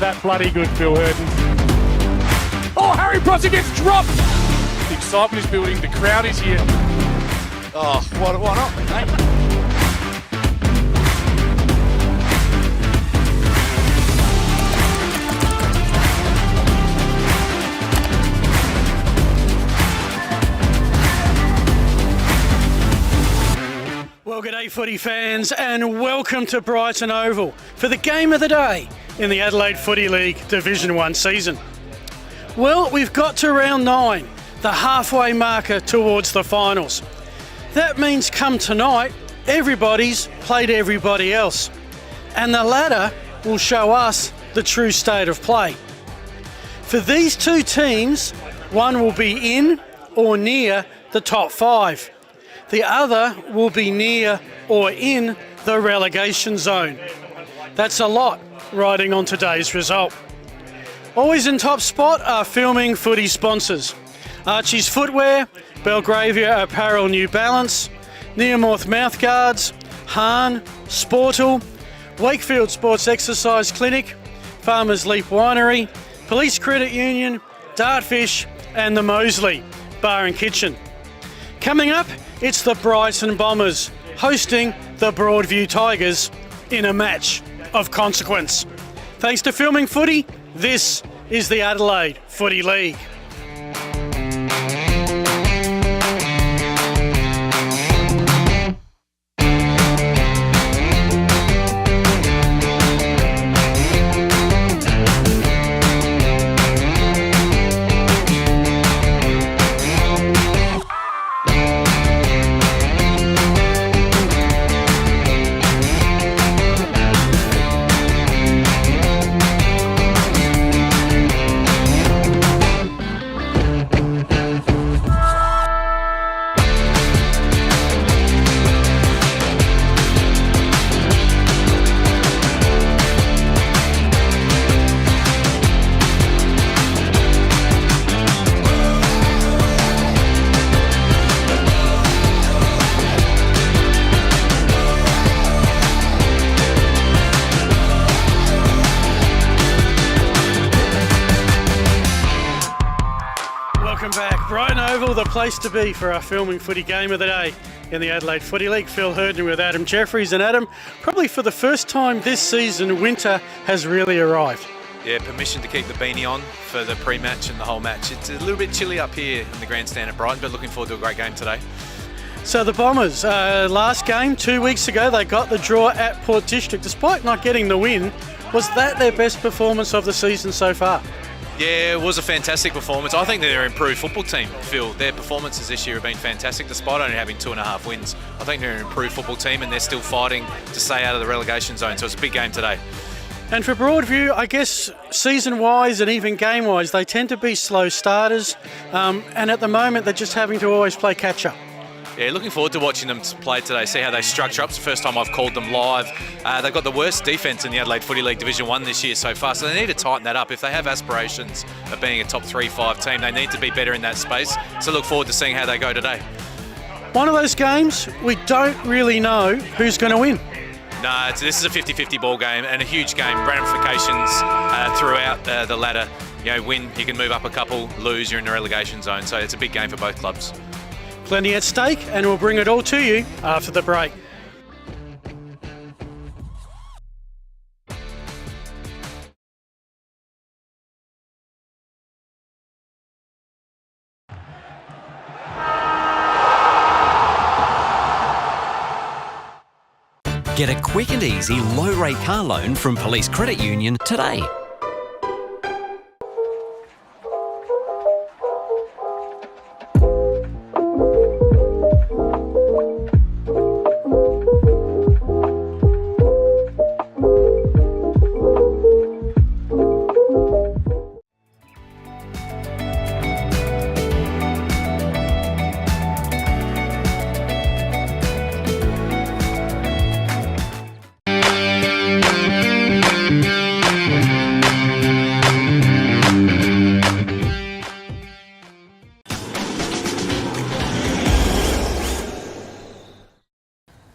that bloody good, Phil Hurden. Oh, Harry Prosser gets dropped! The excitement is building, the crowd is here. Oh, why not, mate? Well, g'day footy fans and welcome to Brighton Oval for the game of the day in the Adelaide Footy League Division 1 season. Well, we've got to round 9, the halfway marker towards the finals. That means come tonight, everybody's played everybody else. And the ladder will show us the true state of play. For these two teams, one will be in or near the top 5. The other will be near or in the relegation zone. That's a lot riding on today's result. Always in top spot are Filming Footy sponsors. Archie's Footwear, Belgravia Apparel New Balance, Neomorph Mouthguards, Hahn, Sportal, Wakefield Sports Exercise Clinic, Farmers Leap Winery, Police Credit Union, Dartfish and the Moseley Bar and Kitchen. Coming up, it's the Brighton Bombers hosting the Broadview Tigers in a match of consequence. Thanks to Filming Footy, this is the Adelaide Footy League. Brighton Oval, the place to be for our Filming Footy game of the day in the Adelaide Footy League. Phil Hurden with Adam Jeffries. And Adam, probably for the first time this season, winter has really arrived. Yeah, permission to keep the beanie on for the pre-match and the whole match. It's a little bit chilly up here in the grandstand at Brighton, but looking forward to a great game today. So the Bombers, last game 2 weeks ago, they got the draw at Port District. Despite not getting the win, was that their best performance of the season so far? Yeah, it was a fantastic performance. I think they're an improved football team, Phil. Their performances this year have been fantastic, despite only having 2.5 wins. I think they're an improved football team and they're still fighting to stay out of the relegation zone, so it's a big game today. And for Broadview, I guess season-wise and even game-wise, they tend to be slow starters, and at the moment they're just having to always play catch-up. Yeah, looking forward to watching them play today, see how they structure up. It's the first time I've called them live. They've got the worst defence in the Adelaide Footy League Division 1 this year so far, so they need to tighten that up. If they have aspirations of being a top 3-5 team, they need to be better in that space. So look forward to seeing how they go today. One of those games, we don't really know who's going to win. No, this is a 50-50 ball game and a huge game. Ramifications throughout the ladder. You know, win, you can move up a couple, lose, you're in the relegation zone. So it's a big game for both clubs. Plenty at stake, and we'll bring it all to you after the break. Get a quick and easy low-rate car loan from Police Credit Union today.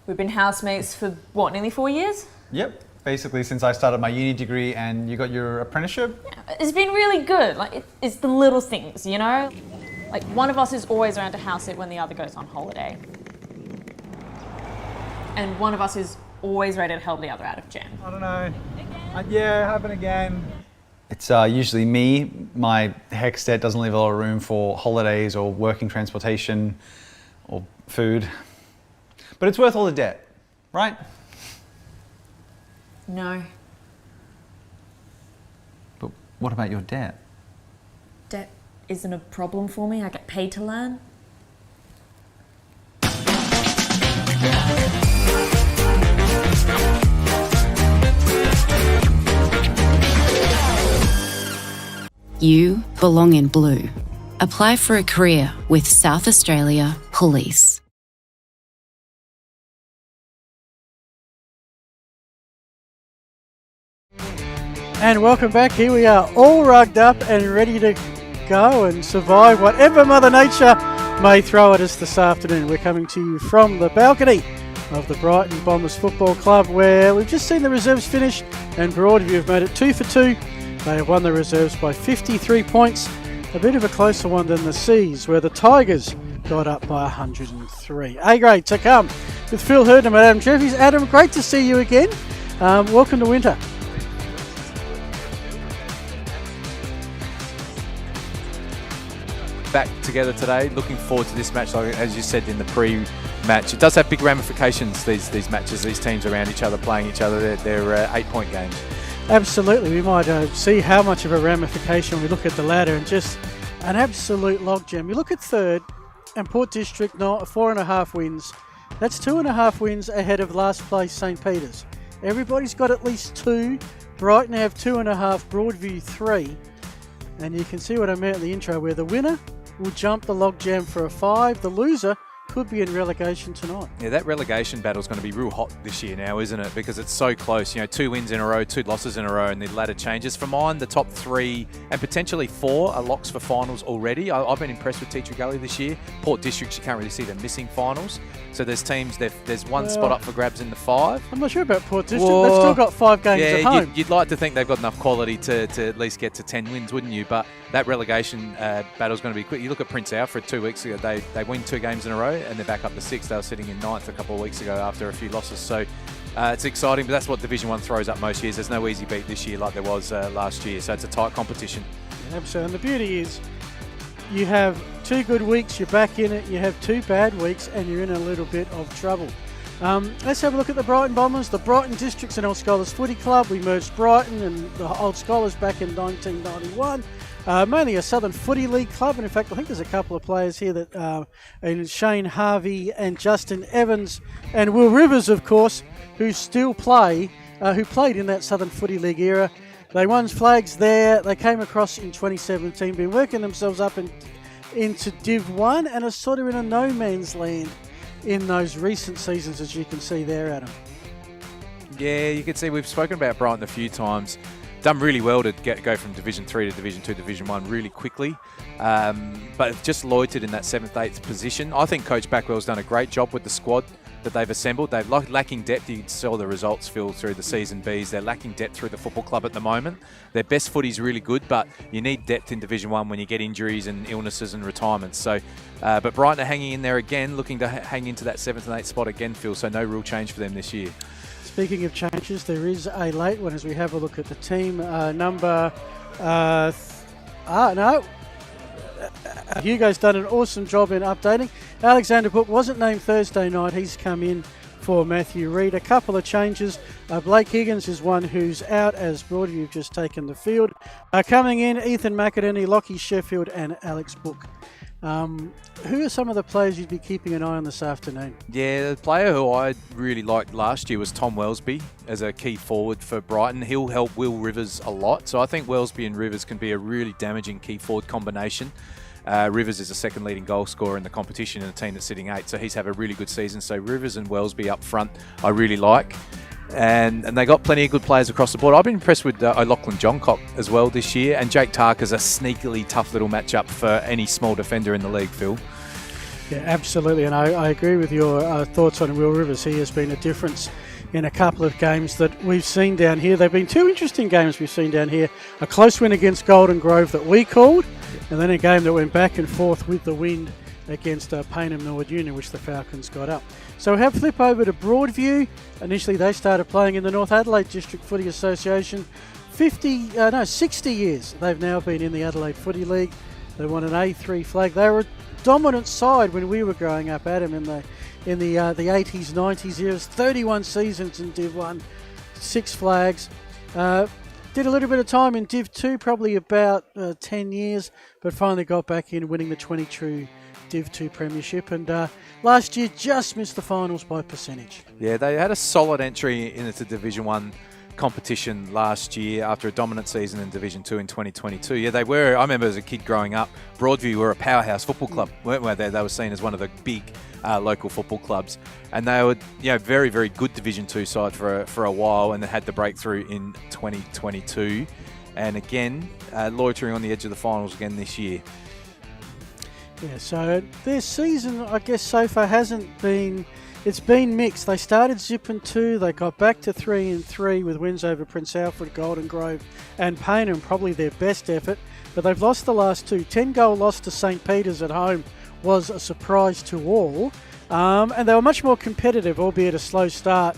We've been housemates for, what, nearly 4 years? Yep. basically since I started my uni degree, and you got your apprenticeship? It's been really good. Like, it's the little things, you know? Like, one of us is always around to house it when the other goes on holiday. And one of us is always ready to help the other out of jam. I don't know. Yeah, happen again. It's usually me. My HECS debt doesn't leave a lot of room for holidays or working transportation or food. But it's worth all the debt, right? No. But what about your debt? Debt isn't a problem for me. I get paid to learn. You belong in blue. Apply for a career with South Australia Police. And welcome back. Here we are, all rugged up and ready to go and survive whatever Mother Nature may throw at us this afternoon. We're coming to you from the balcony of the Brighton Bombers Football Club, where we've just seen the reserves finish, and Broadview have made it 2 for 2. They have won the reserves by 53 points, a bit of a closer one than the Seas, where the Tigers got up by 103. A-grade to come with Phil Hurdham and Adam Jeffries. Adam, great to see you again. Welcome to winter. Back together today, looking forward to this match. Like, as you said in the pre-match, it does have big ramifications, these matches, these teams around each other, playing each other. They're 8-point games. Absolutely. We might see how much of a ramification when we look at the ladder, and just an absolute logjam. You look at third, and Port District, 4.5 wins. That's 2.5 wins ahead of last place St. Peter's. Everybody's got at least 2. Brighton have 2.5, Broadview 3. And you can see what I meant at the intro, where the winner will jump the logjam for a 5. The loser could be in relegation tonight. Yeah, that relegation battle is going to be real hot this year now, isn't it? Because it's so close. 2 wins in a row, 2 losses in a row, and the ladder changes. For mine, the top 3 and potentially 4 are locks for finals already. I've been impressed with Teacher Gully this year. Port District, you can't really see them missing finals. So there's teams, there's one spot up for grabs in the 5. I'm not sure about Port District. They've still got 5 games at home. You'd like to think they've got enough quality to at least get to 10 wins, wouldn't you? But that relegation battle's going to be quick. You look at Prince Alfred 2 weeks ago, they win 2 games in a row and they're back up to 6. They were sitting in 9th a couple of weeks ago after a few losses. So it's exciting, but that's what Division 1 throws up most years. There's no easy beat this year like there was last year. So it's a tight competition. Absolutely. And the beauty is you have 2 good weeks, you're back in it. You have 2 bad weeks and you're in a little bit of trouble. Let's have a look at the Brighton Bombers. The Brighton Districts and Old Scholars Footy Club. We merged Brighton and the Old Scholars back in 1991. Mainly a Southern Footy League club, and in fact I think there's a couple of players here that Shane Harvey and Justin Evans and Will Rivers, of course, who still play, who played in that Southern Footy League era. They won flags there. They came across in 2017, been working themselves up into Div 1 and are sort of in a no man's land in those recent seasons, as you can see there, Adam. Yeah, you can see we've spoken about Brighton a few times. Done really well to go from Division 3 to Division 2, Division 1 really quickly, but just loitered in that 7th, 8th position. I think Coach Backwell's done a great job with the squad that they've assembled. They're lacking depth. You saw the results, Phil, through the season Bs. They're lacking depth through the football club at the moment. Their best footy's really good, but you need depth in Division 1 when you get injuries and illnesses and retirements. So, but Brighton are hanging in there again, looking to hang into that 7th and 8th spot again, Phil, so no real change for them this year. Speaking of changes, there is a late one as we have a look at the team. Hugo's done an awesome job in updating. Alexander Book wasn't named Thursday night. He's come in for Matthew Reid. A couple of changes. Blake Higgins is one who's out as Broadview have just taken the field. Coming in, Ethan McInerney, Lockie Sheffield and Alex Book. Who are some of the players you'd be keeping an eye on this afternoon? Yeah, the player who I really liked last year was Tom Wellesby as a key forward for Brighton. He'll help Will Rivers a lot. So I think Wellesby and Rivers can be a really damaging key forward combination. Rivers is the 2nd leading goal scorer in the competition in a team that's sitting 8th. So he's had a really good season. So Rivers and Wellesby up front I really like. And they got plenty of good players across the board. I've been impressed with O'Loughlin Johncock as well this year, and Jake Tarker's a sneakily tough little matchup for any small defender in the league, Phil. Yeah, absolutely, and I agree with your thoughts on Will Rivers. He has been a difference in a couple of games that we've seen down here. They've been two interesting games we've seen down here. A close win against Golden Grove that we called, and then a game that went back and forth with the wind against Payneham Norwood Union, which the Falcons got up. So we have flip over to Broadview. Initially they started playing in the North Adelaide District Footy Association. 60 years they've now been in the Adelaide Footy League. They won an A3 flag. They were a dominant side when we were growing up, Adam, in the 80s, 90s years. 31 seasons in Div 1, 6 flags. Did a little bit of time in Div 2, probably about 10 years, but finally got back in, winning the 22 Div 2 Premiership, and last year just missed the finals by percentage. Yeah, they had a solid entry into Division 1 competition last year after a dominant season in Division 2 in 2022. Yeah, they were, I remember as a kid growing up, Broadview were a powerhouse football club, weren't they? They were seen as one of the big local football clubs, and they were, very, very good Division 2 side for a while, and they had the breakthrough in 2022, and again, loitering on the edge of the finals again this year. Yeah, so their season, I guess, so far it's been mixed. They started zipping 2, they got back to 3-3 with wins over Prince Alfred, Golden Grove and Payneham, probably their best effort, but they've lost the last 2. 10-goal loss to St. Peter's at home was a surprise to all, and they were much more competitive, albeit a slow start,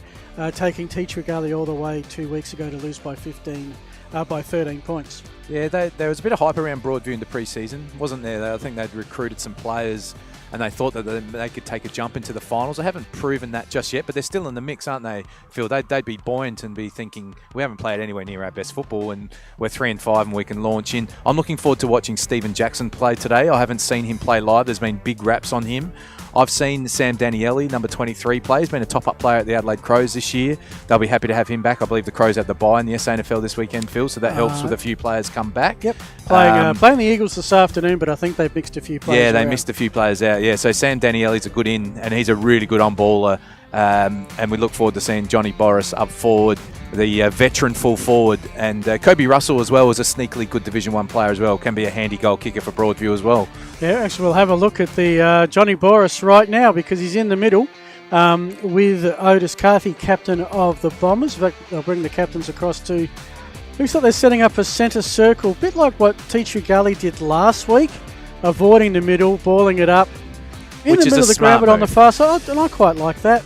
taking Teacher Gully all the way 2 weeks ago to lose by 13 points. Yeah, there was a bit of hype around Broadview in the pre-season, wasn't there? I think they'd recruited some players and they thought that they could take a jump into the finals. They haven't proven that just yet, but they're still in the mix, aren't they, Phil? They'd be buoyant and be thinking, we haven't played anywhere near our best football and we're 3-5 and we can launch in. I'm looking forward to watching Stephen Jackson play today. I haven't seen him play live. There's been big raps on him. I've seen Sam Danielli, number 23, play. He's been a top-up player at the Adelaide Crows this year. They'll be happy to have him back. I believe the Crows had the bye in the SANFL this weekend, Phil, so that helps with a few players come back. Yep, playing the Eagles this afternoon, but I think they've mixed a few players Yeah, they around. missed a few players out. Yeah, so Sam Danielli's a good in, and he's a really good on-baller. And we look forward to seeing Johnny Boris up forward, the veteran full forward, and Kobe Russell as well is a sneakily good Division 1 player as well. Can be a handy goal kicker for Broadview as well. Yeah, actually we'll have a look at the Johnny Boris right now because he's in the middle with Otis Carthy, captain of the Bombers. In fact, they'll bring the captains across to... Looks like they're setting up a centre circle, a bit like what Teacher Gully did last week, avoiding the middle, balling it up in the middle of the ground, but on the far side, and I quite like that.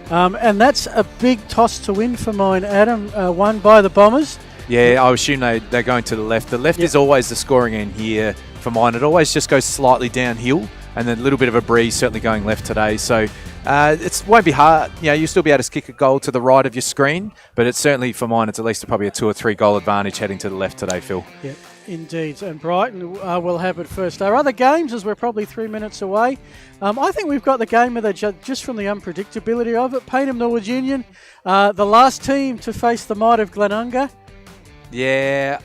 And that's a big toss to win for mine, Adam, won by the Bombers. Yeah, I assume they're going to the left. The left is always the scoring end here for mine. It always just goes slightly downhill, and then a little bit of a breeze certainly going left today. So it won't be hard. You'll still be able to kick a goal to the right of your screen, but it's certainly, for mine, it's at least probably a 2 or 3 goal advantage heading to the left today, Phil. Yeah. Indeed, and Brighton will have it first. Our other games, as we're probably 3 minutes away, I think we've got the game of the just from the unpredictability of it. Payneham Norwood Union, the last team to face the might of Glenunga. Yeah,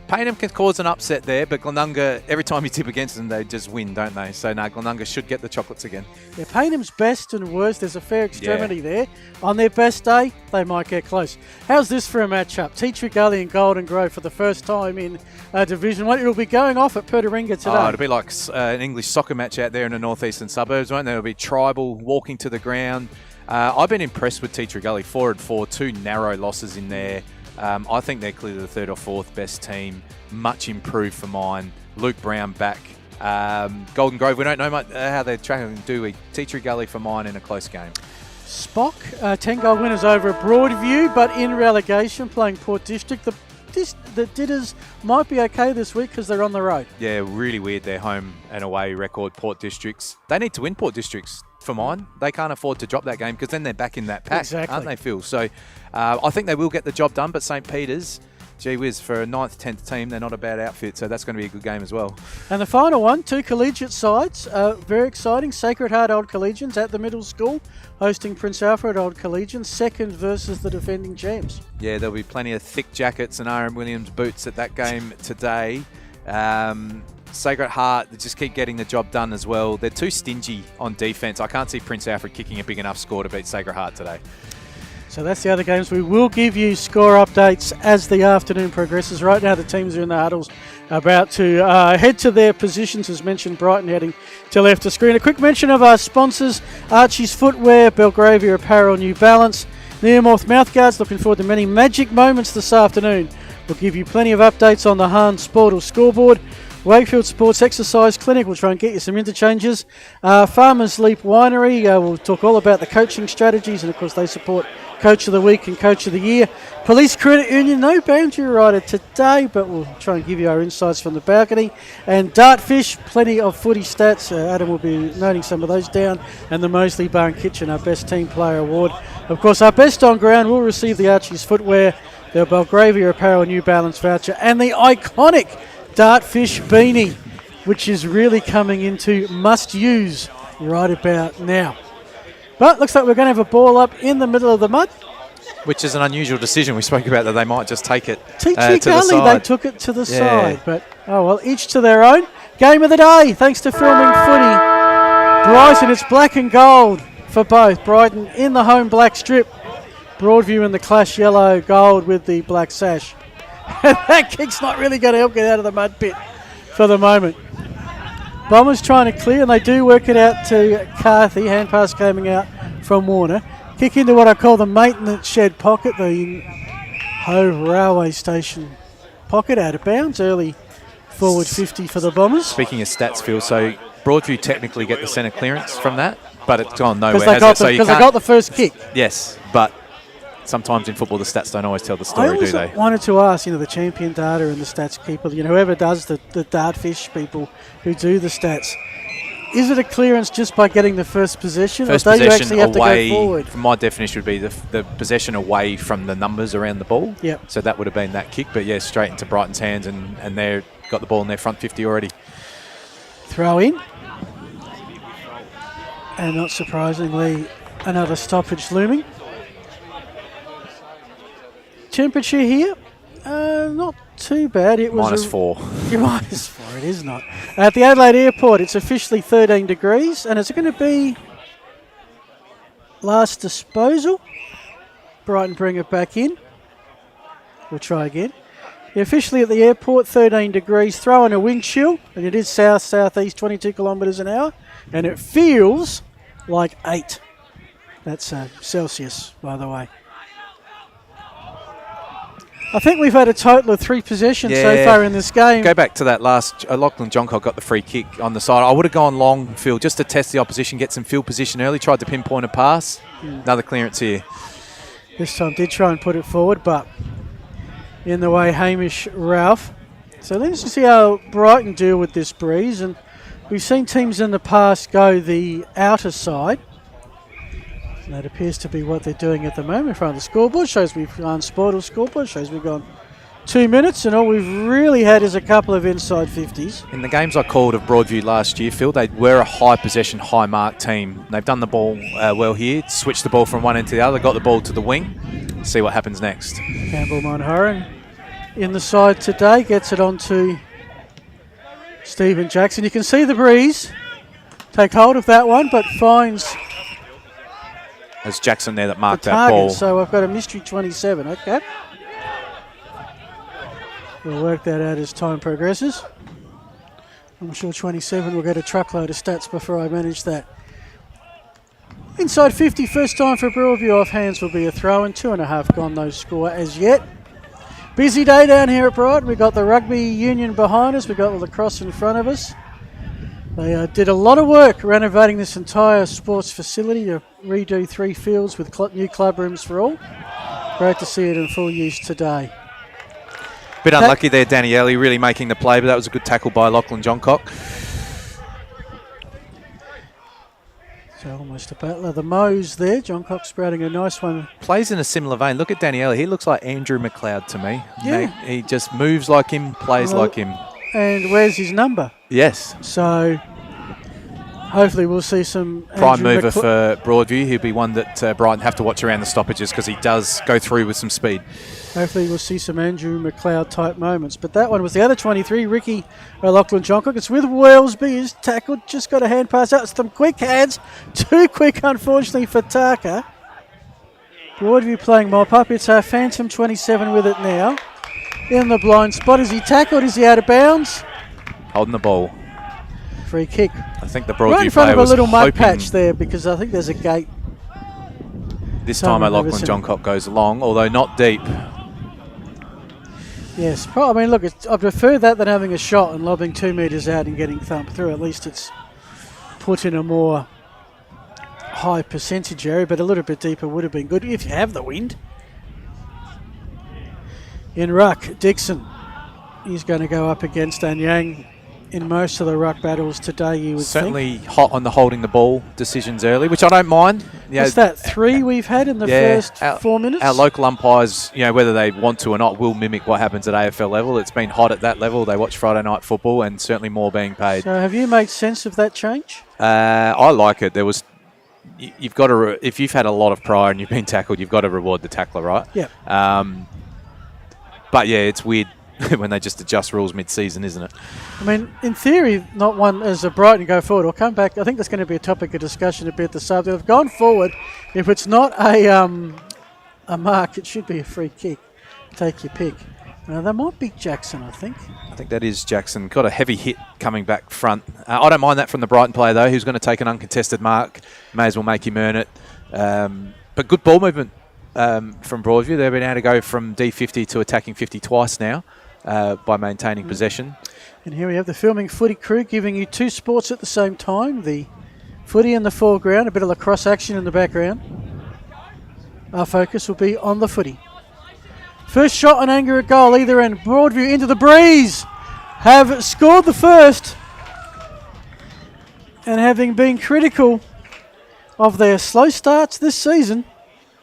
Payneham can cause an upset there, but Glenunga, every time you tip against them, they just win, don't they? So, no, Glenunga should get the chocolates again. Yeah, Paynham's best and worst, there's a fair extremity there. On their best day, they might get close. How's this for a matchup? Teacher Gully and Golden Grove for the first time in Division 1. It'll be going off at Pertaringa today. Oh, it'll be like an English soccer match out there in the northeastern suburbs, won't there? It'll be tribal, walking to the ground. I've been impressed with Teacher Gully, 4-4, 2 narrow losses in there. I think they're clearly the 3rd or 4th best team. Much improved for mine. Luke Brown back. Golden Grove, we don't know much how they're tracking, do we? Teacher Gully for mine in a close game. Spock, 10-goal winners over at Broadview, but in relegation playing Port District. The Ditters might be okay this week because they're on the road. Yeah, really weird their home and away record, Port Districts. They need to win Port Districts for mine. They can't afford to drop that game because then they're back in that pack, aren't they, Phil? So I think they will get the job done, but St. Peter's, gee whiz, for a 9th, 10th team, they're not a bad outfit, so that's going to be a good game as well. And the final one, 2 collegiate sides, very exciting. Sacred Heart Old Collegians at the middle school, hosting Prince Alfred Old Collegians, 2nd versus the defending champs. Yeah, there'll be plenty of thick jackets and R.M. Williams boots at that game today. Sacred Heart, they just keep getting the job done as well. They're too stingy on defence. I can't see Prince Alfred kicking a big enough score to beat Sacred Heart today. So that's the other games. We will give you score updates as the afternoon progresses. Right now the teams are in the huddles about to head to their positions. As mentioned, Brighton heading to left of screen. A quick mention of our sponsors: Archie's Footwear, Belgravia Apparel, New Balance, Nearmouth Mouthguards, looking forward to many magic moments this afternoon. We'll give you plenty of updates on the Hahn Sport or scoreboard. Wakefield Sports Exercise Clinic, we'll try and get you some interchanges. Farmers Leap Winery, we'll talk all about the coaching strategies, and of course they support Coach of the Week and Coach of the Year. Police Credit Union, no boundary rider today, but we'll try and give you our insights from the balcony. And Dartfish, plenty of footy stats. Adam will be noting some of those down. And the Moseley Barn Kitchen, our Best Team Player Award. Of course, our best on ground will receive the Archie's footwear, the Belgravia Apparel New Balance voucher, and the iconic Dartfish beanie, which is really coming into must-use right about now. But looks like we're going to have a ball up in the middle of the mud. Which is an unusual decision. We spoke about that they might just take it TG to the Gully, side. they took it to the side. But, oh well, each to their own. Game of the day, thanks to Filming Footy. Brighton, it's black and gold for both. Brighton in the home black strip. Broadview in the clash yellow gold with the black sash. That kick's not really going to help get out of the mud pit for the moment. Bombers trying to clear, and they do work it out to Carthy. Hand pass coming out from Warner. Kick into what I call the maintenance shed pocket, the Hove Railway Station pocket, out of bounds. Early forward 50 for the Bombers. Speaking of stats, Phil, so Broadview technically get the centre clearance from that, but it's gone nowhere, Because they got the first kick. Yes, but sometimes in football the stats don't always tell the story, do they? I wanted to ask, the champion data and the stats people, whoever does the Dartfish people who do the stats, is it a clearance just by getting the first possession? First or do you possession actually have away, to go forward? from my definition, would be the possession away from the numbers around the ball. Yep. So that would have been that kick, but yeah, straight into Brighton's hands, and they've got the ball in their front 50 already. Throw in. And not surprisingly, another stoppage looming. Temperature here, not too bad. It was -4. -4, it is not. At the Adelaide Airport, it's officially 13 degrees, and it's going to be last disposal. Brighton bring it back in. We'll try again. Officially at the airport, 13 degrees. Throw in a wind chill, and it is south-southeast, 22 kilometres an hour, and it feels like 8. That's Celsius, by the way. I think we've had a total of 3 possessions so far in this game. Go back to that last. Lachlan Johncock got the free kick on the side. I would have gone long, Phil, just to test the opposition, get some field position early. Tried to pinpoint a pass. Another clearance here. This time did try and put it forward, but in the way Hamish Ralph. So let's see how Brighton deal with this breeze. And we've seen teams in the past go the outer side. And that appears to be what they're doing at the moment in front of the scoreboard. Shows we've gone sport or scoreboard. Shows we've gone 2 minutes, and all we've really had is a couple of inside 50s. In the games I called of Broadview last year, Phil, they were a high possession, high mark team. They've done the ball well here, switched the ball from one end to the other, got the ball to the wing. See what happens next. Campbell Monhoran in the side today, gets it on to Stephen Jackson. You can see the breeze take hold of that one, but finds There's Jackson there that marked the that target. ball. So I've got a mystery 27. Okay. We'll work that out as time progresses. I'm sure 27 will get a truckload of stats before I manage that. Inside 50, first time for Broadview. Off hands will be a throw, and 2.5 gone, no score as yet. Busy day down here at Brighton. We've got the rugby union behind us. We've got the lacrosse in front of us. They did a lot of work renovating this entire sports facility to redo 3 fields with new club rooms for all. Great to see it in full use today. Bit unlucky there, Danny Ellie, really making the play, but that was a good tackle by Lachlan Johncock. So almost a battler. The Moes there. Johncock sprouting a nice one. Plays in a similar vein. Look at Danny Ellie. He looks like Andrew McLeod to me. Yeah. He just moves like him, plays like him. And where's his number? Yes. So hopefully we'll see some Prime Andrew mover for Broadview. He'll be one that Brighton have to watch around the stoppages because he does go through with some speed. Hopefully we'll see some Andrew McLeod type moments. But that one was the other 23, Ricky Lachlan Johncock. It's with Wellesby. He's tackled, just got a hand pass out. Some quick hands. Too quick, unfortunately, for Taka. Broadview playing mop up. It's our Phantom 27 with it now. In the blind spot. Is he tackled? Is he out of bounds? Holding the ball. Free kick. I think the Right Broadview in front player of a was little mud hoping. patch there because I think there's a gate. This time O'Loughlin Johncock goes long, although not deep. Yes, I mean, look, I prefer that than having a shot and lobbing 2 metres out and getting thumped through. At least it's put in a more high percentage area, but a little bit deeper would have been good if you have the wind. In ruck, Dixon. He's going to go up against Anyang in most of the ruck battles today, you would Certainly think. hot on the holding the ball decisions early, which I don't mind. What's that, 3 we've had in the first 4 minutes? Our local umpires, whether they want to or not, will mimic what happens at AFL level. It's been hot at that level. They watch Friday night football and certainly more being paid. So have you made sense of that change? I like it. You've got to, if you've had a lot of prior and you've been tackled, you've got to reward the tackler, right? Yeah. But yeah, it's weird when they just adjust rules mid-season, isn't it? I mean, in theory, not one as a Brighton go forward. We'll come back. I think that's going to be a topic of discussion a bit this afternoon. They've gone forward. If it's not a mark, it should be a free kick. Take your pick. That might be Jackson, I think. I think that is Jackson. Got a heavy hit coming back front. I don't mind that from the Brighton player, though, who's going to take an uncontested mark. May as well make him earn it. But good ball movement from Broadview. They've been able to go from D50 to attacking 50 twice now. By maintaining possession. And here we have the filming footy crew giving you 2 sports at the same time. The footy in the foreground, a bit of lacrosse action in the background. Our focus will be on the footy. First shot on anger at goal, either end. Broadview into the breeze. Have scored the first. And having been critical of their slow starts this season,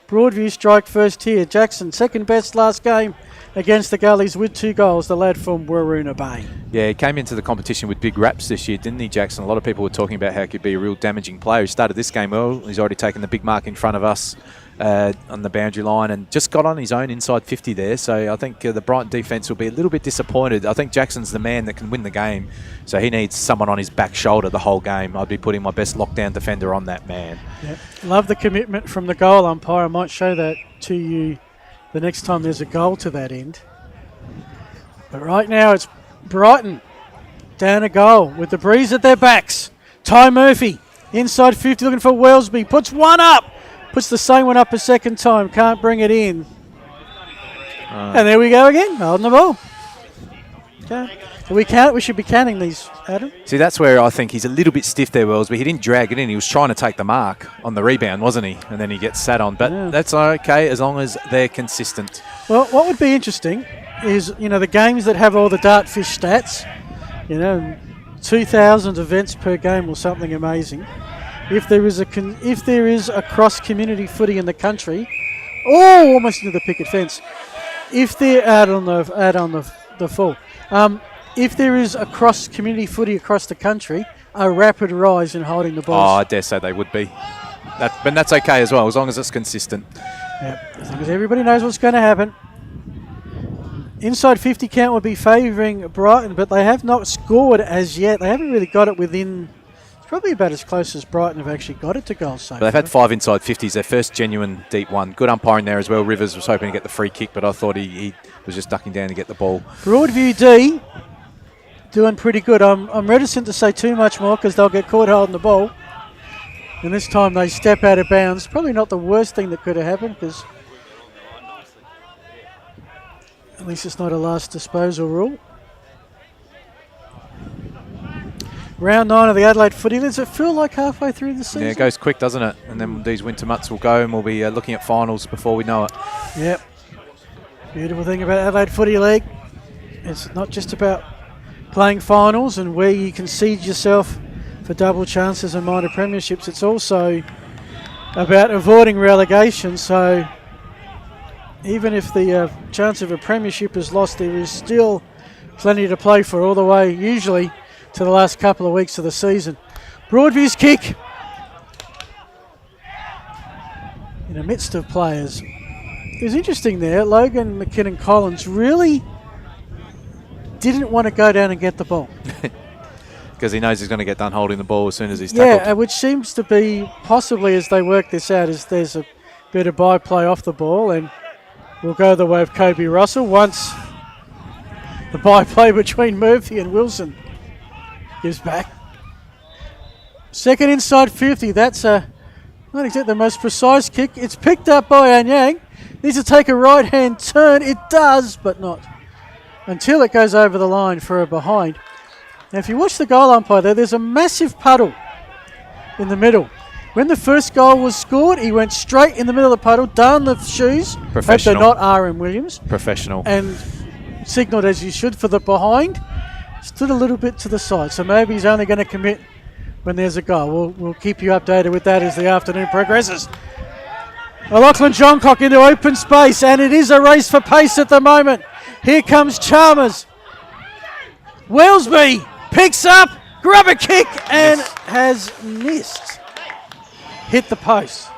Broadview strike first here. Jackson, second best last game against the Gullies with 2 goals, the lad from Waroona Bay. Yeah, he came into the competition with big raps this year, didn't he, Jackson? A lot of people were talking about how he could be a real damaging player. He started this game well. He's already taken the big mark in front of us on the boundary line and just got on his own inside 50 there. So I think the Brighton defence will be a little bit disappointed. I think Jackson's the man that can win the game. So he needs someone on his back shoulder the whole game. I'd be putting my best lockdown defender on that man. Yep. Love the commitment from the goal umpire. I might show that to you the next time there's a goal to that end. But right now it's Brighton down a goal with the breeze at their backs. Ty Murphy inside 50 looking for Wellesby. Puts one up. Puts the same one up a second time. Can't bring it in. And there we go again. Holding the ball. Okay. We should be counting these, Adam. See, that's where I think he's a little bit stiff there, Wells, but he didn't drag it in. He was trying to take the mark on the rebound, wasn't he? And then he gets sat on. But that's okay as long as they're consistent. Well, what would be interesting is, the games that have all the dartfish stats, 2,000 events per game or something amazing. If there is a cross-community footy in the country, almost into the picket fence. If they're out on the full. If there is a cross-community footy across the country, a rapid rise in holding the ball. Oh, I dare say they would be. But that's okay as well, as long as it's consistent. Yep, as long as everybody knows what's going to happen. Inside 50 count would be favouring Brighton, but they have not scored as yet. They haven't really got it within... It's probably about as close as Brighton have actually got it to goals so far. But they've had 5 inside 50s, their first genuine deep one. Good umpiring there as well. Rivers was hoping to get the free kick, but I thought he was just ducking down to get the ball. Broadview D doing pretty good. I'm reticent to say too much more because they'll get caught holding the ball. And this time they step out of bounds. Probably not the worst thing that could have happened because at least it's not a last disposal rule. Round 9 of the Adelaide Footy League. Does it feel like halfway through the season? Yeah, it goes quick, doesn't it? And then these winter months will go and we'll be looking at finals before we know it. Yep. Beautiful thing about Adelaide Footy League. It's not just about playing finals and where you concede yourself for double chances and minor premierships. It's also about avoiding relegation. So even if the chance of a premiership is lost, there is still plenty to play for all the way, usually, to the last couple of weeks of the season. Broadview's kick. In the midst of players. It was interesting there. Logan McKinnon-Collins really didn't want to go down and get the ball. Because he knows he's going to get done holding the ball as soon as he's tackled. Yeah, which seems to be possibly as they work this out, is there's a bit of byplay off the ball and we'll go the way of Kobe Russell once the byplay between Murphy and Wilson gives back. Second inside 50, that's a Not exactly the most precise kick. It's picked up by Anyang. Needs to take a right-hand turn. It does, but not until it goes over the line for a behind. Now, if you watch the goal umpire there's a massive puddle in the middle. When the first goal was scored, he went straight in the middle of the puddle, down the shoes. Professional. Hope they're not R.M. Williams. Professional. And signalled as you should for the behind. Stood a little bit to the side, so maybe he's only going to commit when there's a goal. We'll keep you updated with that as the afternoon progresses. Lachlan Johncock into open space, and it is a race for pace at the moment. Here comes Chalmers. Wellesby picks up, grab a kick, and has missed. Hit the post.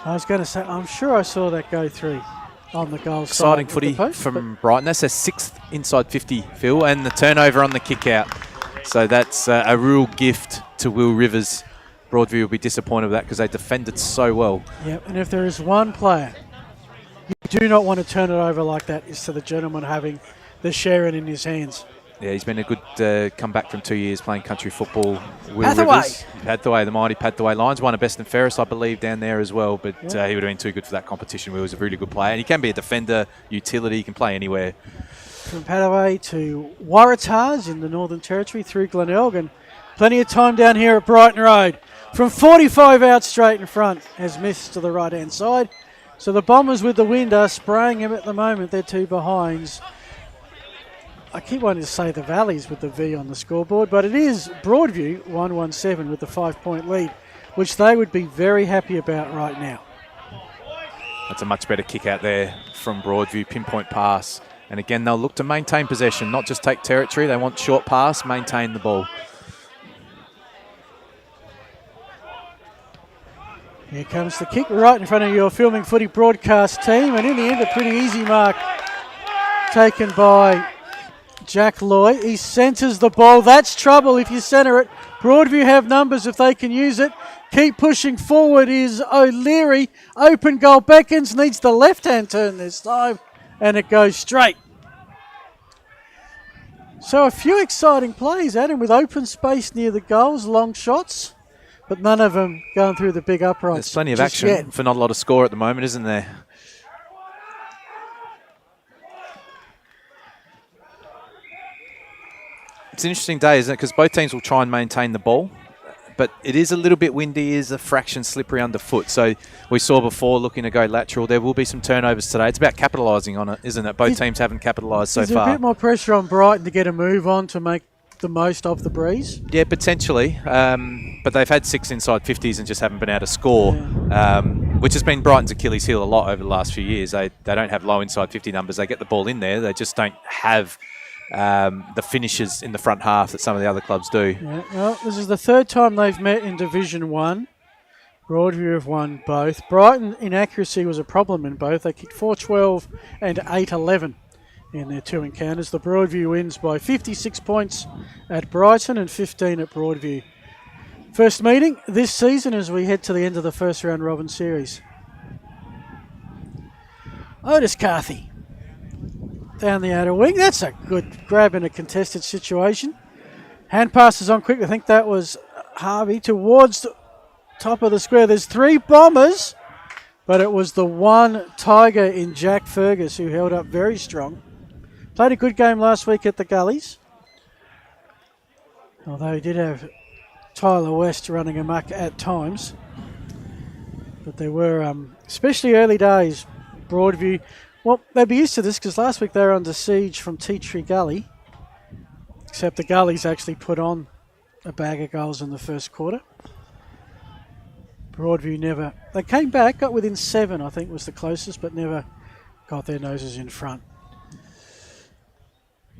I was going to say, I'm sure I saw that go through on the goal Exciting side footy post, from Brighton. That's their 6th inside 50, Phil, and the turnover on the kick out. So that's a real gift to Will Rivers. Broadview will be disappointed with that because they defended so well. Yeah, and if there is one player you do not want to turn it over like that, is to the gentleman having the Sharon in his hands. Yeah, he's been a good comeback from 2 years playing country football. Will Pathaway. Rivers. Pathaway, the mighty Pathaway Lions. Won a best and fairest, I believe, down there as well. But he would have been too good for that competition. Will was a really good player. And he can be a defender, utility. He can play anywhere. From Pathaway to Waratahs in the Northern Territory through Glenelg. And plenty of time down here at Brighton Road. From 45 out straight in front, has missed to the right-hand side. So the Bombers with the wind are spraying him at the moment. They're two behinds. I keep wanting to say the Valleys with the V on the scoreboard, but it is Broadview 117 with the 5-point lead, which they would be very happy about right now. That's a much better kick out there from Broadview, pinpoint pass. And again, they'll look to maintain possession, not just take territory. They want short pass, maintain the ball. Here comes the kick right in front of your Filming Footy broadcast team, and in the end a pretty easy mark taken by Jack Loy. He centres the ball. That's trouble if you centre it. Broadview have numbers if they can use it. Keep pushing forward is O'Leary. Open goal beckons, needs the left-hand turn this time, and it goes straight. So a few exciting plays, Adam, with open space near the goals, long shots, but none of them going through the big uprights. There's plenty of action yet. for not a lot of score at the moment, isn't there? It's an interesting day, isn't it? Because both teams will try and maintain the ball, but it is a little bit windy, is a fraction slippery underfoot. So we saw before looking to go lateral. There will be some turnovers today. It's about capitalising on it, isn't it? Both teams haven't capitalised so far. There's a bit more pressure on Brighton to get a move on to make the most of the breeze. Yeah, potentially. But they've had 6 inside 50s and just haven't been able to score, which has been Brighton's Achilles heel a lot over the last few years. They don't have low inside 50 numbers. They get the ball in there. They just don't have the finishes in the front half that some of the other clubs do. Yeah, well, this is the third time they've met in Division 1. Broadview have won both. Brighton inaccuracy was a problem in both. They kicked 4-12 and 8-11 in their 2 encounters. The Broadview wins by 56 points at Brighton and 15 at Broadview. First meeting this season as we head to the end of the first round robin series. Otis Carthy down the outer wing. That's a good grab in a contested situation. Hand passes on quick. I think that was Harvey towards the top of the square. There's 3 Bombers, but it was the one Tiger in Jack Fergus who held up very strong. Played a good game last week at the Gullies, although he did have Tyler West running amok at times. But they were, especially early days, Broadview. Well, they'd be used to this because last week they were under siege from Tea Tree Gully, except the Gullies actually put on a bag of goals in the first quarter. Broadview never. They came back, got within 7, I think was the closest, but never got their noses in front.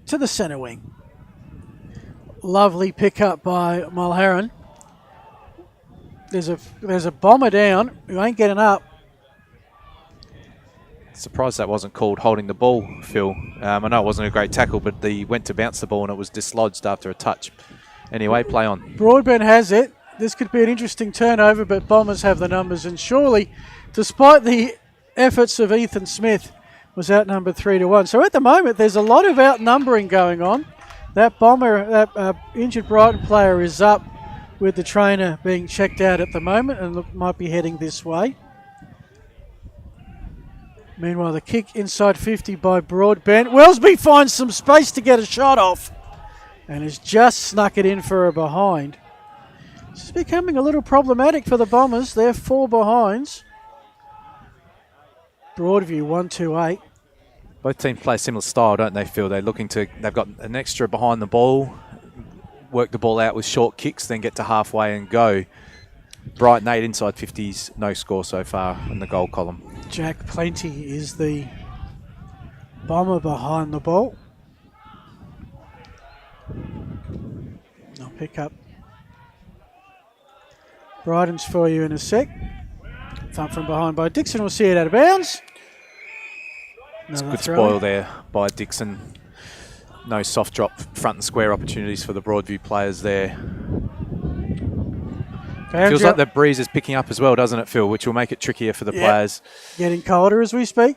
To the centre wing. Lovely pick up by Mulherron. There's a bomber down who ain't getting up. Surprised that wasn't called holding the ball, Phil. I know it wasn't a great tackle, but he went to bounce the ball and it was dislodged after a touch. Anyway, play on. Broadbent has it. This could be an interesting turnover, but Bombers have the numbers. And surely, despite the efforts of Ethan Smith, was outnumbered 3-1. So at the moment, there's a lot of outnumbering going on. That Bomber, that injured Brighton player is up with the trainer being checked out at the moment and might be heading this way. Meanwhile, the kick inside 50 by Broadbent. Wellesby finds some space to get a shot off and has just snuck it in for a behind. This is becoming a little problematic for the Bombers. They're 4 behinds. Broadview 1-2-8. Both teams play a similar style, don't they, Phil? They've got an extra behind the ball, work the ball out with short kicks, then get to halfway and go. Brighton 8 inside 50s, no score so far in the goal column. Jack Plenty is the Bomber behind the ball. I'll pick up Brighton's for you in a sec. Thump from behind by Dixon. We'll see it out of bounds. It's a good spoil there by Dixon. No soft drop, front and square opportunities for the Broadview players there. Feels like the breeze is picking up as well, doesn't it, Phil? Which will make it trickier for the players. Getting colder as we speak.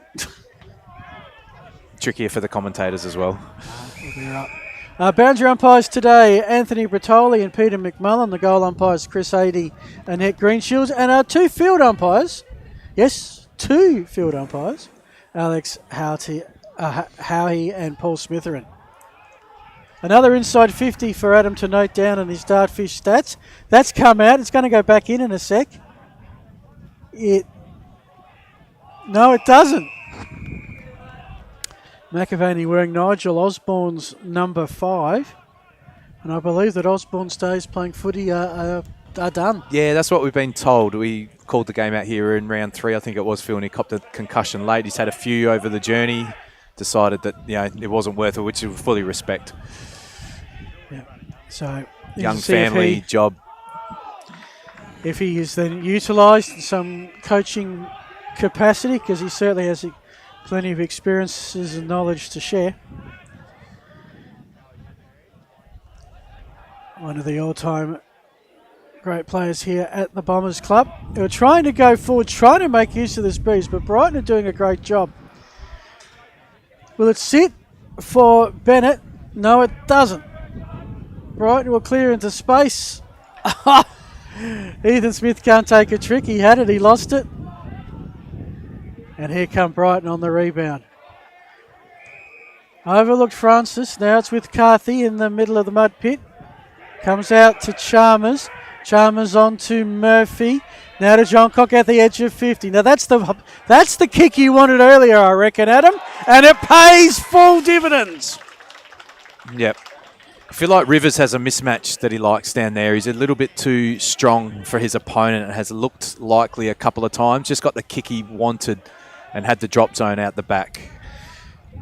Trickier for the commentators as well. We'll be right. Boundary umpires today, Anthony Bertoli and Peter McMullen. The goal umpires, Chris Adey and Annette Greenshields. And our 2 field umpires, yes, 2 field umpires, Alex Howey and Paul Smitherin. Another inside 50 for Adam to note down on his Dartfish stats. That's come out. It's going to go back in a sec. No, it doesn't. McAvaney wearing Nigel Osborne's number 5. And I believe that Osborne's days playing footy are done. Yeah, that's what we've been told. We called the game out here in round 3, I think it was, Phil, and he copped a concussion late. He's had a few over the journey, decided that it wasn't worth it, which we fully respect. Yeah. So young family job. If he is then utilised in some coaching capacity, because he certainly has plenty of experiences and knowledge to share. One of the all-time great players here at the Bombers Club. They were trying to go forward, trying to make use of this breeze, but Brighton are doing a great job. Will it sit for Bennett? No, it doesn't. Brighton will clear into space. Ethan Smith can't take a trick. He had it, he lost it. And here come Brighton on the rebound. Overlooked Francis. Now it's with Carthy in the middle of the mud pit. Comes out to Chalmers. Chalmers on to Murphy. Now to John Cock at the edge of 50. Now that's the kick you wanted earlier, I reckon, Adam. And it pays full dividends. Yep. I feel like Rivers has a mismatch that he likes down there. He's a little bit too strong for his opponent. It has looked likely a couple of times. Just got the kick he wanted and had the drop zone out the back.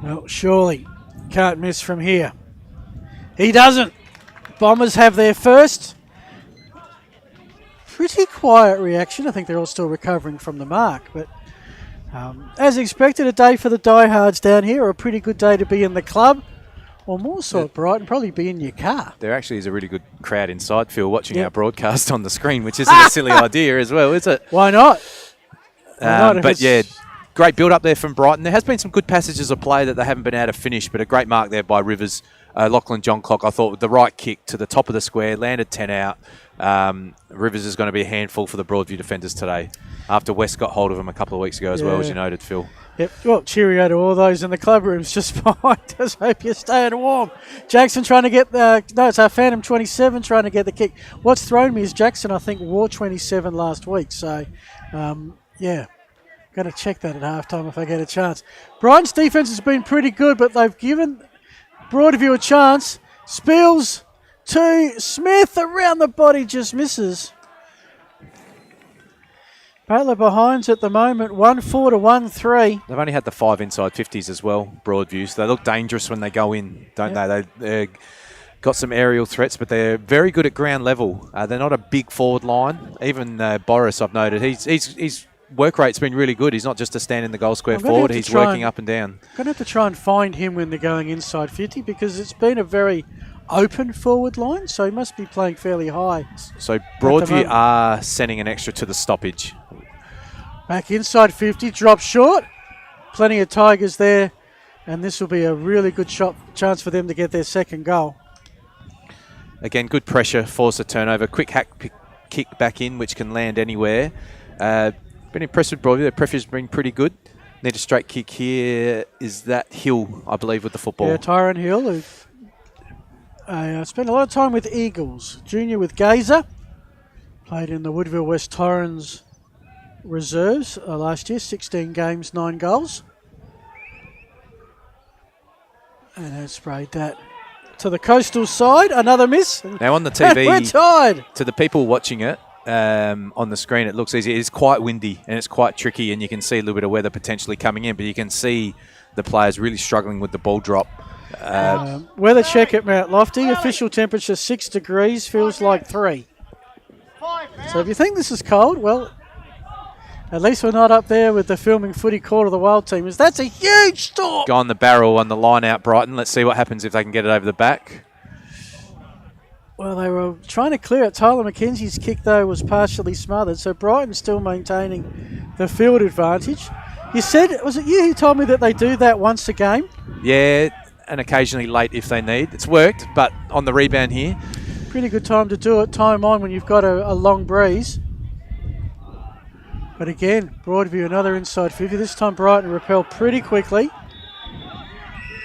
Well, surely can't miss from here. He doesn't. Bombers have their first. Pretty quiet reaction. I think they're all still recovering from the mark. But as expected, a day for the diehards down here, or a pretty good day to be in the club. Or more so at Brighton, probably be in your car. There actually is a really good crowd inside, Phil, watching our broadcast on the screen, which isn't a silly idea as well, is it? Why not? But yeah, great build up there from Brighton. There has been some good passages of play that they haven't been able to finish, but a great mark there by Rivers. Lachlan Johncock, I thought, with the right kick to the top of the square, landed 10 out. Rivers is going to be a handful for the Broadview defenders today, after West got hold of him a couple of weeks ago as well, as you noted, Phil. Yep. Well, cheerio to all those in the club rooms just behind us. Hope you're staying warm. Jackson trying to get it's our Phantom 27 trying to get the kick. What's thrown me is Jackson, I think, wore 27 last week. So, yeah, got to check that at halftime if I get a chance. Brighton's defence has been pretty good, but they've given Broadview a chance. Spills to Smith around the body, just misses. Battler behinds at the moment, 1-4 to 1-3. They've only had the 5 inside 50s as well, Broadview, so they look dangerous when they go in, don't they? They've got some aerial threats, but they're very good at ground level. They're not a big forward line. Even Boris, I've noted, his work rate's been really good. He's not just a stand in the goal square forward, he's working up and down. I'm going to have to try and find him when they're going inside 50 because it's been a very open forward line, so he must be playing fairly high. So Broadview are sending an extra to the stoppage. Back inside 50, drop short. Plenty of Tigers there, and this will be a really good chance for them to get their second goal. Again, good pressure, force a turnover, quick kick back in, which can land anywhere. Been impressed with Broadview. Their pressure's been pretty good. Need a straight kick here. Is that Hill, I believe, with the football? Yeah, Tyrone Hill, who spent a lot of time with Eagles. Junior with Gazer. Played in the Woodville West Torrens reserves last year. 16 games, 9 goals. And has sprayed that to the coastal side. Another miss. Now on the TV, we're tied. To the people watching it on the screen, it looks easy. It is quite windy and it's quite tricky, and you can see a little bit of weather potentially coming in, but you can see the players really struggling with the ball drop. Weather check at Mount Lofty. Official temperature 6 degrees, feels like 3. So if you think this is cold, well, at least we're not up there with the filming footy call of the Wild team. That's a huge storm. Go on the barrel on the line out, Brighton. Let's see what happens if they can get it over the back. Well, they were trying to clear it. Tyler McKenzie's kick, though, was partially smothered, so Brighton still maintaining the field advantage. You said, was it you who told me that they do that once a game? Yeah, and occasionally late if they need. It's worked, but on the rebound here. Pretty good time to do it, time on when you've got a long breeze. But again, Broadview, another inside 50. This time Brighton repel pretty quickly.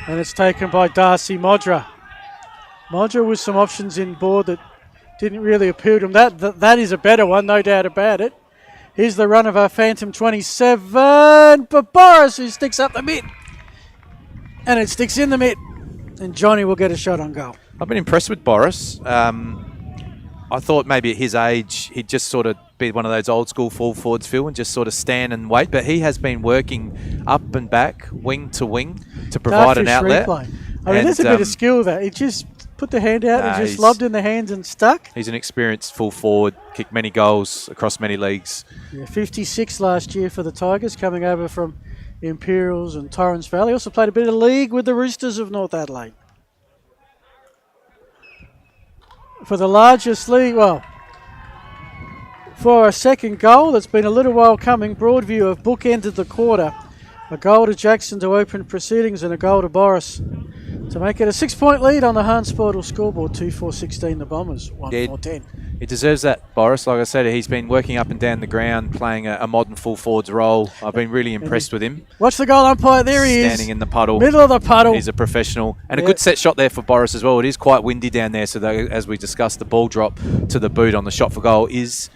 And it's taken by Darcy Modra. Modra with some options in board that didn't really appeal to him. That is a better one, no doubt about it. Here's the run of our Phantom 27. But Boris, who sticks up the mid. And it sticks in the mid. And Johnny will get a shot on goal. I've been impressed with Boris. I thought maybe at his age he'd just sort of be one of those old school full forwards, Phil, and just sort of stand and wait. But he has been working up and back, wing to wing, to provide an outlet. Replay. I mean, there's a bit of skill there. He just put the hand out and just lobbed in the hands and stuck. He's an experienced full forward, kicked many goals across many leagues. Yeah, 56 last year for the Tigers, coming over from Imperials and Torrens Valley. Also played a bit of league with the Roosters of North Adelaide. For the largest league, well, for a second goal that's been a little while coming, Broadview have bookended the quarter. A goal to Jackson to open proceedings and a goal to Boris to make it a 6-point lead on the Hans Sportal scoreboard. 2-4-16 the Bombers, 1-4-10. He deserves that, Boris. Like I said, he's been working up and down the ground, playing a modern full forwards role. I've been really impressed with him. Watch the goal umpire. There he is. Standing in the puddle. Middle of the puddle. He's a professional. And a good set shot there for Boris as well. It is quite windy down there, so as we discussed, the ball drop to the boot on the shot for goal is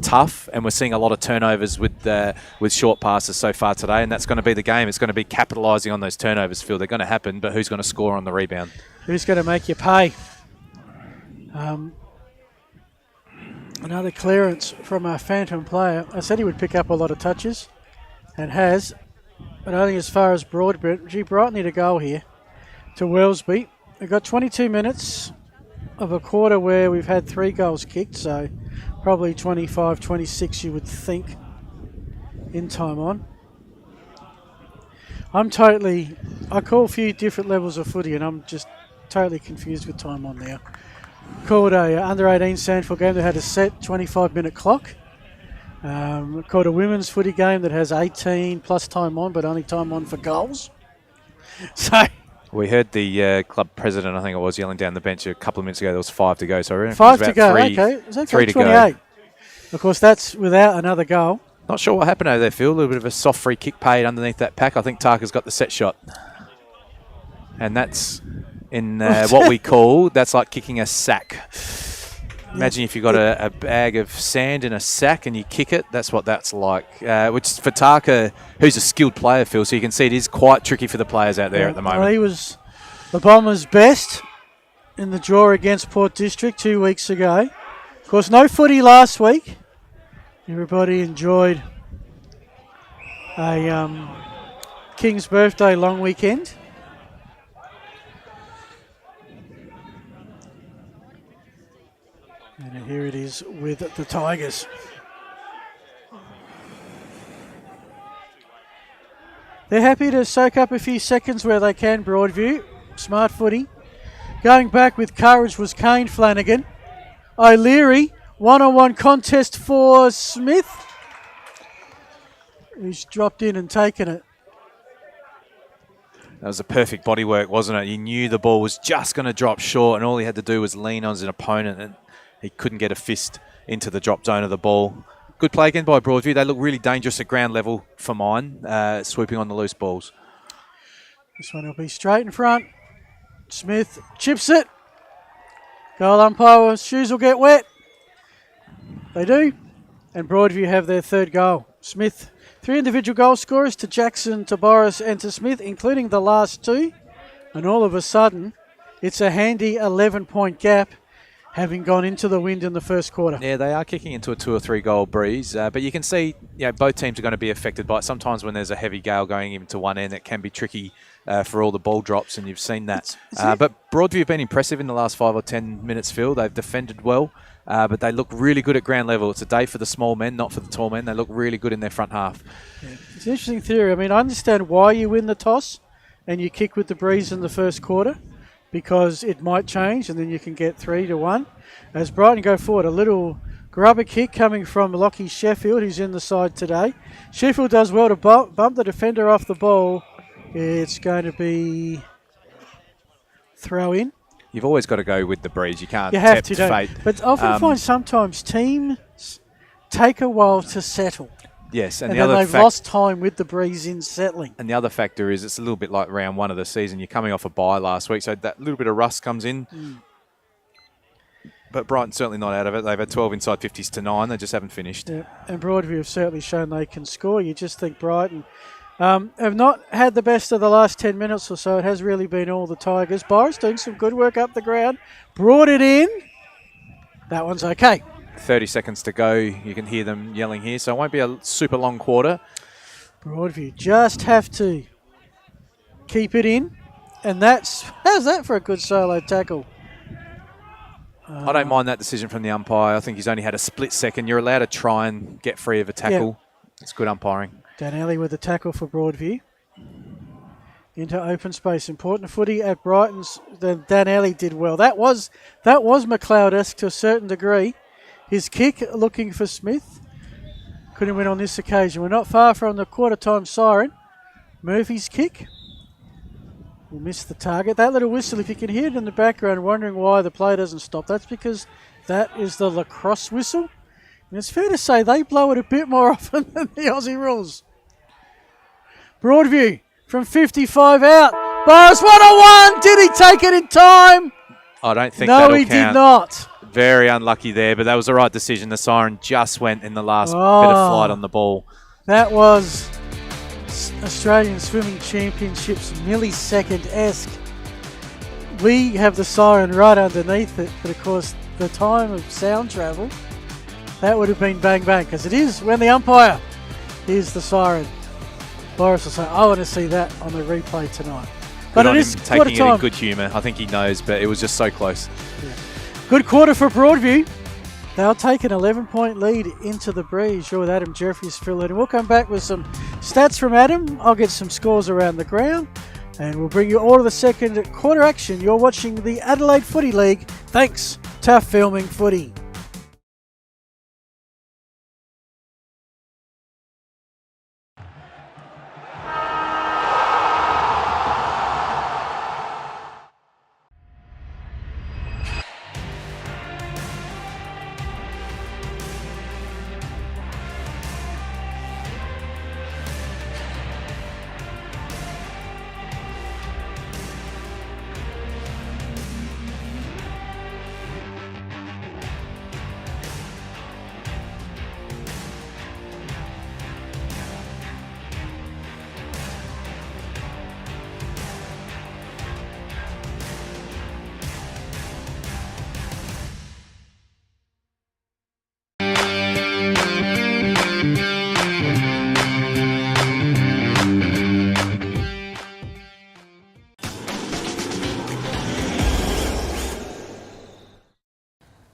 tough, and we're seeing a lot of turnovers with short passes so far today, and that's going to be the game. It's going to be capitalising on those turnovers, Phil. They're going to happen, but who's going to score on the rebound? Who's going to make you pay? Another clearance from a Phantom player. I said he would pick up a lot of touches, and has, but only as far as Broadbent. Brighton need a goal here to Wellesby. We've got 22 minutes of a quarter where we've had 3 goals kicked, so probably 25, 26 you would think in time on. I call a few different levels of footy, and I'm just totally confused with time on now. Called a under-18 Sandford game that had a set 25-minute clock. Called a women's footy game that has 18 plus time on, but only time on for goals. So we heard the club president, I think it was, yelling down the bench a couple of minutes ago. There was 5 to go. So 5 to go. Okay, is that 3 to 28? go. Of course, that's without another goal. Not sure what happened over there, Phil. A little bit of a soft free kick paid underneath that pack. I think Tarka's got the set shot, and that's in what we call, that's like kicking a sack. Imagine if you've got a bag of sand in a sack and you kick it. That's what that's like. Which for Tarka, who's a skilled player, Phil, so you can see it is quite tricky for the players out there at the moment. Well, he was the Bombers' best in the draw against Port District 2 weeks ago. Of course, no footy last week. Everybody enjoyed a King's birthday long weekend. And here it is with the Tigers. They're happy to soak up a few seconds where they can, Broadview. Smart footy. Going back with courage was Kane Flanagan. O'Leary, one-on-one contest for Smith. He's dropped in and taken it. That was a perfect bodywork, wasn't it? He knew the ball was just going to drop short, and all he had to do was lean on his opponent, and he couldn't get a fist into the drop zone of the ball. Good play again by Broadview. They look really dangerous at ground level for mine, swooping on the loose balls. This one will be straight in front. Smith chips it. Goal umpire's shoes will get wet. They do. And Broadview have their third goal. Smith, 3 individual goal scorers to Jackson, to Boris and to Smith, including the last 2. And all of a sudden, it's a handy 11-point gap, having gone into the wind in the first quarter. Yeah, they are kicking into a 2 or 3 goal breeze, but you can see both teams are going to be affected by it. Sometimes when there's a heavy gale going even to one end, it can be tricky for all the ball drops, and you've seen that. But Broadview have been impressive in the last 5 or 10 minutes, Phil. They've defended well, but they look really good at ground level. It's a day for the small men, not for the tall men. They look really good in their front half. Yeah. It's an interesting theory. I mean, I understand why you win the toss and you kick with the breeze in the first quarter, because it might change and then you can get 3-1. As Brighton go forward, a little grubber kick coming from Lockie Sheffield, who's in the side today. Sheffield does well to bump the defender off the ball. It's going to be throw in. You've always got to go with the breeze. You can't tempt fate. But I often find sometimes teams take a while to settle. Yes, and then they've lost time with the breeze in settling. And the other factor is it's a little bit like round 1 of the season. You're coming off a bye last week, so that little bit of rust comes in. But Brighton's certainly not out of it. They've had 12 inside 50s to 9. They just haven't finished. Yeah. And Broadview have certainly shown they can score. You just think Brighton have not had the best of the last 10 minutes or so. It has really been all the Tigers. Boris doing some good work up the ground. Brought it in. That one's okay. 30 seconds to go. You can hear them yelling here, so it won't be a super long quarter. Broadview just have to keep it in. And how's that for a good solo tackle? I don't mind that decision from the umpire. I think he's only had a split second. You're allowed to try and get free of a tackle. Yeah. It's good umpiring. Dan Alley with the tackle for Broadview. Into open space. Important footy at Brighton's. Then Dan Alley did well. That was McLeod-esque to a certain degree. His kick looking for Smith. Couldn't win on this occasion. We're not far from the quarter time siren. Murphy's kick. Will miss the target. That little whistle, if you can hear it in the background, wondering why the play doesn't stop, that's because that is the lacrosse whistle. And it's fair to say they blow it a bit more often than the Aussie rules. Broadview from 55 out. Boris 1-on-1. Did he take it in time? I don't think that'll count. No, he did not. Very unlucky there, but that was the right decision. The siren just went in the last bit of flight on the ball. That was Australian Swimming Championships millisecond-esque. We have the siren right underneath it, but of course the time of sound travel, that would have been bang bang, because it is when the umpire hears the siren. Boris will say, I want to see that on the replay tonight. But it is taking it in good humour. I think he knows, but it was just so close. Yeah. Good quarter for Broadview. They'll take an 11-point lead into the breeze. You're with Adam Jeffries, Phil Eden. We'll come back with some stats from Adam. I'll get some scores around the ground. And we'll bring you all of the second quarter action. You're watching the Adelaide Footy League. Thanks to Filming Footy.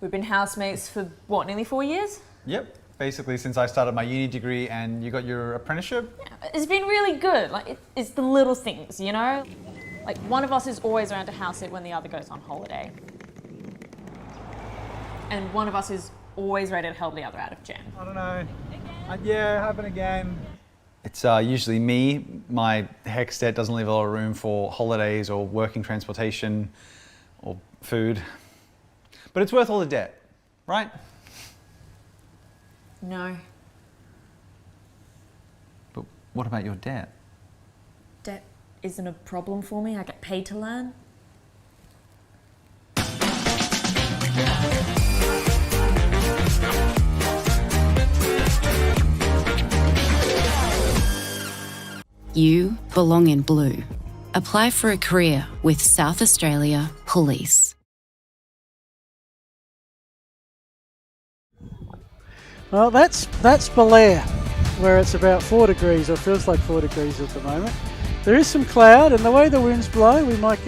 We've been housemates for, what, nearly 4 years? Yep, basically since I started my uni degree and you got your apprenticeship. Yeah, it's been really good. Like, it's the little things, you know? Like, one of us is always around to house it when the other goes on holiday. And one of us is always ready to help the other out of jam. I don't know. Yeah, happen again. It's usually me. My HEC stat doesn't leave a lot of room for holidays or working transportation or food. But it's worth all the debt, right? No. But what about your debt? Debt isn't a problem for me. I get paid to learn. You belong in blue. Apply for a career with South Australia Police. Well, that's Belair, where it's about 4 degrees, or feels like 4 degrees at the moment. There is some cloud, and the way the winds blow, we might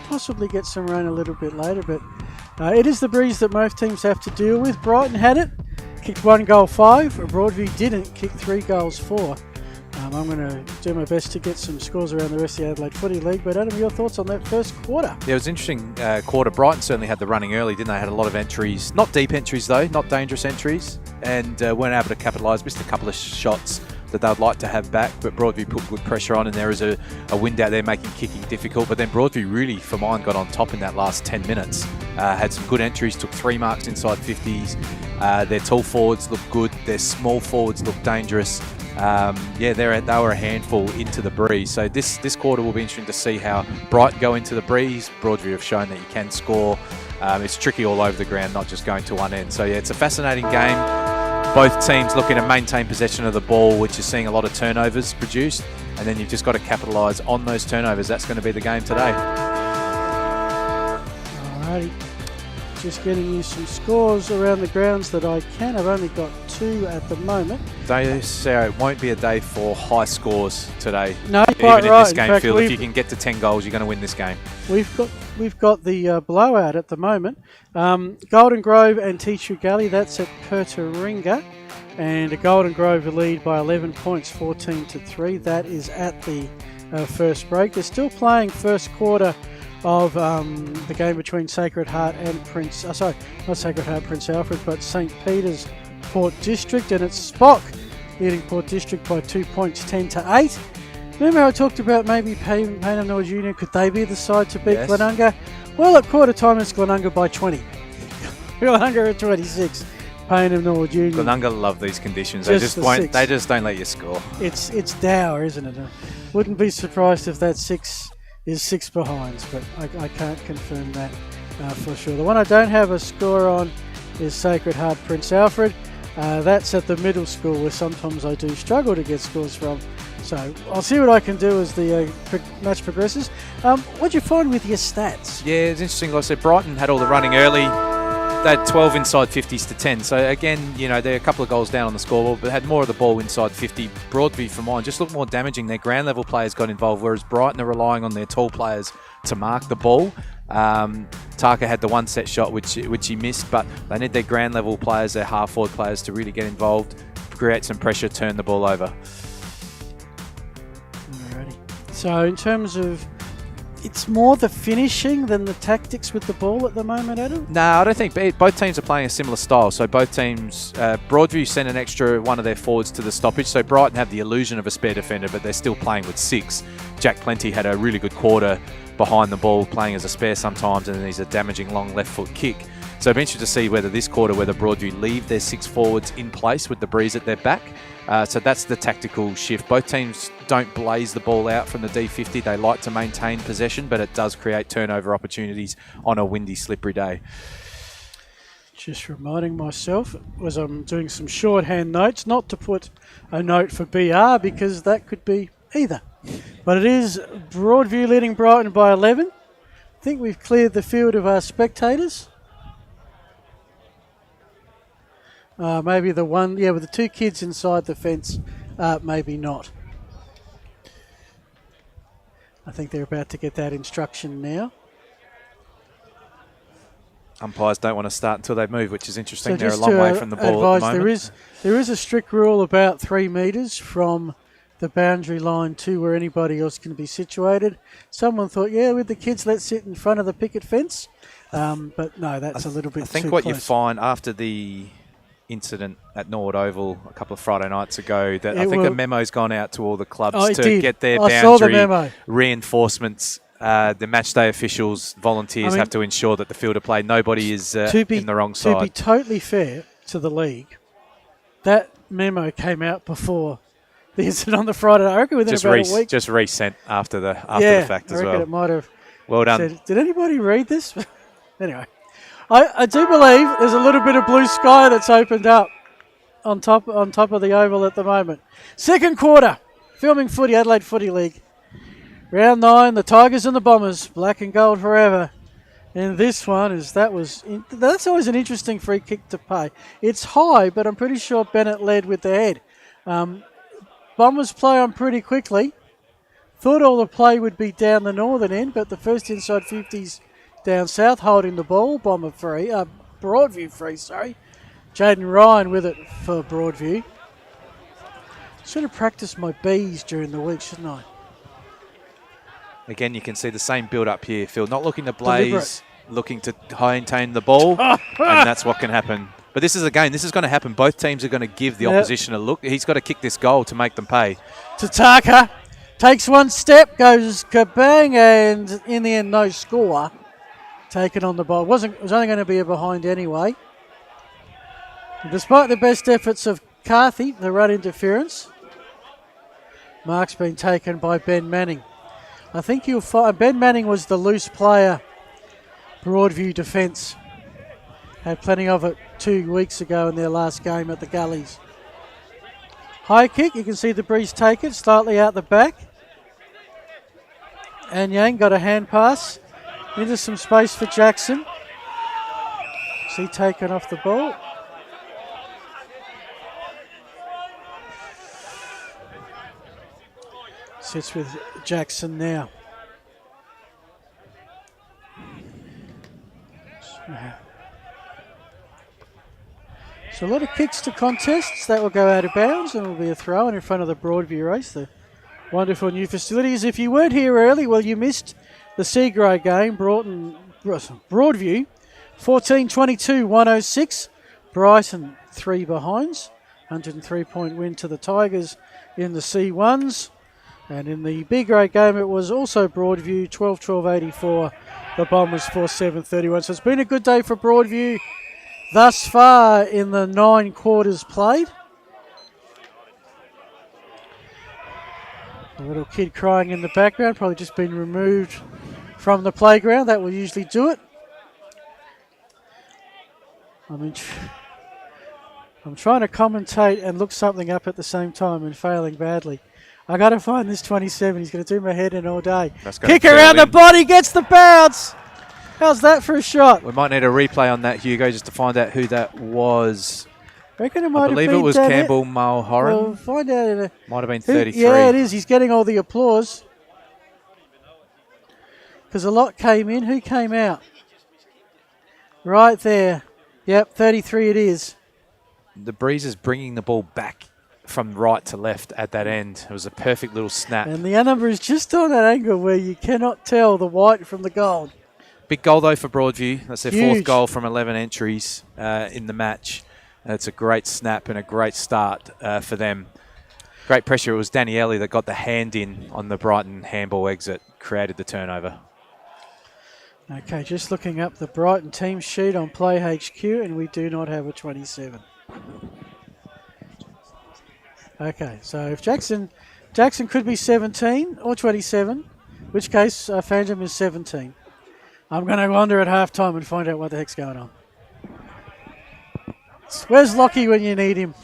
possibly get some rain a little bit later, but it is the breeze that most teams have to deal with. Brighton had it, kicked 1 goal 5. Broadview didn't, kick 3 goals 4. I'm going to do my best to get some scores around the rest of the Adelaide Footy League. But Adam, your thoughts on that first quarter? Yeah, it was an interesting quarter. Brighton certainly had the running early, didn't they? Had a lot of entries. Not deep entries, though. Not dangerous entries. And weren't able to capitalise. Missed a couple of shots that they'd like to have back. But Broadview put good pressure on. And there is a wind out there making kicking difficult. But then Broadview really, for mine, got on top in that last 10 minutes. Had some good entries. Took 3 marks inside 50s. Their tall forwards looked good. Their small forwards looked dangerous. They were a handful into the breeze. So this quarter will be interesting to see how Brighton go into the breeze. Broadview have shown that you can score. It's tricky all over the ground, not just going to one end. So yeah, it's a fascinating game. Both teams looking to maintain possession of the ball, which is seeing a lot of turnovers produced. And then you've just got to capitalise on those turnovers. That's going to be the game today. Alrighty. Just getting you some scores around the grounds that I can. I've only got 2 at the moment. Sarah, it won't be a day for high scores today. No, even quite in right. this game, in fact, Phil, if you can get to 10 goals, you're going to win this game. We've got the blowout at the moment. Golden Grove and Tishu Gully, that's at Pertaringa. And Golden Grove lead by 11 points, 14-3. That is at the first break. They're still playing first quarter of the game between Sacred Heart and Prince Alfred, but St. Peter's Port District, and it's Spock leading Port District by 2 points, 10-8. Remember I talked about maybe Payneham Norwood Union, could they be the side to beat Yes. Glenunga? Well, at quarter time it's Glenunga by 20. Glenunga at 26. Payneham Norwood Union. Glenunga love these conditions. Just They just don't let you score. It's dour, isn't it? Wouldn't be surprised if that 6 is 6 behinds, but I can't confirm that for sure. The one I don't have a score on is Sacred Heart Prince Alfred. That's at the middle school, where sometimes I do struggle to get scores from. So I'll see what I can do as the match progresses. What'd you find with your stats? Yeah, it's interesting. Like I said, Brighton had all the running early. They had 12 inside 50s to 10. So again, they're a couple of goals down on the scoreboard, but had more of the ball inside 50. Broadview for mine just looked more damaging. Their ground level players got involved, whereas Brighton are relying on their tall players to mark the ball. Taka had the one set shot which he missed, but they need their ground level players, their half forward players, to really get involved, create some pressure, turn the ball over. Alrighty. So in terms of, it's more the finishing than the tactics with the ball at the moment, Adam? No, I don't think. Both teams are playing a similar style. So both teams, Broadview sent an extra one of their forwards to the stoppage. So Brighton have the illusion of a spare defender, but they're still playing with 6. Jack Plenty had a really good quarter behind the ball, playing as a spare sometimes, and then he's a damaging long left foot kick. So I'm interested to see whether this quarter, whether Broadview leave their 6 forwards in place with the breeze at their back. So that's the tactical shift. Both teams don't blaze the ball out from the D50. They like to maintain possession, but it does create turnover opportunities on a windy, slippery day. Just reminding myself, as I'm doing some shorthand notes, not to put a note for BR, because that could be either. But it is Broadview leading Brighton by 11. I think we've cleared the field of our spectators. Maybe the one, with the 2 kids inside the fence, maybe not. I think they're about to get that instruction now. Umpires don't want to start until they move, which is interesting. So they're a long way from the ball at the moment. There is a strict rule about 3 metres from the boundary line to where anybody else can be situated. Someone thought, with the kids, let's sit in front of the picket fence. But no, that's a little bit too I think what close. you find after the incident at Norwood Oval a couple of Friday nights ago. That I It think will- a memo's gone out to all the clubs Oh, it to did. get their I saw the boundary memo. reinforcements. The match day officials, volunteers have to ensure that the field of play, nobody is in the wrong side. To be totally fair to the league, that memo came out before the incident on the Friday. I reckon within about a week. Just resent after the fact as I reckon well. it might have. Well done. Said, did anybody read this? Anyway, I do believe there's a little bit of blue sky that's opened up on top of the oval at the moment. Second quarter, filming footy, Adelaide Footy League. Round 9, the Tigers and the Bombers, black and gold forever. And this one that's always an interesting free kick to pay. It's high, but I'm pretty sure Bennett led with the head. Bombers play on pretty quickly. Thought all the play would be down the northern end, but the first inside 50s down south holding the ball. Bomber free, Broadview free, sorry. Jaden Ryan with it for Broadview. Should have practiced my Bs during the week, shouldn't I? Again, you can see the same build-up here, Phil. Not looking to blaze, looking to maintain the ball, and that's what can happen. But this is going to happen. Both teams are going to give the opposition a look. He's got to kick this goal to make them pay. Tataka takes one step, goes kabang, and in the end, no score. Taken on the ball. It was only going to be a behind anyway. And despite the best efforts of Carthy, the run interference, mark's been taken by Ben Manning. I think you'll find Ben Manning was the loose player. Broadview defence had plenty of it 2 weeks ago in their last game at the Gullies. High kick, you can see the breeze take it slightly out the back. And Yang got a hand pass into some space for Jackson. See taken off the ball. Sits with Jackson now. So a lot of kicks to contests. That will go out of bounds and will be a throw in front of the Broadview race. The wonderful new facilities. If you weren't here early, well, you missed the C grade game. Broadview 14-22-106. Brighton 3 behinds. 103-point win to the Tigers in the C1s. And in the B grade game, it was also Broadview 12-12-84. The Bombers 4-7-31. So it's been a good day for Broadview thus far in the 9 quarters played. A little kid crying in the background, probably just been removed from the playground. That will usually do it. I'm trying to commentate and look something up at the same time and failing badly. I got to find this 27. He's going to do my head in all day. Kick around the body, gets the bounce. How's that for a shot? We might need a replay on that, Hugo, just to find out who that was. I reckon it might I believe have been it was Campbell Mulhoran. We'll find out in a... Might have been 33. Yeah, it is. He's getting all the applause. Because a lot came in. Who came out? Right there. Yep, 33 it is. The Breeze is bringing the ball back from right to left at that end. It was a perfect little snap. And the number is just on that angle where you cannot tell the white from the gold. Big goal, though, for Broadview. That's their Huge. fourth goal from 11 entries in the match. It's a great snap and a great start for them. Great pressure. It was Daniele that got the hand in on the Brighton handball exit, created the turnover. Okay, just looking up the Brighton team sheet on Play HQ, and we do not have a 27. Okay, so if Jackson could be 17 or 27, in which case Phantom is 17. I'm going to wander at halftime and find out what the heck's going on. Where's Lockie when you need him?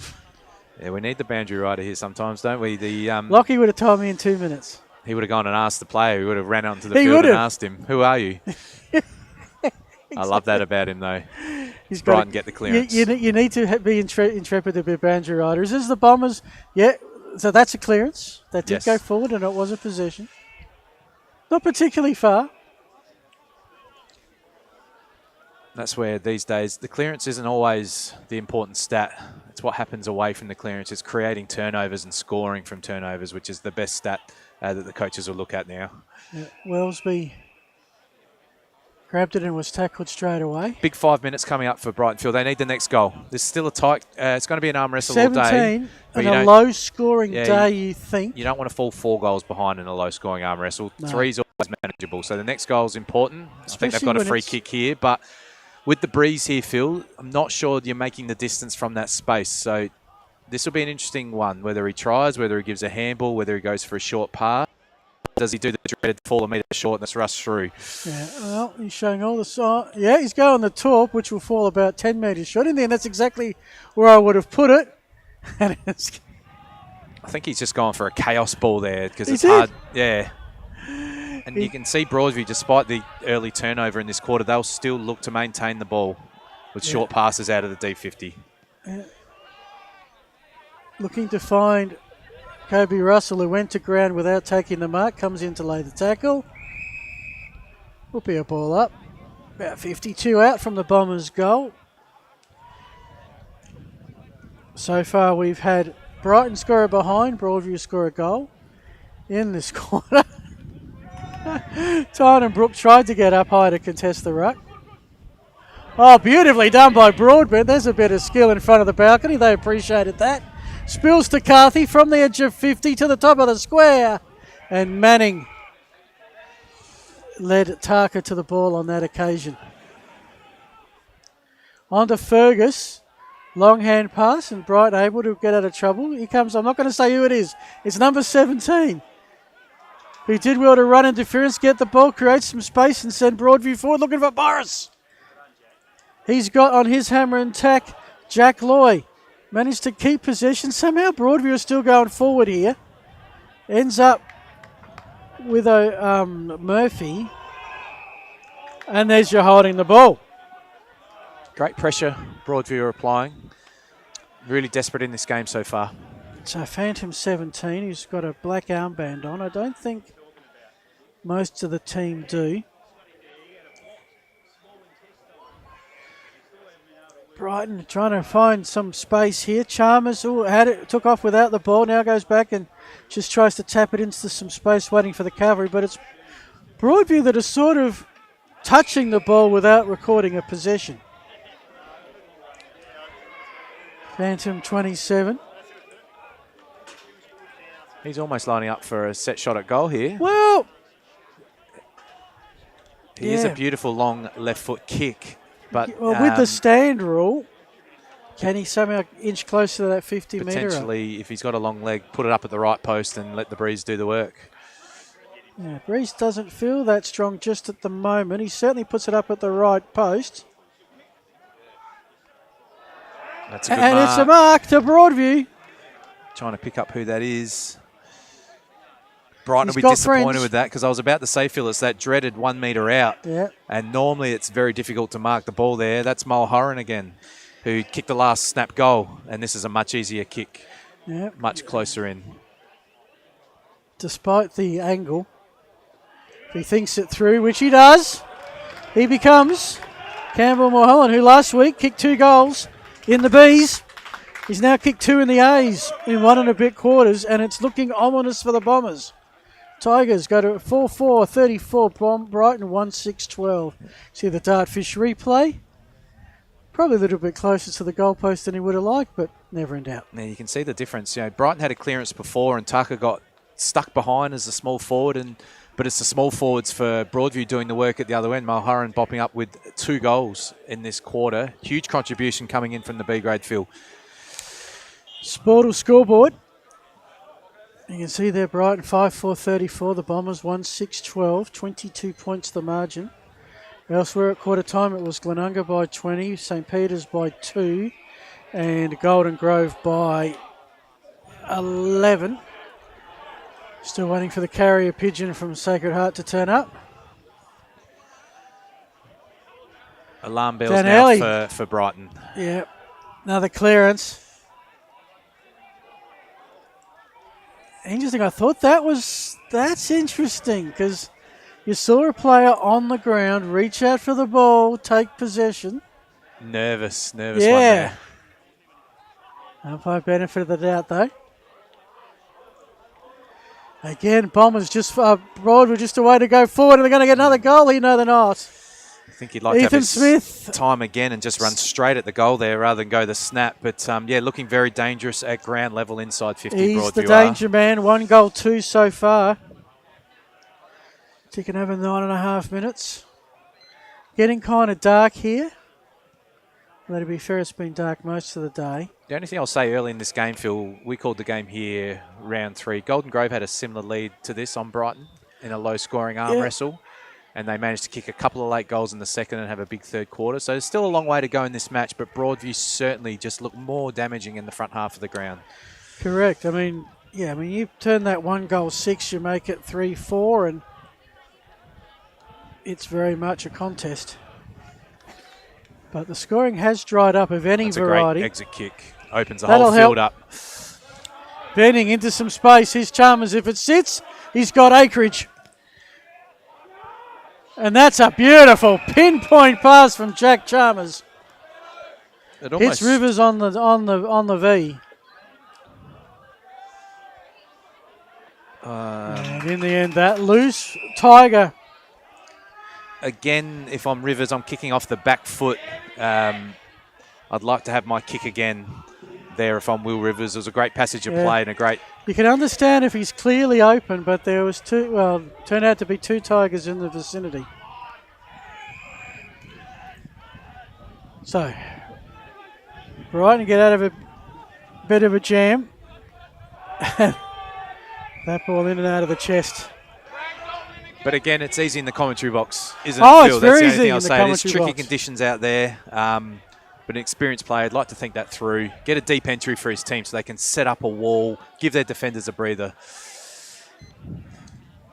Yeah, we need the boundary rider here sometimes, don't we? Lockie would have told me in 2 minutes. He would have gone and asked the player. He would have ran onto the field and asked him, "Who are you?" Exactly. I love that about him, though. He's Brighton get the clearance. You need to be intrepid to be boundary riders. This is the Bombers. Yeah, so that's a clearance. That did go forward, and it was a possession. Not particularly far. That's where these days the clearance isn't always the important stat. It's what happens away from the clearance. It's creating turnovers and scoring from turnovers, which is the best stat that the coaches will look at now. Yeah, Wellesby Grabbed it and was tackled straight away. Big 5 minutes coming up for Brighton. They need the next goal. There's still a tight. It's going to be an arm wrestle all day. 17 and a low-scoring day, you think. You don't want to fall 4 goals behind in a low-scoring arm wrestle. No. 3's always manageable. So the next goal is important. Especially I think they've got a free kick here. But with the breeze here, Phil, I'm not sure you're making the distance from that space. So this will be an interesting one, whether he tries, whether he gives a handball, whether he goes for a short pass. Does he do the dreaded fall a metre short and let's rush through? Yeah, well, he's showing all the signs. Yeah, he's going the top, which will fall about 10 metres short. In the end, that's exactly where I would have put it. And I think he's just gone for a chaos ball there because it's did? hard. Yeah. And you can see Broadview, despite the early turnover in this quarter, they'll still look to maintain the ball with short passes out of the D50. Looking to find Kobe Russell, who went to ground without taking the mark, comes in to lay the tackle. Will be a ball up. About 52 out from the Bombers' goal. So far we've had Brighton score a behind, Broadview score a goal in this quarter. Tyne and Brook tried to get up high to contest the ruck. Oh, beautifully done by Broadbent. There's a bit of skill in front of the balcony. They appreciated that. Spills to Carthy from the edge of 50 to the top of the square. And Manning led Tarka to the ball on that occasion. On to Fergus. Long hand pass and Bright able to get out of trouble. Here comes, I'm not going to say who it is. It's number 17. He did well to run interference, get the ball, create some space and send Broadview forward looking for Boris. He's got on his hammer and tack Jack Loy. Managed to keep possession. Somehow Broadview is still going forward here. Ends up with a Murphy. And there's your holding the ball. Great pressure Broadview are applying. Really desperate in this game so far. So Phantom 17, who's got a black armband on. I don't think most of the team do. Brighton trying to find some space here. Chalmers had it, took off without the ball. Now goes back and just tries to tap it into some space, waiting for the cavalry. But it's Broadview that is sort of touching the ball without recording a possession. Phantom 27. He's almost lining up for a set shot at goal here. Well, he is a beautiful long left foot kick. But with the stand rule, can he somehow inch closer to that 50 metre? Potentially, if he's got a long leg, put it up at the right post and let the breeze do the work. Yeah, Breeze doesn't feel that strong just at the moment. He certainly puts it up at the right post. That's a good and mark. It's a mark to Broadview. Trying to pick up who that is. Brighton will be got disappointed friends. with that because I was about to say, Phil, it's that dreaded 1 metre out. Yeah. And normally it's very difficult to mark the ball there. That's Mulholland again, who kicked the last snap goal. And this is a much easier kick. Yeah. Much closer in. Despite the angle, if he thinks it through, which he does, he becomes Campbell Mulholland, who last week kicked 2 goals in the Bs. He's now kicked 2 in the A's in 1 and a bit quarters, and it's looking ominous for the Bombers. Tigers go to 4-4, 34, Brighton 1-6-12. See the Dartfish replay. Probably a little bit closer to the goalpost than he would have liked, but never in doubt. Now you can see the difference. You know, Brighton had a clearance before and Tucker got stuck behind as a small forward, but it's the small forwards for Broadview doing the work at the other end. Mulholland bopping up with 2 goals in this quarter. Huge contribution coming in from the B grade, Phil. Sportal scoreboard. You can see there Brighton 5-4-34, the Bombers 1-6-12, 22 points the margin. Elsewhere at quarter time it was Glenunga by 20, St Peter's by 2 and Golden Grove by 11. Still waiting for the carrier pigeon from Sacred Heart to turn up. Alarm bells Dan now Alley. for Brighton. Yeah, another clearance. Interesting. I thought that's interesting because you saw a player on the ground reach out for the ball, take possession. Nervous one Yeah. there. Umpire benefit of the doubt though. Again, Bombers just Broadview just a way to go forward, and they're going to get another goal here. No, they're not. I think he'd like to have Ethan his Smith. time again and just run straight at the goal there rather than go the snap. But, yeah, looking very dangerous at ground level inside 50 He's Broadview. the danger man. 1 goal, 2 so far. Ticking over 9.5 minutes. Getting kind of dark here. Though to be fair, it's been dark most of the day. The only thing I'll say early in this game, Phil, we called the game here round 3. Golden Grove had a similar lead to this on Brighton in a low-scoring arm wrestle. And they managed to kick a couple of late goals in the second and have a big third quarter. So there's still a long way to go in this match, but Broadview certainly just look more damaging in the front half of the ground. Correct. I mean, you turn that 1 goal 6, you make it 3-4, and it's very much a contest. But the scoring has dried up of any variety. That's a great exit kick. Opens the That'll whole field up. Bending into some space. Here's Chalmers. If it sits, he's got acreage. And that's a beautiful pinpoint pass from Jack Chalmers. Hits Rivers on the V. And in the end, that loose Tiger. Again, if I'm Rivers, I'm kicking off the back foot. I'd like to have my kick again there if I'm Will Rivers. It was a great passage of play and a great... You can understand if he's clearly open, but there was turned out to be 2 Tigers in the vicinity. So, Brighton get out of a bit of a jam. That ball in and out of the chest. But again, it's easy in the commentary box, isn't it, Oh, Phil? it's very That's the easy only in thing the I'll say. There's commentary tricky box. conditions out there. But an experienced player, I'd like to think that through. Get a deep entry for his team so they can set up a wall, give their defenders a breather.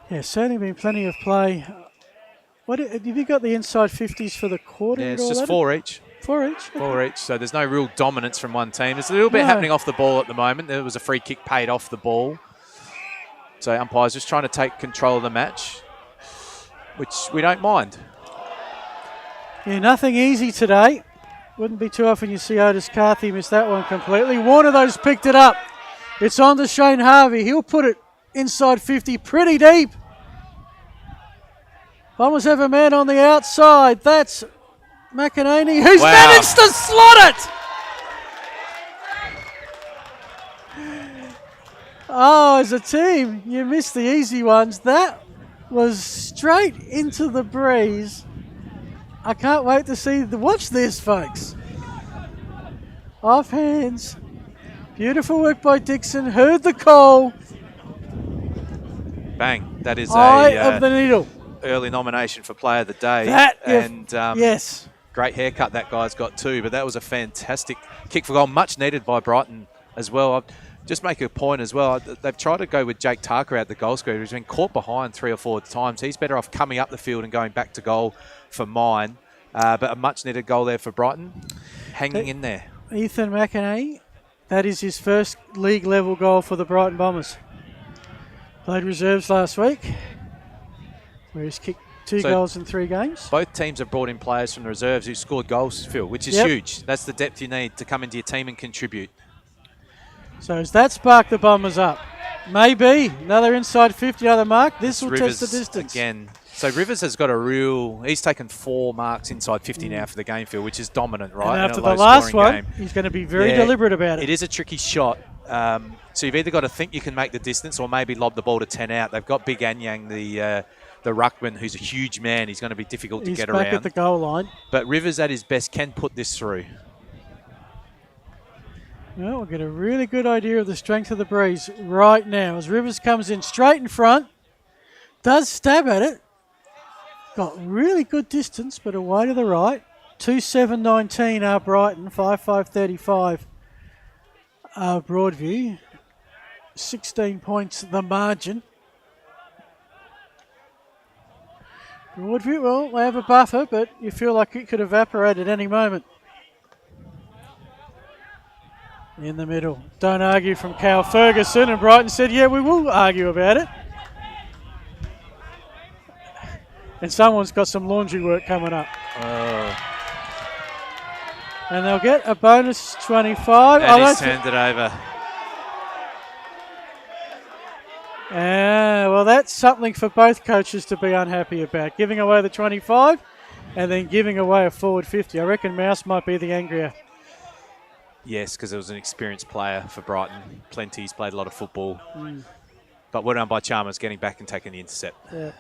Yeah, certainly been plenty of play. What have you got the inside 50s for the quarter? Yeah, and it's all just that? 4 each. 4 each? 4 each. So there's no real dominance from one team. There's a little bit happening off the ball at the moment. There was a free kick paid off the ball. So umpires just trying to take control of the match, which we don't mind. Yeah, nothing easy today. Wouldn't be too often you see Otis Carthy miss that one completely. Warner, those picked it up. It's on to Shane Harvey. He'll put it inside 50 pretty deep. Bombers have a man on the outside. That's McEnany, who's managed to slot it. Oh, as a team, you missed the easy ones. That was straight into the breeze. I can't wait to watch this, folks. Off hands. Beautiful work by Dixon. Heard the call. Bang. That is Eye of the needle. Early nomination for Player of the Day. Yes. Great haircut that guy's got too, but that was a fantastic kick for goal. Much needed by Brighton as well. I'll just make a point as well. They've tried to go with Jake Tarker out the goal square. He's been caught behind 3 or 4 times. He's better off coming up the field and going back to goal for mine. But a much needed goal there for Brighton. Hanging in there. Ethan McEnany, that is his first league level goal for the Brighton Bombers. Played reserves last week, where he's kicked 2 goals in 3 games. Both teams have brought in players from the reserves who scored goals, Phil, which is huge. That's the depth you need to come into your team and contribute. So has that sparked the Bombers up? Maybe. Another inside 50, other mark. This will test the distance. Again. So Rivers has got he's taken 4 marks inside 50 now for the game, Phil, which is dominant, right? And after the last one, he's going to be very deliberate about it. It is a tricky shot. So you've either got to think you can make the distance or maybe lob the ball to 10 out. They've got Big Anyang, the ruckman, who's a huge man. He's going to be difficult to get around. He's back at the goal line. But Rivers at his best can put this through. Well, we'll get a really good idea of the strength of the breeze right now as Rivers comes in straight in front. Does stab at it. Got really good distance, but away to the right. 2.7.19 are Brighton, 5.5.35 are Broadview. 16 points the margin. Broadview, well, they have a buffer, but you feel like it could evaporate at any moment. In the middle. Don't argue from Cal Ferguson, and Brighton said, yeah, we will argue about it. And someone's got some laundry work coming up. And they'll get a bonus 25. And he's turned it over. Well, that's something for both coaches to be unhappy about. Giving away the 25 and then giving away a forward 50. I reckon Mouse might be the angrier. Yes, because it was an experienced player for Brighton. Plenty. He's played a lot of football. But well done by Chalmers getting back and taking the intercept. Yeah.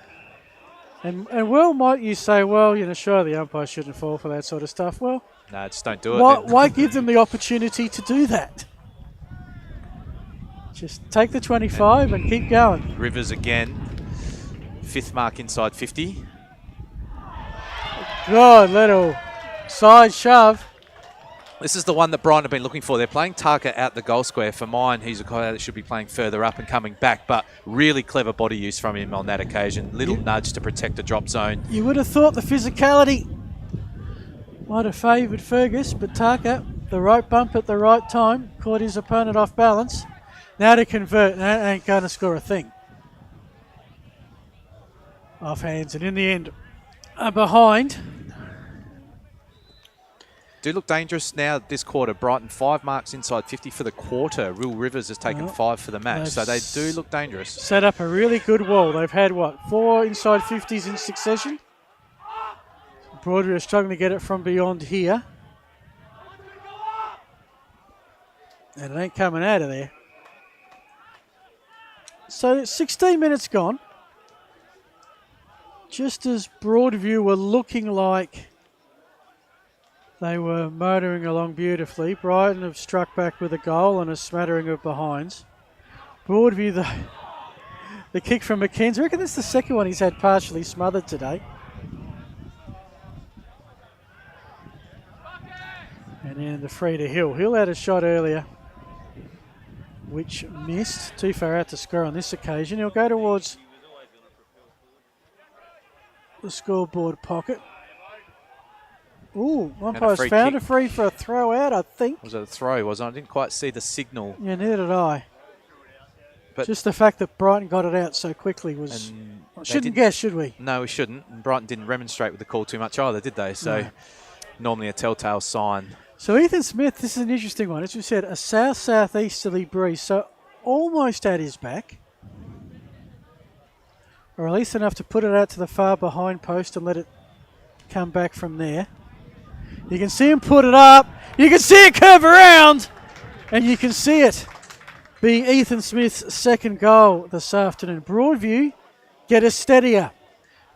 And well, might you say, well, sure, the umpire shouldn't fall for that sort of stuff. Well, no, just don't do it. Why give them the opportunity to do that? Just take the 25 and keep going. Rivers again. 5th mark inside 50. Good little side shove. This is the one that Brighton have been looking for. They're playing Tarka out the goal square. For mine, he's a guy that should be playing further up and coming back, but really clever body use from him on that occasion. Little nudge to protect the drop zone. You would have thought the physicality might have favoured Fergus, but Tarka, the right bump at the right time, caught his opponent off balance. Now to convert, that ain't going to score a thing. Off hands, and in the end, behind. Do look dangerous now this quarter. Brighton 5 marks inside 50 for the quarter. Will Rivers has taken 5 for the match, so they do look dangerous. Set up a really good wall. They've had, 4 inside 50s in succession? Broadview is struggling to get it from beyond here. And it ain't coming out of there. So 16 minutes gone. Just as Broadview were looking like they were motoring along beautifully, Brighton have struck back with a goal and a smattering of behinds. Broadview, the kick from McKenzie. I reckon that's the second one he's had partially smothered today. And then the free to Hill. Hill had a shot earlier, which missed. Too far out to score on this occasion. He'll go towards the scoreboard pocket. Ooh, umpire's found a free for a throw out, I think. Was it a throw, wasn't it? I didn't quite see the signal. Yeah, neither did I. But just the fact that Brighton got it out so quickly was... Shouldn't guess, should we? No, we shouldn't. And Brighton didn't remonstrate with the call too much either, did they? So normally a telltale sign. So Ethan Smith, this is an interesting one. As we said, a south-southeasterly breeze, so almost at his back. Or at least enough to put it out to the far behind post and let it come back from there. You can see him put it up. You can see it curve around. And you can see it be Ethan Smith's second goal this afternoon. Broadview get a steadier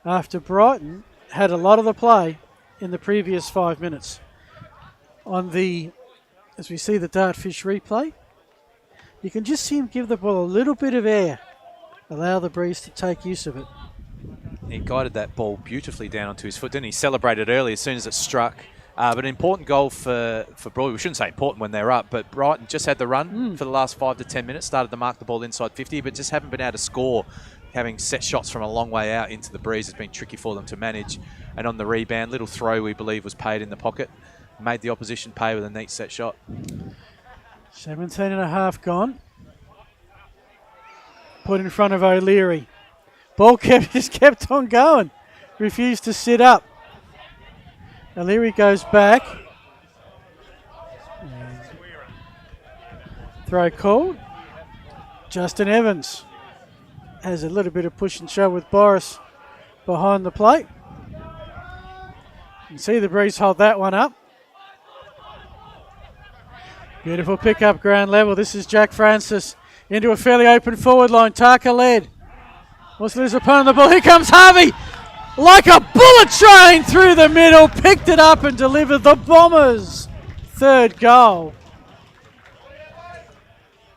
after Brighton had a lot of the play in the previous 5 minutes. As we see the Dartfish replay, you can just see him give the ball a little bit of air. Allow the breeze to take use of it. He guided that ball beautifully down onto his foot, didn't he? Celebrated early as soon as it struck. But an important goal for Broadview. We shouldn't say important when they're up, but Brighton just had the run for the last 5 to 10 minutes, started to mark the ball inside 50, but just haven't been able to score. Having set shots from a long way out into the breeze has been tricky for them to manage. And on the rebound, little throw we believe was paid in the pocket. Made the opposition pay with a neat set shot. 17 and a half gone. Put in front of O'Leary. Ball just kept on going. Refused to sit up. O'Leary goes back. And throw called. Justin Evans has a little bit of push and shove with Boris behind the plate. You can see the breeze hold that one up. Beautiful pick up ground level. This is Jack Francis into a fairly open forward line. Tarka led. Wants to lose opponent the ball. Here comes Harvey. Like a bullet train through the middle. Picked it up and delivered the Bombers' third goal.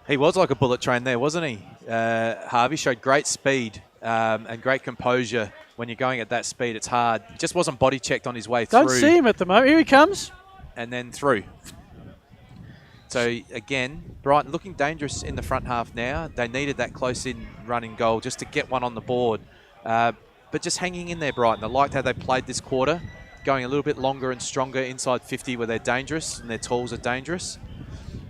He was like a bullet train there, wasn't he? Harvey showed great speed and great composure. When you're going at that speed, it's hard. Just wasn't body checked on his way through. Don't see him at the moment. Here he comes. And then through. So again, Brighton looking dangerous in the front half now. They needed that close-in running goal just to get one on the board. But just hanging in there, Brighton. I liked how they played this quarter, going a little bit longer and stronger inside 50 where they're dangerous and their tools are dangerous.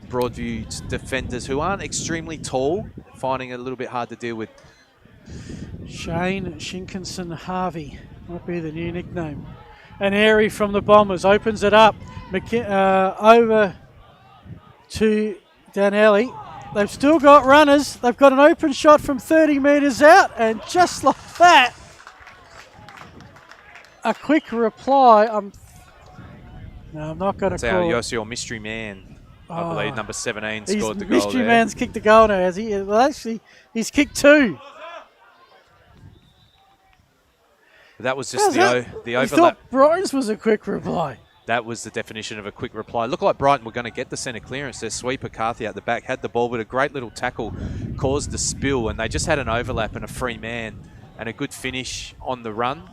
Broadview's defenders, who aren't extremely tall, finding it a little bit hard to deal with. Shane Shinkinson Harvey might be the new nickname. And Airy from the Bombers opens it up. Over to Danelli. They've still got runners. They've got an open shot from 30 metres out, and just like that, a quick reply. I'm not going to That's call. our Yossi, mystery man. I believe number 17 scored the goal Mystery there. man's kicked the goal now, has he? Well, actually, he's kicked 2. That was just the I overlap. thought Brighton's was a quick reply. That was the definition of a quick reply. Looked like Brighton were going to get the centre clearance. Their sweeper Carthy out the back had the ball, but a great little tackle caused the spill, and they just had an overlap and a free man and a good finish on the run.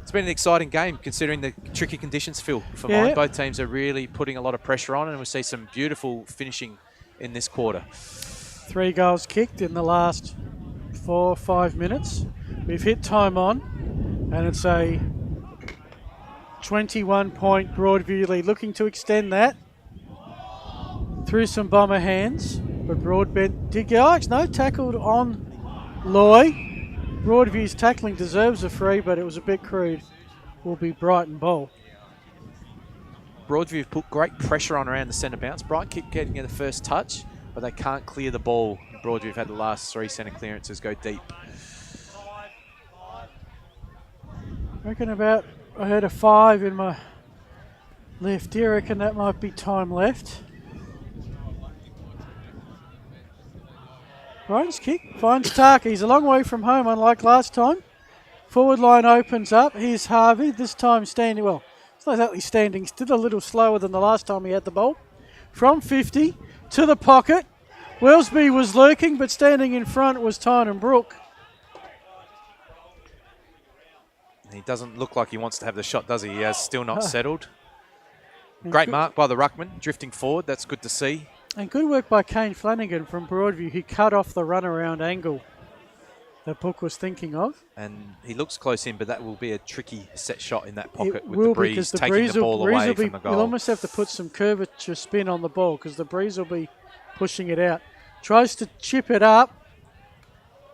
It's been an exciting game considering the tricky conditions, Phil, for mine. Both teams are really putting a lot of pressure on, and we see some beautiful finishing in this quarter. 3 goals kicked in the last 4 or 5 minutes. We've hit time on, and it's a 21-point Broadview lead. Looking to extend that through some Bomber hands, but Broadbent did go. Oh, no, tackled on Loy. Broadview's tackling deserves a free, but it was a bit crude. Will be Brighton ball. Broadview put great pressure on around the centre bounce. Brighton keep getting the first touch, but they can't clear the ball. Broadview have had the last 3 centre clearances go deep. I heard a 5 in my left ear. I reckon that might be time left. Brighton's kick finds Tark. He's a long way from home, unlike last time. Forward line opens up. Here's Harvey, this time standing, well, it's not exactly standing still, a little slower than the last time he had the ball. From 50 to the pocket. Wellesby was lurking, but standing in front was Tynan Brook. He doesn't look like he wants to have the shot, does he? He has still not settled. Great mark by the ruckman, drifting forward. That's good to see. And good work by Kane Flanagan from Broadview. He cut off the runaround angle that Book was thinking of. And he looks close in, but that will be a tricky set shot in that pocket It with will the breeze because the taking breeze the ball away will be, from the goal. You'll almost have to put some curvature spin on the ball because the breeze will be pushing it out. Tries to chip it up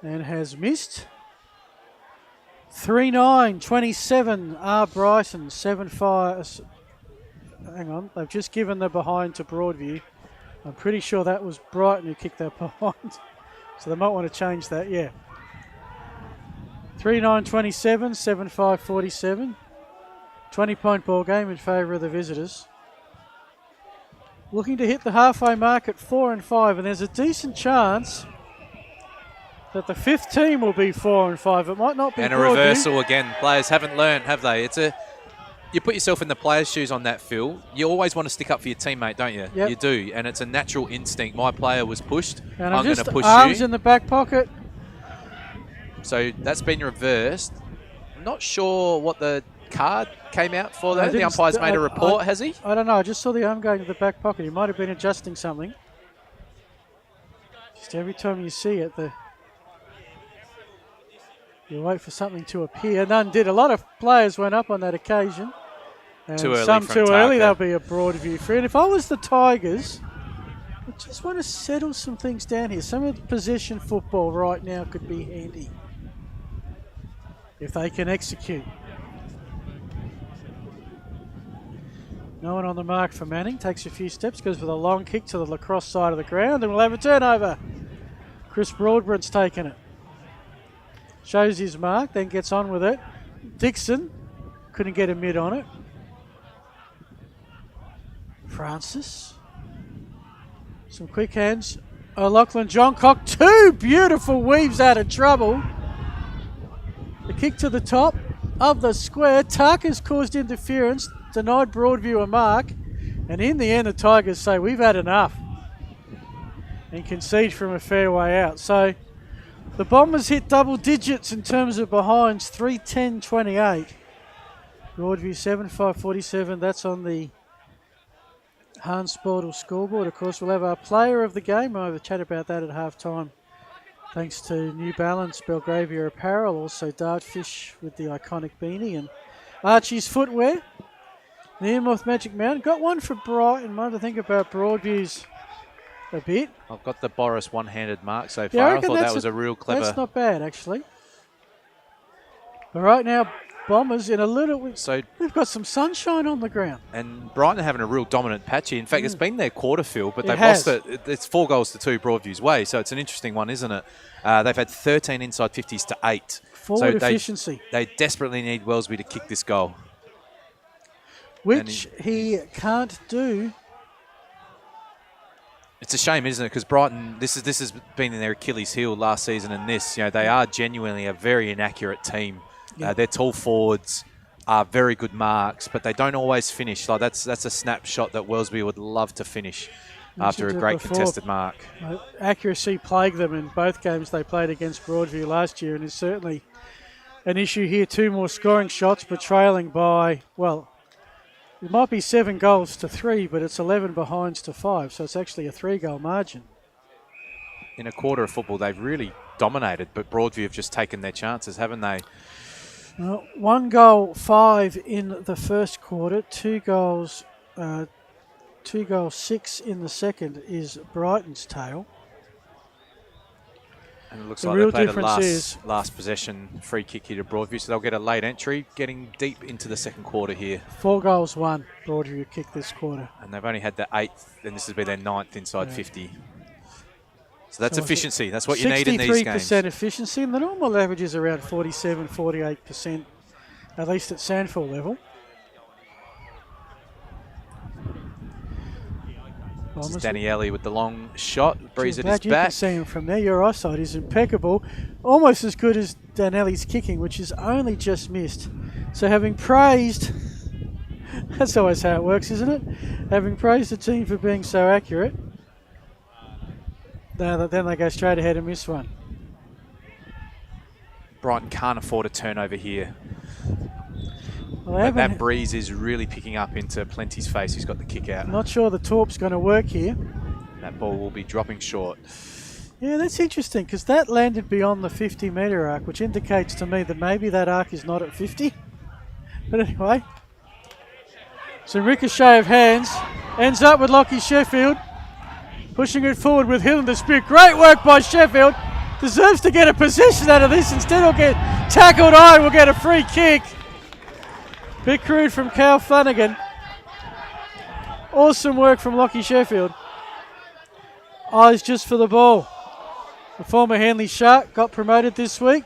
and has missed. 3-9-27 are Brighton. 7-5. Hang on, they've just given the behind to Broadview. I'm pretty sure that was Brighton who kicked that behind. So they might want to change that, yeah. 3-9-27, 7-5-47. 20-point ball game in favour of the visitors. Looking to hit the halfway mark at 4-5, and there's a decent chance that the 5th team will be 4-5. It might not be. And a Broadview. reversal again. Players haven't learned, have they? You put yourself in the players' shoes on that, Phil. You always want to stick up for your teammate, don't you? Yep. You do, and it's a natural instinct. My player was pushed. And I'm going to push arms you. in the back pocket. So that's been reversed. I'm not sure what the card came out for, though. The umpire's made a report, has he? I don't know. I just saw the arm going to the back pocket. He might have been adjusting something. Just every time you see it, you wait for something to appear. None did. A lot of players went up on that occasion. And too early some from too Tarka. early. That'll be a Broadview free. And if I was the Tigers, I just want to settle some things down here. Some of the possession football right now could be handy if they can execute. No one on the mark for Manning. Takes a few steps, goes with a long kick to the lacrosse side of the ground, and we'll have a turnover. Chris Broadbent's taken it. Shows his mark, then gets on with it. Dixon couldn't get a mid on it. Francis. Some quick hands. Lachlan Johncock. 2 beautiful weaves out of trouble. The kick to the top of the square. Tarker's caused interference. Denied Broadview a mark. And in the end, the Tigers say, we've had enough. And concede from a fair way out. So the Bombers hit double digits in terms of behinds. 3-10-28. Broadview 7-5-47. That's on the Hans Sportal scoreboard. Of course, we'll have our player of the game. I'll have a chat about that at halftime. Thanks to New Balance, Belgravia Apparel, also Dartfish with the iconic beanie, and Archie's Footwear. The Earmouth Magic Mountain. Got one for Brighton. Might have to think about Broadview's a bit. I've got the Boris one-handed mark so far. I thought that was a real clever... That's not bad, actually. But right now, Bombers in a little... So we've got some sunshine on the ground. And Brighton are having a real dominant patch here. In fact, it's been their quarter fill, but It they've has. lost it. It's 4-2 Broadview's way, so it's an interesting one, isn't it? They've had 13 inside 50s to 8. Forward efficiency. They desperately need Wellesby to kick this goal. Which he can't do. It's a shame, isn't it? Because Brighton, this has been in their Achilles heel last season, and they are genuinely a very inaccurate team. Yeah. Their tall forwards are very good marks, but they don't always finish. Like that's a snapshot that Wellesby would love to finish after a great contested mark. Accuracy plagued them in both games they played against Broadview last year, and is certainly an issue here. 2 more scoring shots, but trailing by, well, it might be 7 goals to 3, but it's 11 behinds to 5, so it's actually a 3-goal margin. In a quarter of football, they've really dominated, but Broadview have just taken their chances, haven't they? 1 goal, 5 in the first quarter, 2 goals, 6 in the second is Brighton's tale. And it looks The like real they played difference a last possession free kick here to Broadview, so they'll get a late entry, getting deep into the second quarter here. 4 goals, 1 Broadview kick this quarter. And they've only had the 8th, and this will be their 9th inside 50. So that's efficiency. That's what you need in these games. 63% efficiency, and the normal average is around 47, 48%, at least at Sandford level. This is Danny Alley with the long shot. Breeze at his Glad you back. can see him from there. Your eyesight is impeccable. Almost as good as Danelli's kicking, which is only just missed. So having praised, that's always how it works, isn't it? Having praised the team for being so accurate, then they go straight ahead and miss one. Brighton can't afford a turnover here. Well, But that breeze is really picking up into Plenty's face. He's got the kick out. Not sure the torp's going to work here. That ball will be dropping short. Yeah, that's interesting because that landed beyond the 50-metre arc, which indicates to me that maybe that arc is not at 50. But anyway, some ricochet of hands. Ends up with Lockie Sheffield. Pushing it forward with Hill and Dispute. Great work by Sheffield. Deserves to get a possession out of this. Instead he'll get tackled high and will get a free kick. Bit crude from Cal Flanagan. Awesome work from Lockie Sheffield. Eyes just for the ball. The former Henley Shark got promoted this week.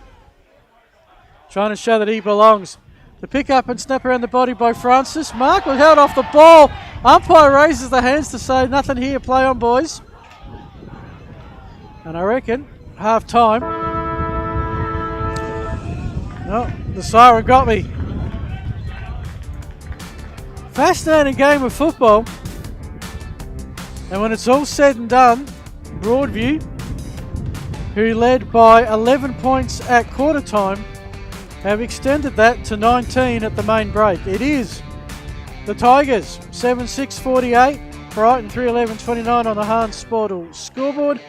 Trying to show that he belongs. The pick up and snap around the body by Francis. Mark was held off the ball. Umpire raises the hands to say nothing here, play on boys. And I reckon half time. No, the siren got me. Fascinating game of football. And when it's all said and done, Broadview, who led by 11 points at quarter time, have extended that to 19 at the main break. It is the Tigers, 7-6-48, Brighton 3-11-29 on the Hans Sportal scoreboard.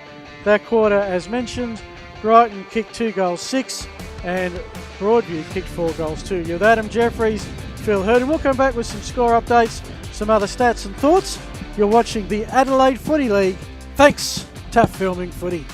That quarter, as mentioned, Brighton kicked 2 goals 6 and Broadview kicked 4 goals 2. You're with Adam Jeffries, Phil Hurd, we'll come back with some score updates, some other stats and thoughts. You're watching the Adelaide Footy League. Thanks, Tough Filming Footy.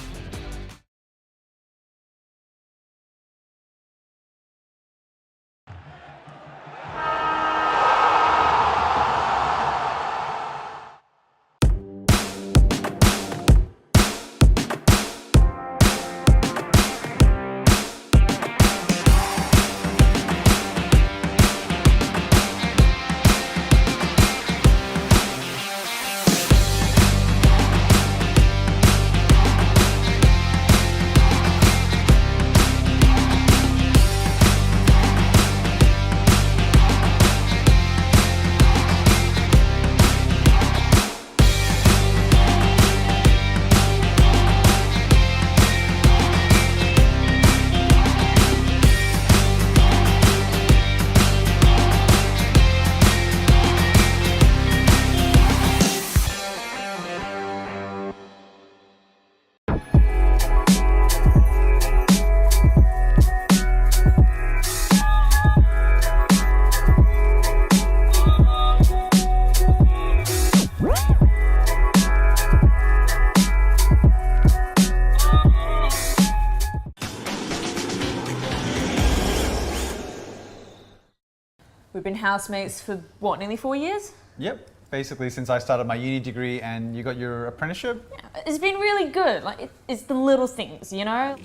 been housemates for what, nearly 4 years? Yep. Basically, since I started my uni degree and you got your apprenticeship. Yeah, it's been really good. Like, it's the little things, you know?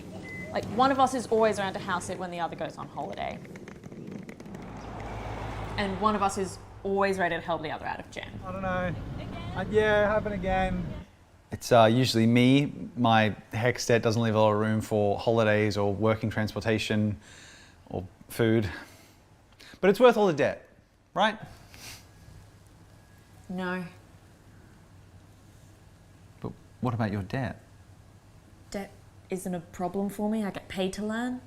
Like, one of us is always around to house it when the other goes on holiday. And one of us is always ready to help the other out of jam. I don't know. Yeah, happen again. It's usually me. My HECS debt doesn't leave a lot of room for holidays or working transportation or food. But it's worth all the debt, right? No. But what about your debt? Debt isn't a problem for me. I get paid to learn.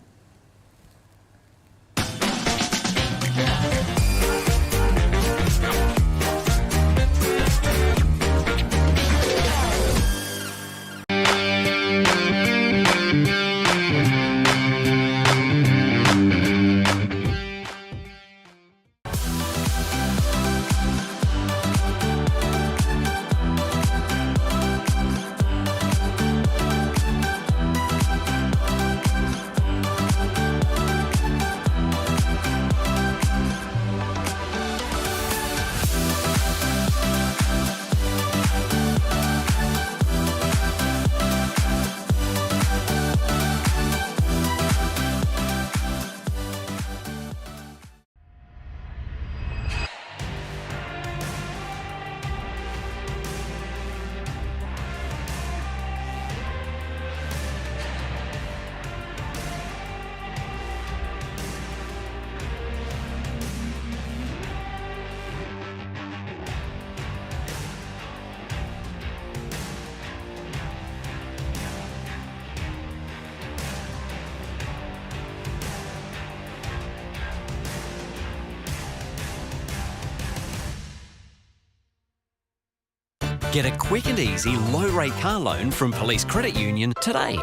Get a quick and easy low-rate car loan from Police Credit Union today.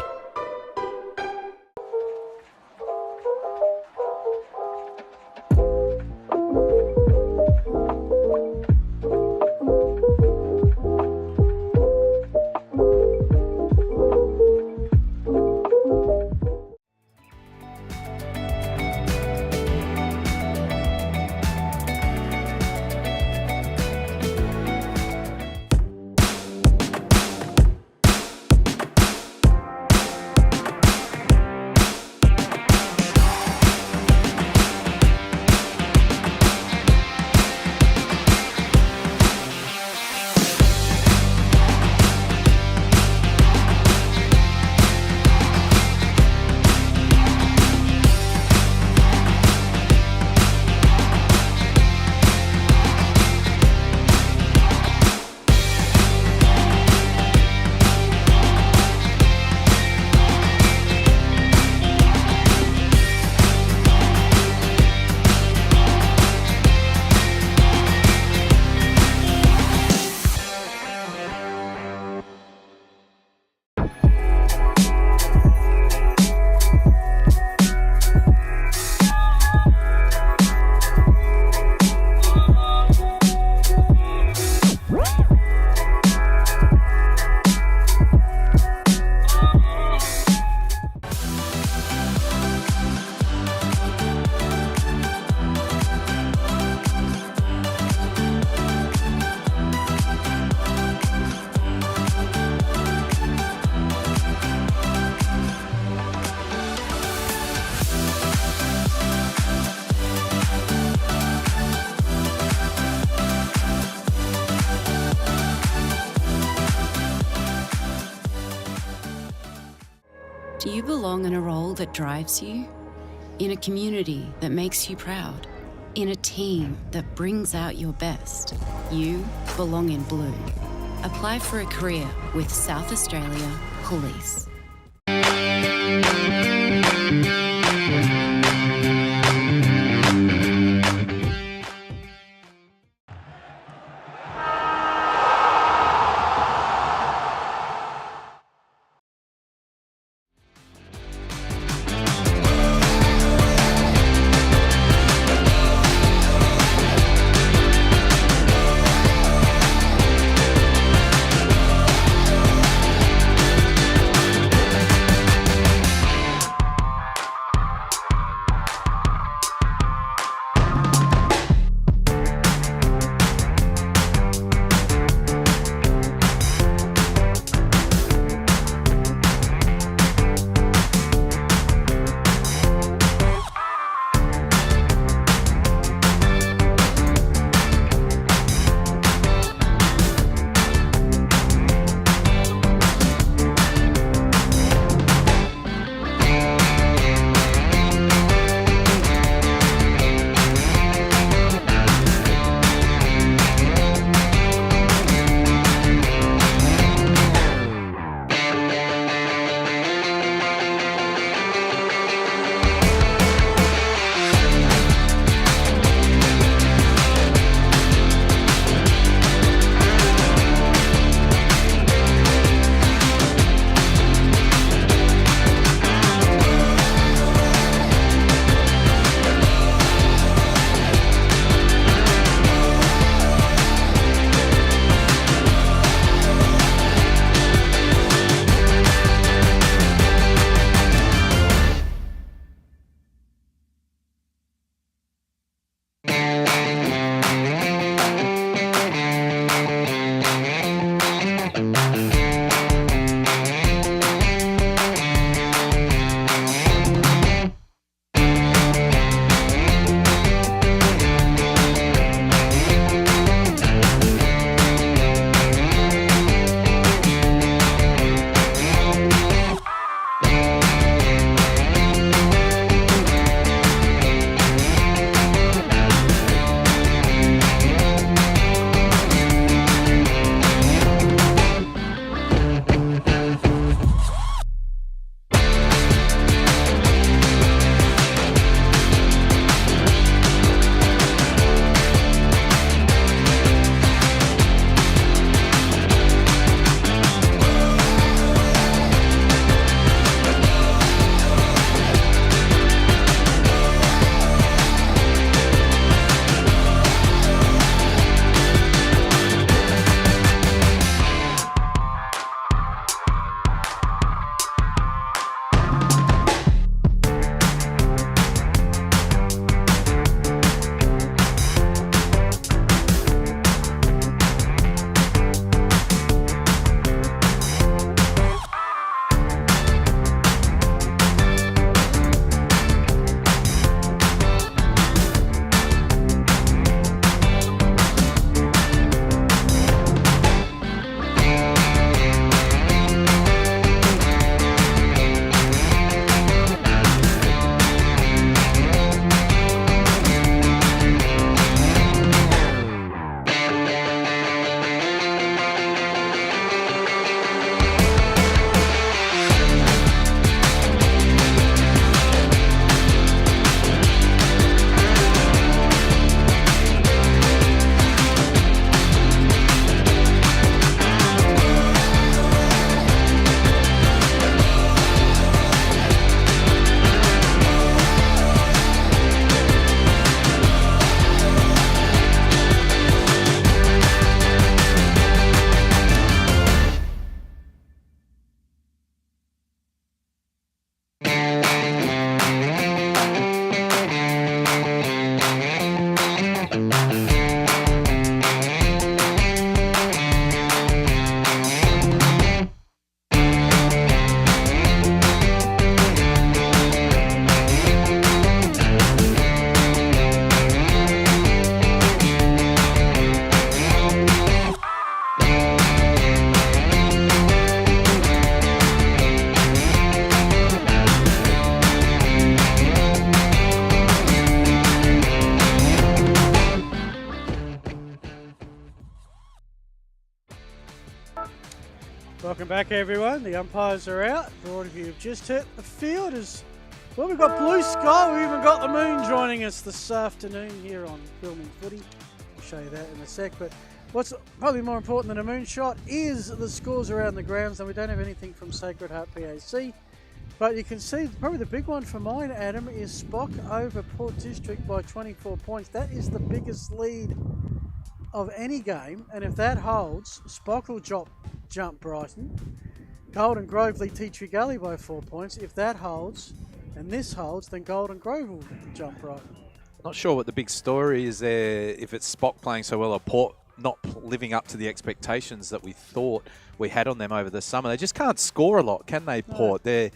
Do you belong in a role that drives you? In a community that makes you proud? In a team that brings out your best? You belong in blue. Apply for a career with South Australia Police. Welcome back, everyone. The umpires are out. Broadview have just hit the field. Well, we've got blue sky. We've even got the moon joining us this afternoon here on Filming Footy. I'll show you that in a sec. But what's probably more important than a moonshot is the scores around the grounds. And we don't have anything from Sacred Heart PAC. But you can see probably the big one for mine, Adam, is Spock over Port District by 24 points. That is the biggest lead of any game. And if that holds, Spock will jump Brighton. Golden Grove lead Tea Tree Gully by 4 points. If that holds, and this holds, then Golden Grove will jump Brighton. Not sure what the big story is there, if it's Spock playing so well or Port not living up to the expectations that we thought we had on them over the summer. They just can't score a lot, can they, Port? No.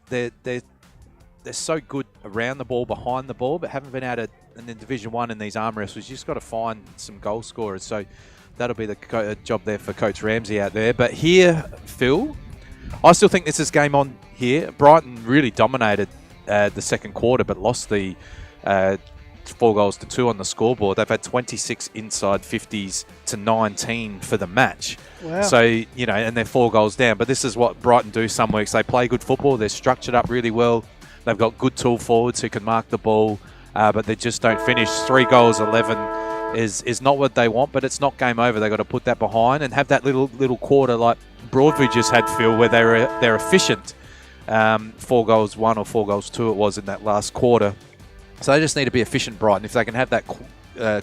They're so good around the ball, behind the ball, but haven't been able to, and in Division 1 in these arm wrestles, you just got to find some goal scorers. So that'll be the job there for Coach Ramsey out there. But here, Phil, I still think this is game on here. Brighton really dominated the second quarter, but lost the 4-2 on the scoreboard. They've had 26 inside 50s to 19 for the match. Wow. So, you know, and they're 4 goals down. But this is what Brighton do some weeks. They play good football. They're structured up really well. They've got good tool forwards who can mark the ball, but they just don't finish. 3 goals, 11 is not what they want, but it's not game over. They've got to put that behind and have that little quarter like Broadview just had, Phil, where they're efficient. 4 goals 1 or 4 goals 2 it was in that last quarter. So they just need to be efficient, Brighton. If they can have that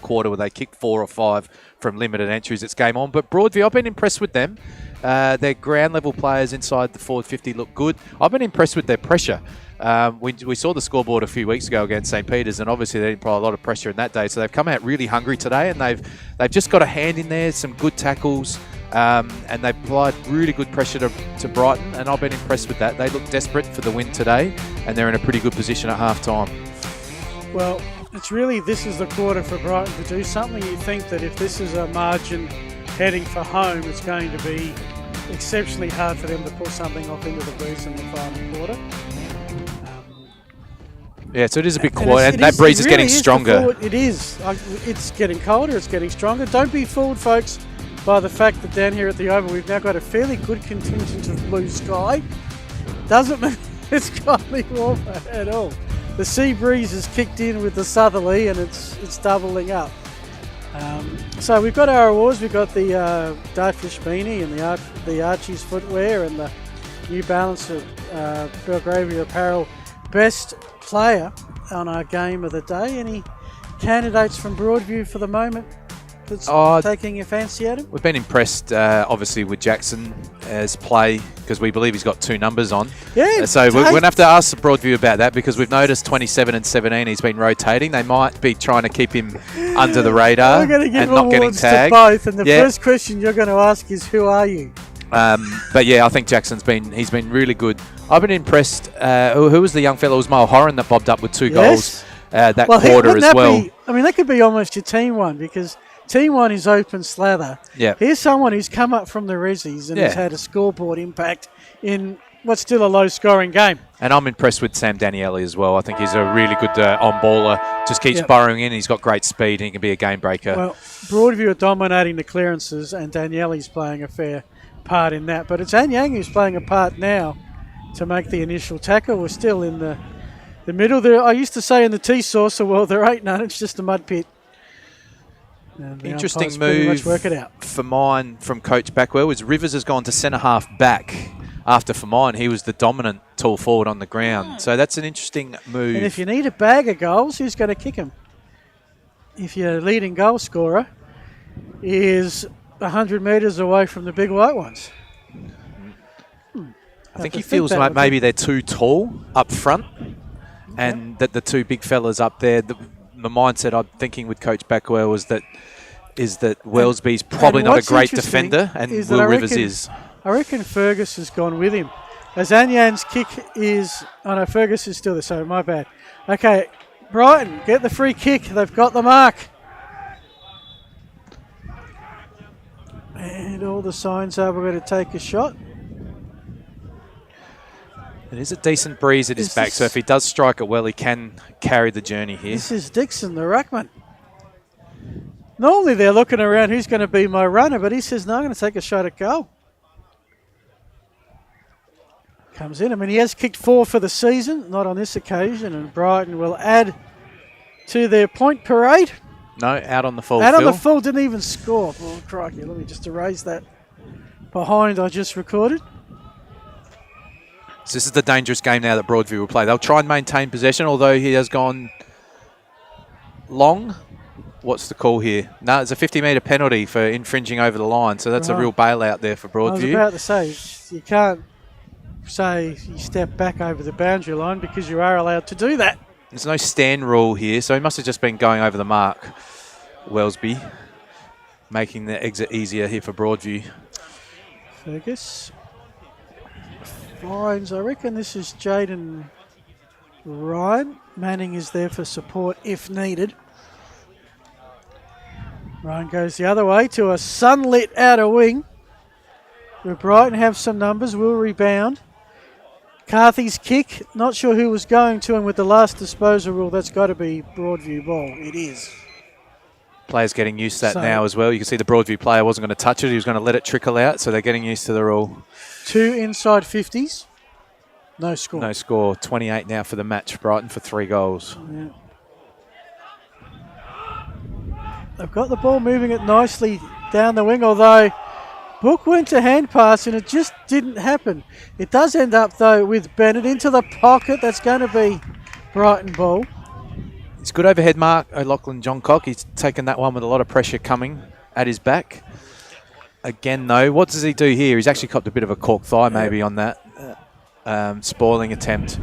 quarter where they kick 4 or 5 from limited entries, it's game on. But Broadview, I've been impressed with them. Their ground level players inside the forward 50 look good. I've been impressed with their pressure. We saw the scoreboard a few weeks ago against St. Peter's, and obviously they didn't apply a lot of pressure in that day. So they've come out really hungry today, and they've just got a hand in there, some good tackles. and they applied really good pressure to Brighton, and I've been impressed with that. They look desperate for the win today, and they're in a pretty good position at half-time. Well, this is the quarter for Brighton to do something. You think that if this is a margin heading for home, it's going to be exceptionally hard for them to pull something off into the breeze in the final quarter. Yeah, so it is a bit quiet, and that breeze is getting stronger. It is. It's getting colder, it's getting stronger. Don't be fooled, folks, by the fact that down here at the Oval we've now got a fairly good contingent of blue sky. Doesn't mean it's got any warmer at all. The sea breeze has kicked in with the southerly, and it's doubling up. So we've got our awards. We've got the Dartfish beanie and the Archie's footwear and the New Balance Belgravia apparel. Best player on our game of the day. Any candidates from Broadview for the moment that's taking your fancy at him? We've been impressed, obviously, with Jackson as play, because we believe he's got 2 numbers on. Yeah. So we're going to have to ask Broadview about that, because we've noticed 27 and 17 he's been rotating. They might be trying to keep him under the radar We're going to give and not getting awards tagged. to both, and the first question you're going to ask is, who are you? But yeah, I think Jackson's been really good. I've been impressed. Who was the young fellow? It was Mo Horan that bobbed up with 2 goals that quarter as well. That could be almost your team one, because team one is open slather. Yeah. Here's someone who's come up from the Rezzies and has had a scoreboard impact in what's still a low-scoring game. And I'm impressed with Sam Daniele as well. I think he's a really good on-baller. Just keeps burrowing in. He's got great speed and he can be a game breaker. Well, Broadview are dominating the clearances, and Daniele's playing a fair part in that. But it's Anyang who's playing a part now to make the initial tackle. We're still in the middle there. I used to say in the tea saucer, well, there ain't none. It's just a mud pit. Interesting move for mine from Coach Backwell was Rivers has gone to centre-half back after for mine. He was the dominant tall forward on the ground. So that's an interesting move. And if you need a bag of goals, who's going to kick them? If your leading goal scorer is 100 metres away from the big white ones. I think he feels like maybe they're too tall up front, and that the 2 big fellas up there, the mindset I'm thinking with Coach Backwell is that Wellesby's probably not a great defender, and Will Rivers is. I reckon Fergus has gone with him. As Anyang's kick is... Oh no, Fergus is still there, so my bad. Okay, Brighton, get the free kick. They've got the mark. And all the signs are we're going to take a shot. It is a decent breeze at his back, so if he does strike it well, he can carry the journey here. This is Dixon, the ruckman. Normally they're looking around, who's going to be my runner, but he says, no, I'm going to take a shot at goal. Comes in. I mean, he has kicked 4 for the season, not on this occasion, and Brighton will add to their point parade. No, out on the full. Out on the full, didn't even score. Oh, crikey, let me just erase that behind I just recorded. So this is the dangerous game now that Broadview will play. They'll try and maintain possession, although he has gone long. What's the call here? No, it's a 50-metre penalty for infringing over the line, so that's a real bailout there for Broadview. I was about to say, you can't say you step back over the boundary line because you are allowed to do that. There's no stand rule here, so he must have just been going over the mark, Wellesby, making the exit easier here for Broadview. Fergus finds, I reckon this is Jaden Ryan. Manning is there for support if needed. Ryan goes the other way to a sunlit outer wing, where Brighton have some numbers, will rebound. Carthy's kick, not sure who was going to him with the last disposal rule. That's got to be Broadview ball. It is. Players getting used to that now as well. You can see the Broadview player wasn't going to touch it. He was going to let it trickle out, so they're getting used to the rule. 2 inside 50s. No score. No score. 28 now for the match. Brighton for 3 goals. Yeah. They've got the ball moving it nicely down the wing, although Book went to hand pass and it just didn't happen. It does end up, though, with Bennett into the pocket. That's going to be Brighton ball. It's good overhead mark, O'Loughlin Johncock. He's taken that one with a lot of pressure coming at his back. Again, though, what does he do here? He's actually copped a bit of a cork thigh maybe on that spoiling attempt.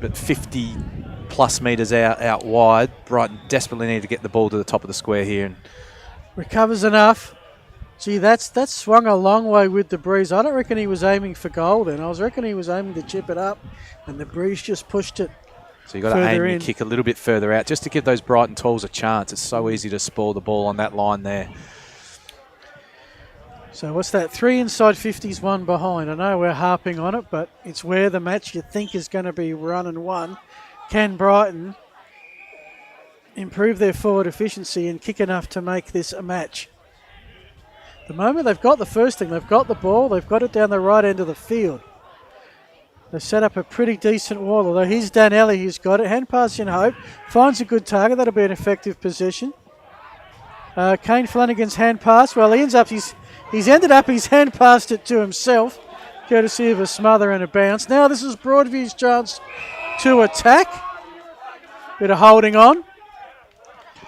But 50-plus metres out wide. Brighton desperately need to get the ball to the top of the square here. And recovers enough. Gee, that's swung a long way with the breeze. I don't reckon he was aiming for goal then. I was reckoning he was aiming to chip it up, and the breeze just pushed it. So you've got to aim your kick a little bit further out just to give those Brighton tools a chance. It's so easy to spoil the ball on that line there. So what's that? 3 inside 50s, 1 behind. I know we're harping on it, but it's where the match you think is going to be run and won. Can Brighton improve their forward efficiency and kick enough to make this a match? The moment they've got the first thing, they've got the ball, they've got it down the right end of the field. They've set up a pretty decent wall, although here's Danelli who's got it. Hand pass in hope, finds a good target, that'll be an effective possession. Kane Flanagan's hand pass, well he ends up, he's hand passed it to himself, courtesy of a smother and a bounce. Now this is Broadview's chance to attack. Bit of holding on.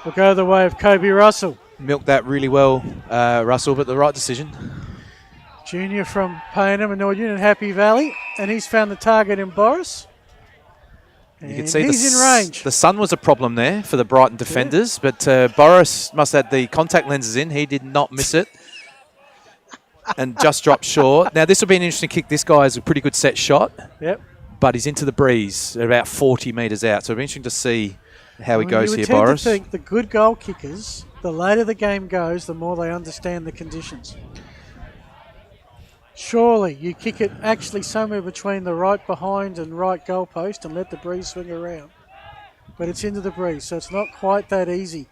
Will go the way of Kobe Russell. Milked that really well, Russell, but the right decision. Junior from Payneham and North Union, Happy Valley, and he's found the target in Boris. You can see he's in range. The sun was a problem there for the Brighton defenders, but Boris must have had the contact lenses in. He did not miss it and just dropped short. Now, this will be an interesting kick. This guy has a pretty good set shot, but he's into the breeze at about 40 metres out, so it'll be interesting to see how he goes here, Boris. I think the good goal kickers, the later the game goes, the more they understand the conditions. Surely you kick it actually somewhere between the right behind and right goal post and let the breeze swing around. But it's into the breeze, so it's not quite that easy.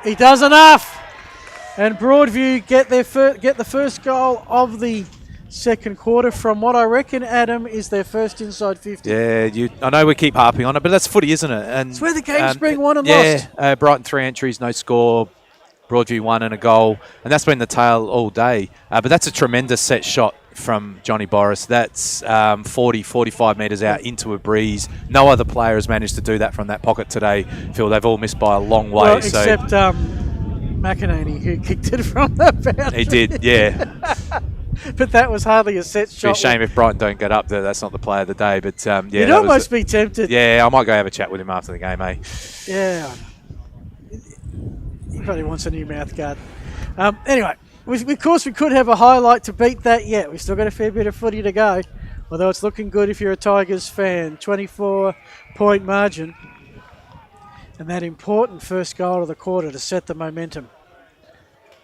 He does enough! And Broadview get the first goal of the second quarter from what I reckon, Adam, is their first inside 50. Yeah, I know we keep harping on it, but that's footy, isn't it? And it's where the game's being won and lost. Brighton 3 entries, no score. Broadview 1 and a goal. And that's been the tale all day. But that's a tremendous set shot from Johnny Boris. That's 40, 45 metres out into a breeze. No other player has managed to do that from that pocket today, Phil. They've all missed by a long way. Well, except McInerney, who kicked it from the boundary. He did, yeah. But that was hardly a set shot. It's a shame if Brighton don't get up there. That's not the player of the day. But you'd almost be tempted. Yeah, I might go have a chat with him after the game, eh? Yeah. He probably wants a new mouth guard. Anyway, of course we could have a highlight to beat that yet. We've still got a fair bit of footy to go. Although it's looking good if you're a Tigers fan. 24-point margin. And that important first goal of the quarter to set the momentum.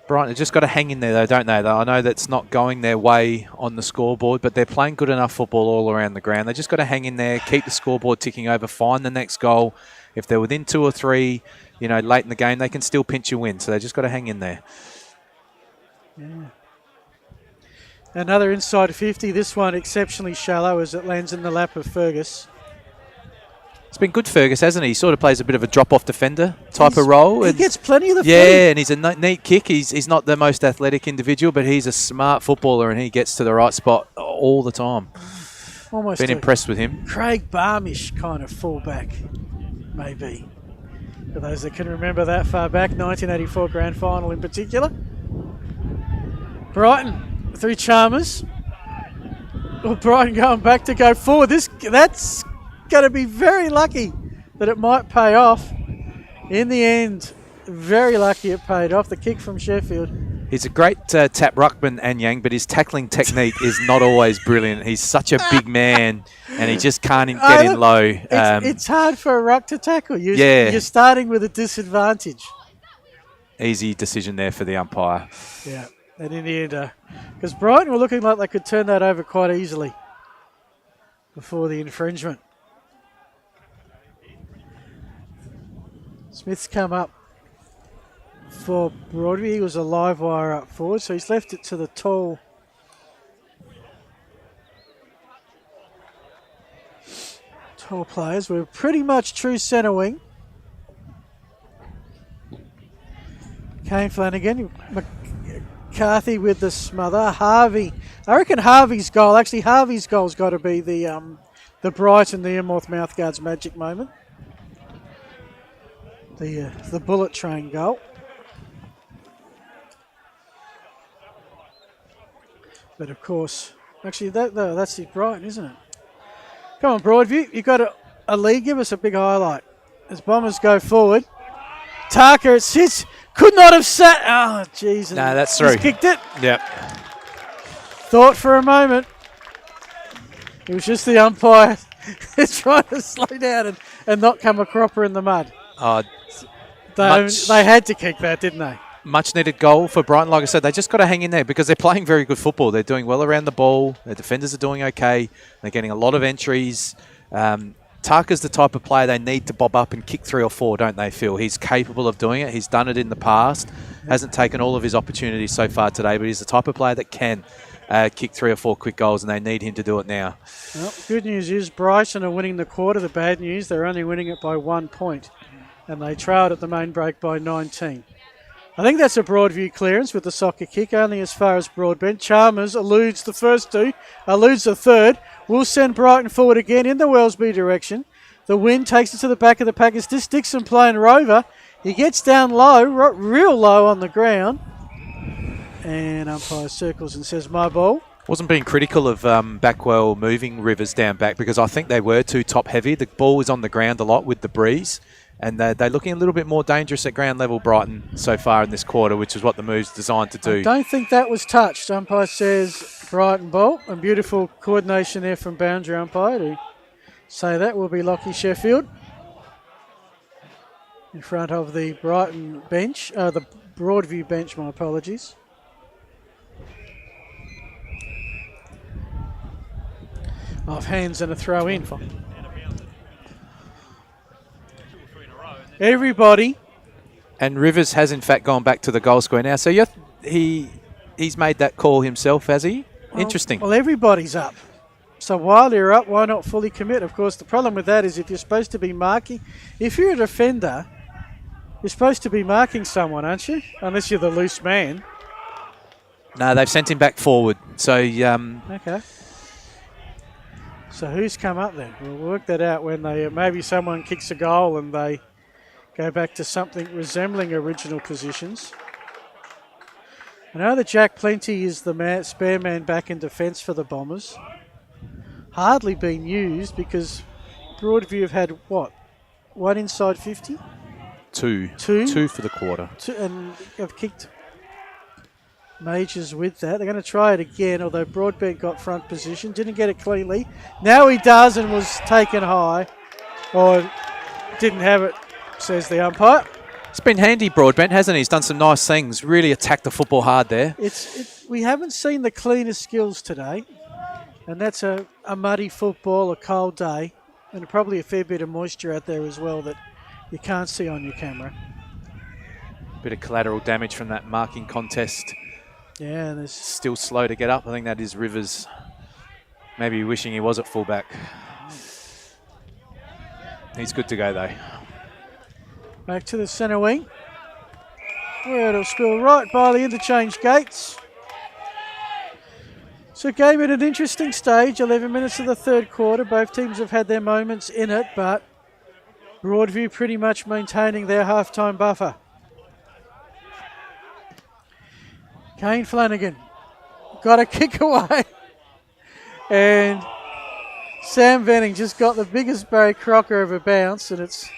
Brighton have just got to hang in there, though, don't they? I know that's not going their way on the scoreboard, but they're playing good enough football all around the ground. They just got to hang in there, keep the scoreboard ticking over, find the next goal. If they're within 2 or 3, late in the game, they can still pinch a win. So they just got to hang in there. Yeah. Another inside 50. This one exceptionally shallow as it lands in the lap of Fergus. It's been good, Fergus, hasn't he? He sort of plays a bit of a drop-off defender type of role. He gets plenty of the Yeah, footy. and he's a neat kick. He's not the most athletic individual, but he's a smart footballer and he gets to the right spot all the time. Almost been impressed with him. Craig Barmish kind of fullback, maybe. For those that can remember that far back, 1984 Grand Final in particular. Brighton through Chalmers. Well, Brighton going back to go forward. That's going to be very lucky that it might pay off. In the end, very lucky it paid off. The kick from Sheffield. He's a great tap ruckman, Anyang, but his tackling technique is not always brilliant. He's such a big man, and he just can't get in low. It's hard for a ruck to tackle. You're starting with a disadvantage. Easy decision there for the umpire. Yeah, and in the end, because Brighton were looking like they could turn that over quite easily before the infringement. Smith's come up for Broadview. He was a live wire up forward, so he's left it to the tall players. We're pretty much true centre wing. Kane Flanagan, McCarthy with the smother. Harvey, I reckon Harvey's goal's got to be the Brighton, the Emorth mouthguard's magic moment. The bullet train goal. But of course, actually that's the Brighton, isn't it? Come on, Broadview, you've got a lead. Give us a big highlight as Bombers go forward. Tarker, it sits. Could not have sat. Oh, jeez. No, that's He's through. kicked it. Yep. Thought for a moment. It was just the umpire trying to slow down and not come a cropper in the mud. They had to kick that, didn't they? Much needed goal for Brighton. Like I said, they just got to hang in there because they're playing very good football. They're doing well around the ball. Their defenders are doing okay. They're getting a lot of entries. Tarka's the type of player they need to bob up and kick 3 or 4, don't they, Phil? He's capable of doing it. He's done it in the past. Hasn't taken all of his opportunities so far today, but he's the type of player that can kick 3 or 4 quick goals, and they need him to do it now. Well, good news is Brighton are winning the quarter. The bad news, they're only winning it by 1 point, and they trailed at the main break by 19. I think that's a Broadview clearance with the soccer kick, only as far as Broadbent. Chalmers eludes the first 2, eludes the third. Will send Brighton forward again in the Wellesby direction. The wind takes it to the back of the pack. It's this Dixon playing Rover. He gets down low, real low on the ground. And umpire circles and says, my ball. Wasn't being critical of Backwell moving Rivers down back because I think they were too top heavy. The ball was on the ground a lot with the breeze. And they're looking a little bit more dangerous at ground level, Brighton, so far in this quarter, which is what the move's designed to do. I don't think that was touched. Umpire says Brighton ball. And beautiful coordination there from boundary umpire to say that will be Lockie Sheffield in front of the Brighton bench, the Broadview bench, my apologies. Off hands and a throw in. Everybody. And Rivers has in fact gone back to the goal square now. So he's made that call himself, has he? Interesting. Well, everybody's up. So while you're up, why not fully commit? Of course, the problem with that is if you're supposed to be marking, if you're a defender, you're supposed to be marking someone, aren't you? Unless you're the loose man. No, they've sent him back forward. So Okay. So who's come up then? We'll work that out when they maybe someone kicks a goal and they go back to something resembling original positions. I know that Jack Plenty is the spare man back in defence for the Bombers. Hardly been used because Broadview have had, what, 1 inside 50? 2. Two? 2 for the quarter. 2, and have kicked Majors with that. They're going to try it again, although Broadbent got front position. Didn't get it cleanly. Now he does and was taken high. Or didn't have it, says the umpire. It's been handy, Broadbent, hasn't he? He's done some nice things. Really attacked the football hard there. We haven't seen the cleanest skills today. And that's a muddy football, a cold day. And probably a fair bit of moisture out there as well that you can't see on your camera. Bit of collateral damage from that marking contest. Yeah, and there's still slow to get up. I think that is Rivers maybe wishing he was at fullback. He's good to go though. Back to the centre wing, where it'll spill right by the interchange gates. So game at an interesting stage, 11 minutes of the third quarter. Both teams have had their moments in it, but Broadview pretty much maintaining their half-time buffer. Kane Flanagan got a kick away. And Sam Venning just got the biggest Barry Crocker of a bounce, and it's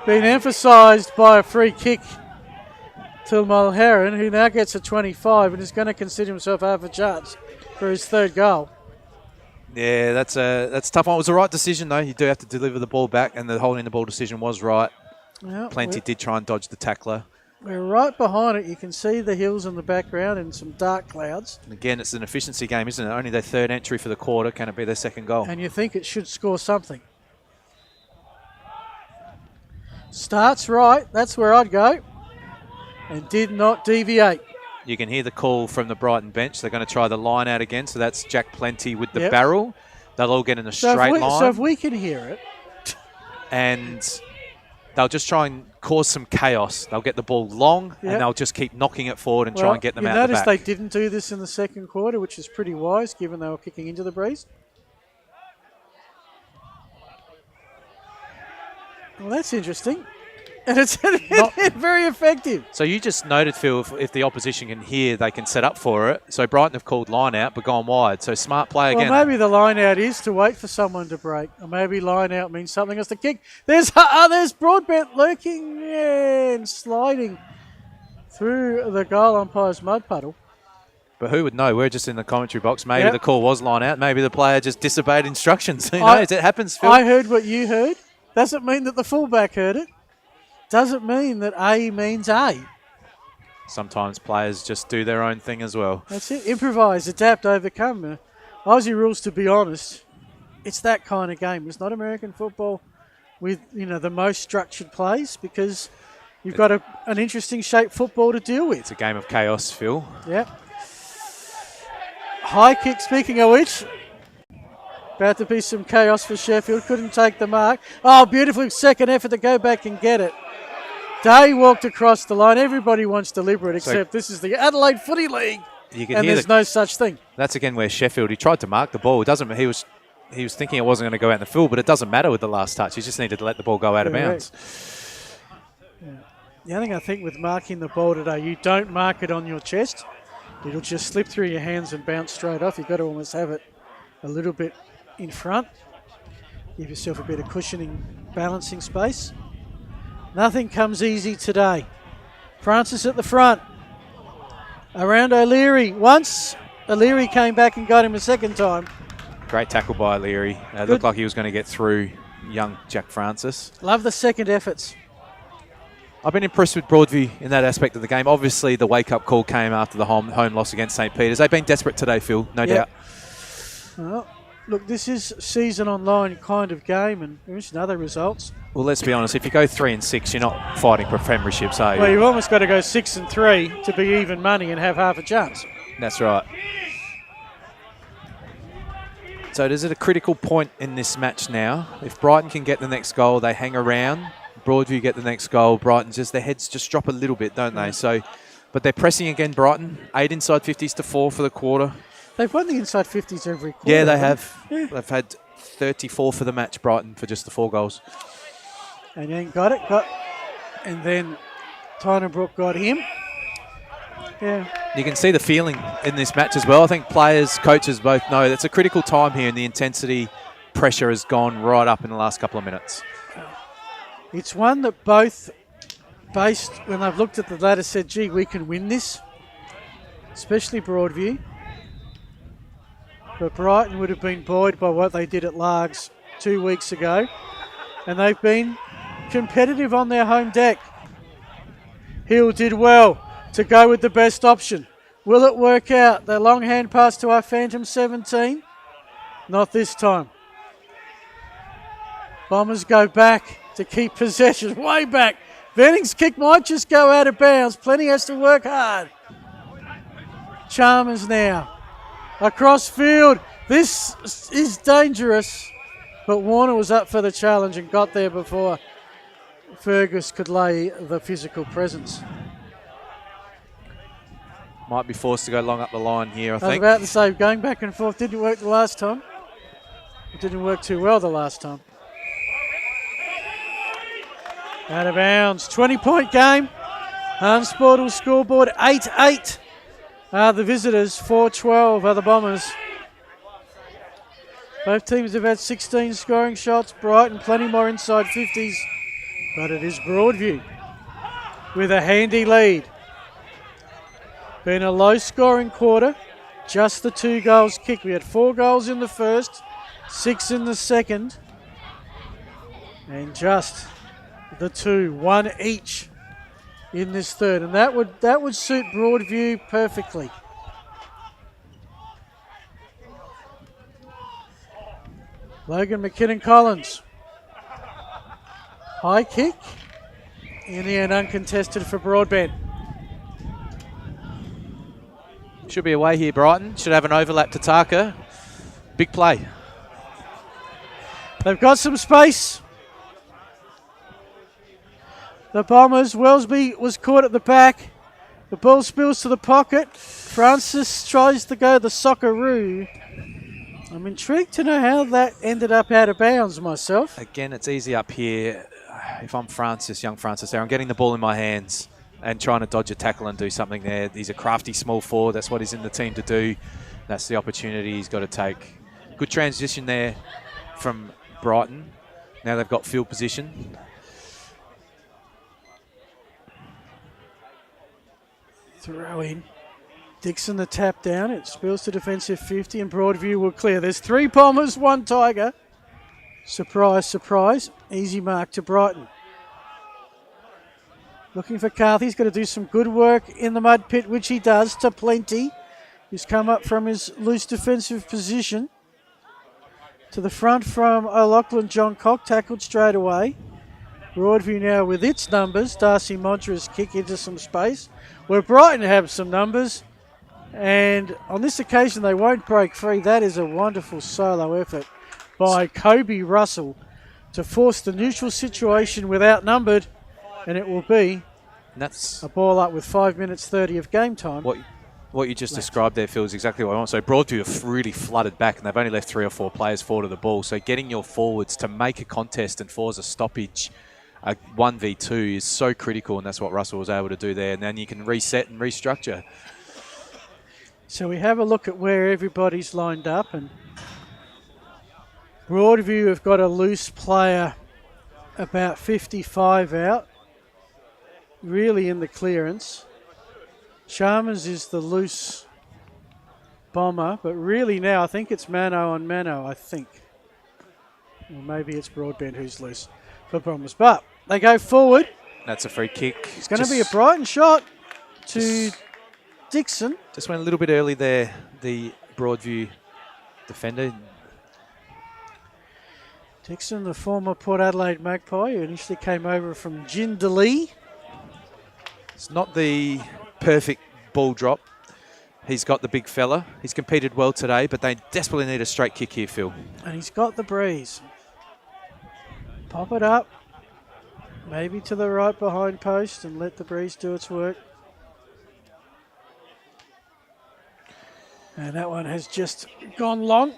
been emphasised by a free kick to Mulherron, who now gets a 25 and is going to consider himself half a judge for his third goal. Yeah, that's a tough one. It was the right decision though. You do have to deliver the ball back, and the holding the ball decision was right. Well, Plenty did try and dodge the tackler. We're right behind it. You can see the hills in the background and some dark clouds. And again, it's an efficiency game, isn't it? Only their third entry for the quarter. Can it be their second goal? And you think it should score something. Starts right. That's where I'd go. And did not deviate. You can hear the call from the Brighton bench. They're going to try the line out again. So that's Jack Plenty with the barrel. They'll all get in a straight line. So if we can hear it. And they'll just try and cause some chaos. They'll get the ball long and they'll just keep knocking it forward and try and get them out the back. You notice they didn't do this in the second quarter, which is pretty wise given they were kicking into the breeze. Well, that's interesting. And it's very effective. So you just noted, Phil, if the opposition can hear, they can set up for it. So Brighton have called line out but gone wide. So smart play again. Well, maybe the line out is to wait for someone to break. Or maybe line out means something else to kick. There's Broadbent lurking and sliding through the goal umpire's mud puddle. But who would know? We're just in the commentary box. Maybe the call was line out. Maybe the player just disobeyed instructions. Who knows? It happens, Phil. I heard what you heard. Doesn't mean that the fullback heard it. Doesn't mean that A means A. Sometimes players just do their own thing as well. That's it. Improvise, adapt, overcome. Aussie rules, to be honest, it's that kind of game. It's not American football with the most structured plays because you've got an interesting shaped football to deal with. It's a game of chaos, Phil. Yep. High kick, speaking of which, about to be some chaos for Sheffield. Couldn't take the mark. Oh, beautiful second effort to go back and get it. Day walked across the line. Everybody wants deliberate, except this is the Adelaide Footy League, and there's no such thing. That's again where Sheffield, he tried to mark the ball. It doesn't. He was thinking it wasn't going to go out in the field, but it doesn't matter with the last touch. He just needed to let the ball go out of bounds. Yeah. The other thing I think with marking the ball today, you don't mark it on your chest. It'll just slip through your hands and bounce straight off. You've got to almost have it a little bit in front. Give yourself a bit of cushioning, balancing space. Nothing comes easy today. Francis at the front. Around O'Leary. Once, O'Leary came back and got him a second time. Great tackle by O'Leary. It looked like he was going to get through young Jack Francis. Love the second efforts. I've been impressed with Broadview in that aspect of the game. Obviously, the wake-up call came after the home loss against St. Peter's. They've been desperate today, Phil, no doubt. Well, look, this is season online kind of game, and there's other results. Well, let's be honest. If you go 3-6, you're not fighting for premierships, are you? Well, you've almost got to go 6-3 to be even money and have half a chance. That's right. So is it a critical point in this match now? If Brighton can get the next goal, they hang around. Broadview get the next goal. Brighton their heads just drop a little bit, don't they? So, but they're pressing again. Brighton 8 inside 50s to 4 for the quarter. They've won the inside 50s every quarter. Yeah, they have. Yeah. They've had 34 for the match. Brighton for just the 4 goals. And then got it. And then Tynebrook got him. Yeah. You can see the feeling in this match as well. I think players, coaches both know that's a critical time here, and the intensity, pressure has gone right up in the last couple of minutes. It's one that both, based when I've looked at the ladder, said, gee, we can win this, especially Broadview. But Brighton would have been buoyed by what they did at Largs 2 weeks ago, and they've been competitive on their home deck. Hill did well to go with the best option. Will it work out? The long hand pass to our Phantom 17? Not this time. Bombers go back to keep possession, way back. Venning's kick might just go out of bounds. Plenty has to work hard. Chalmers now. Across field. This is dangerous. But Warner was up for the challenge and got there before Fergus could lay the physical presence. Might be forced to go long up the line here, I think. I was about to say, going back and forth didn't work the last time. It didn't work too well the last time. Out of bounds. 20-point game. Unsportable scoreboard 8-8 are the visitors. 4-12 are the Bombers. Both teams have had 16 scoring shots. Brighton plenty more inside 50s. But it is Broadview with a handy lead. Been a low-scoring quarter. Just the 2 goals kicked. We had 4 goals in the first, 6 in the second. And just the 2, 1 each in this third. And that would suit Broadview perfectly. Logan McKinnon-Collins. High kick. In the end, uncontested for Broadbent. Should be away here, Brighton. Should have an overlap to Taka. Big play. They've got some space. The Bombers, Wellesby was caught at the back. The ball spills to the pocket. Francis tries to go the Socceroo. I'm intrigued to know how that ended up out of bounds myself. Again, it's easy up here. if I'm young Francis there, I'm getting the ball in my hands and trying to dodge a tackle and do something there. He's a crafty small forward. That's what he's in the team to do. That's the opportunity he's got to take. Good transition there from Brighton. Now they've got field position. Throw in. Dixon the tap down. It spills to defensive 50 and Broadview will clear. There's 3 Bombers, 1 Tiger. Surprise, surprise. Easy mark to Brighton. Looking for Carthy. He's got to do some good work in the mud pit, which he does to Plenty. He's come up from his loose defensive position. To the front from O'Loughlin. John Cock tackled straight away. Broadview now with its numbers. Darcy Montra's kick into some space where Brighton have some numbers. And on this occasion, they won't break free. That is a wonderful solo effort by Kobe Russell to force the neutral situation with outnumbered. And it will be a ball up with 5 minutes 30 of game time. What you just described there, Phil, is exactly what I want. So Broadview have really flooded back and they've only left 3 or 4 players forward of the ball. So getting your forwards to make a contest and force a stoppage, a 1v2 is so critical, and that's what Russell was able to do there. And then you can reset and restructure. So we have a look at where everybody's lined up, and Broadview have got a loose player about 55 out, really in the clearance. Chalmers is the loose bomber, but really now I think it's Mano on Mano, I think. Or maybe it's Broadbent who's loose for Bombers. But they go forward. That's a free kick. It's going to be a Brighton shot to Dixon. Just went a little bit early there, the Broadview defender. Dixon, the former Port Adelaide Magpie, who initially came over from Jindalee. It's not the perfect ball drop. He's got the big fella. He's competed well today, but they desperately need a straight kick here, Phil. And he's got the breeze. Pop it up. Maybe to the right behind post and let the breeze do its work. And that one has just gone long.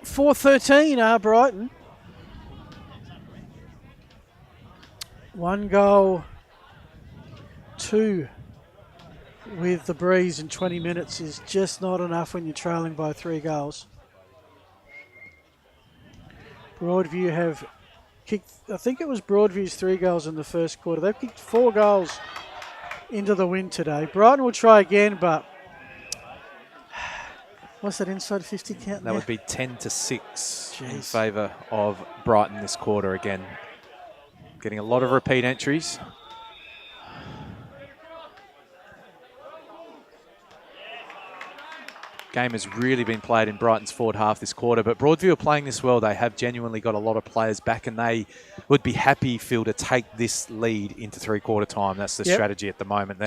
4-13 Brighton. 1 goal, 2 with the breeze in 20 minutes is just not enough when you're trailing by 3 goals. Broadview have kicked, I think it was Broadview's 3 goals in the first quarter. They've kicked 4 goals into the win today. Brighton will try again, but what's that inside 50 count? That would be 10-6 in favour of Brighton this quarter again. Getting a lot of repeat entries. Game has really been played in Brighton's forward half this quarter, but Broadview are playing this well. They have genuinely got a lot of players back, and they would be happy, Phil, to take this lead into 3/4 time. That's the strategy at the moment.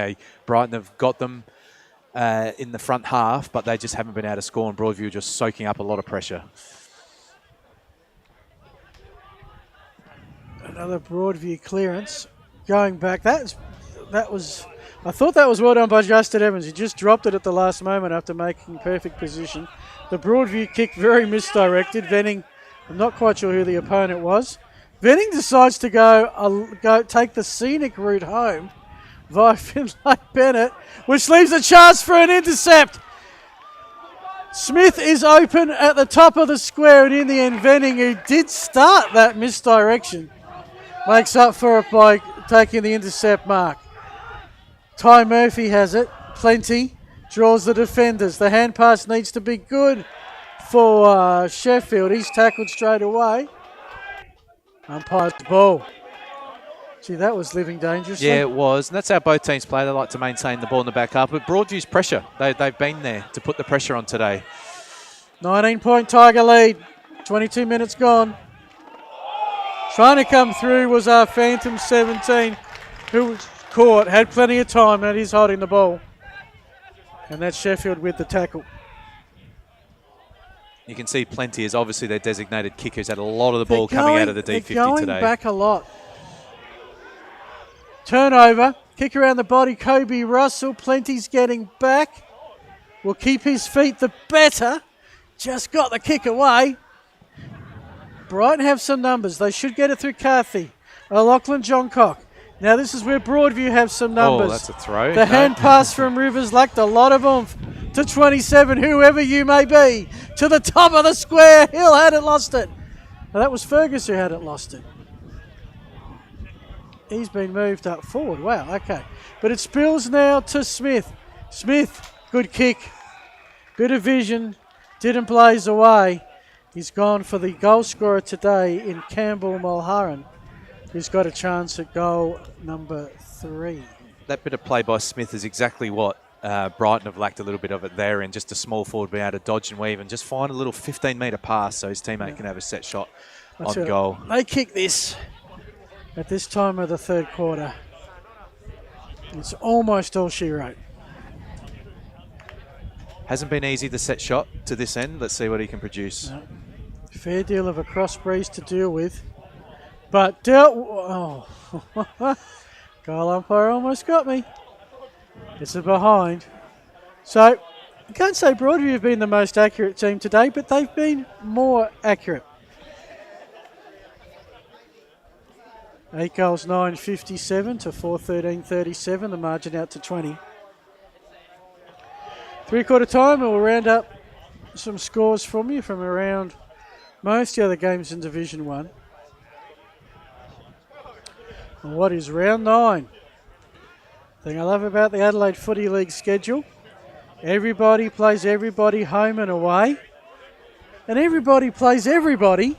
Brighton have got them in the front half, but they just haven't been able to score, and Broadview are just soaking up a lot of pressure. Another Broadview clearance. Going back, that was, I thought that was well done by Justin Evans. He just dropped it at the last moment after making perfect position. The Broadview kick very misdirected. Venning, I'm not quite sure who the opponent was. Venning decides to go take the scenic route home via Finlay Bennett, which leaves a chance for an intercept. Smith is open at the top of the square, and in the end, Venning, who did start that misdirection, makes up for it by taking the intercept mark. Ty Murphy has it. Plenty draws the defenders. The hand pass needs to be good for Sheffield. He's tackled straight away. Umpire's ball. Gee, that was living dangerously. Yeah, it was. And that's how both teams play. They like to maintain the ball in the back half. But Broadview's pressure. They've been there to put the pressure on today. 19-point Tiger lead. 22 minutes gone. Trying to come through was our Phantom 17, who was caught, had plenty of time, and he's holding the ball. And that's Sheffield with the tackle. You can see Plenty is obviously their designated kickers. Had a lot of the ball coming out of the D50 today. They're going back a lot. Turnover, kick around the body, Kobe Russell. Plenty's getting back. Will keep his feet the better. Just got the kick away. Brighton have some numbers. They should get it through Carthy. Lachlan Johncock. Now this is where Broadview have some numbers. Oh, that's a throw. The hand pass from Rivers lacked a lot of oomph to 27, whoever you may be. To the top of the square, Hill hadn't lost it. Now that was Fergus who hadn't lost it. He's been moved up forward. Wow, okay. But it spills now to Smith. Smith, good kick. Bit of vision. Didn't blaze away. He's gone for the goal scorer today in Campbell Mulherron, who's got a chance at goal number 3. That bit of play by Smith is exactly what Brighton have lacked a little bit of it there, and just a small forward being able to dodge and weave and just find a little 15-metre pass so his teammate can have a set shot on goal. They kick this at this time of the third quarter. It's almost all she wrote. Hasn't been easy the set shot to this end. Let's see what he can produce. No. Fair deal of a cross breeze to deal with. But dealt... Oh. Goal umpire almost got me. It's a behind. So, you can't say Broadview have been the most accurate team today, but they've been more accurate. 8 goals, 9.57 to 4.13.37, the margin out to 20. Three-quarter time, and we'll round up some scores from you from around most of the other games in Division 1. And what is round 9? The thing I love about the Adelaide Footy League schedule, everybody plays everybody home and away, and everybody plays everybody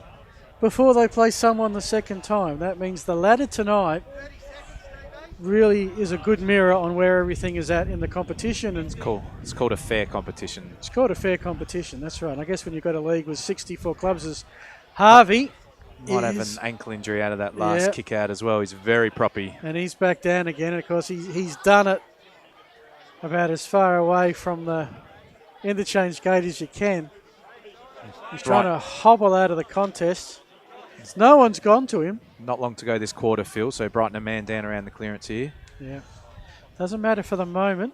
before they play someone the second time. That means the ladder tonight really is a good mirror on where everything is at in the competition. And it's cool. It's called a fair competition. It's called a fair competition, that's right. I guess when you've got a league with 64 clubs as Harvey might have an ankle injury out of that last kick out as well. He's very proppy. And he's back down again. And of course, he's done it about as far away from the interchange gate as you can. He's trying to hobble out of the contest. No one's gone to him. Not long to go this quarter, Phil, so Brighton a man down around the clearance here. Yeah. Doesn't matter for the moment.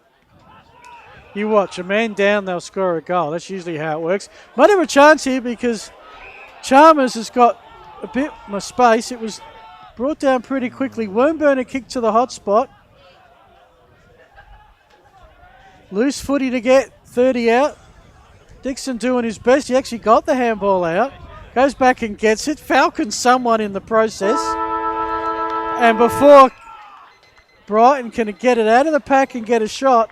You watch, a man down, they'll score a goal. That's usually how it works. Might have a chance here because Chalmers has got a bit more space. It was brought down pretty quickly. Wormburner kicked to the hot spot. Loose footy to get 30 out. Dixon doing his best. He actually got the handball out. Goes back and gets it. Falcons someone in the process. And before Brighton can get it out of the pack and get a shot,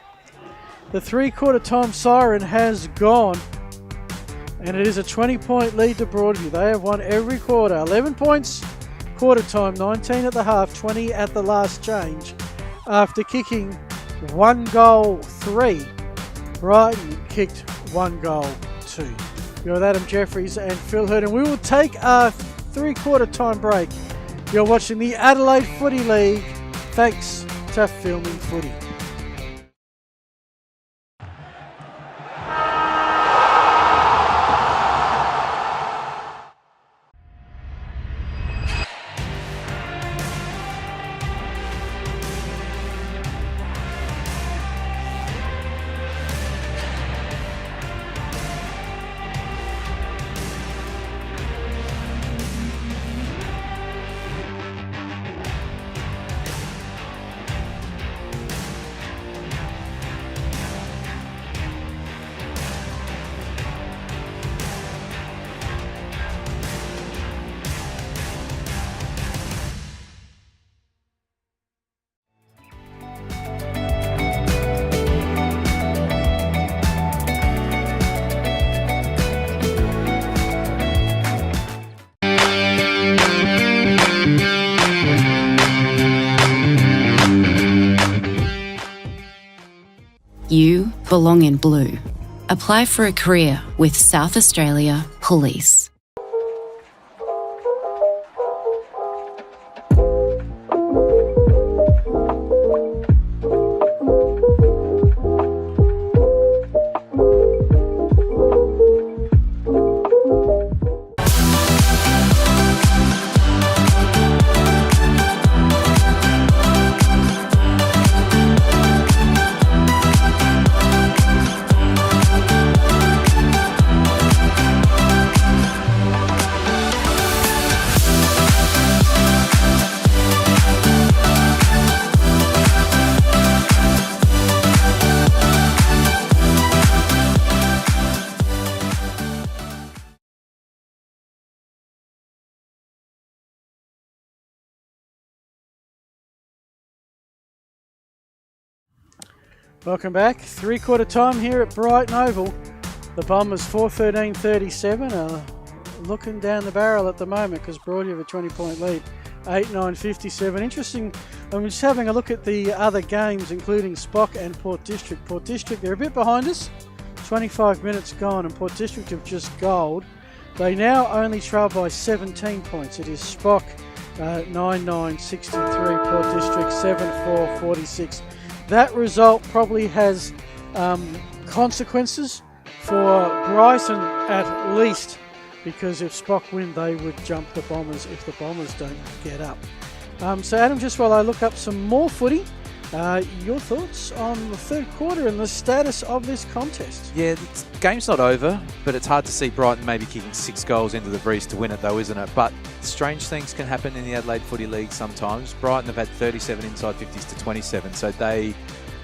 the three-quarter time siren has gone. And it is a 20-point lead to Broadview. They have won every quarter. 11 points, quarter time, 19 at the half, 20 at the last change. After kicking 1 goal 3, Brighton kicked 1 goal 2. You're with Adam Jeffries and Phil Hurd, and we will take a three-quarter time break. You're watching the Adelaide Footy League, thanks to Filming Footy. You belong in blue. Apply for a career with South Australia Police. Welcome back. Three-quarter time here at Brighton Oval. The Bombers 4-13-37 are looking down the barrel at the moment because Broadview have a 20-point lead. 8-9-57. Interesting. I'm just having a look at the other games, including Spock and Port District. Port District, they're a bit behind us. 25 minutes gone, and Port District have just goaled. They now only trail by 17 points. It is Spock 9-9-63, Port District 7-4-46. That result probably has consequences for Brighton at least, because if Spock win, they would jump the Bombers if the Bombers don't get up. So Adam, just while I look up some more footy, your thoughts on the third quarter and the status of this contest? Yeah, the game's not over, but it's hard to see Brighton maybe kicking 6 goals into the breeze to win it though, isn't it? But strange things can happen in the Adelaide Footy League sometimes. Brighton have had 37 inside 50s to 27, so they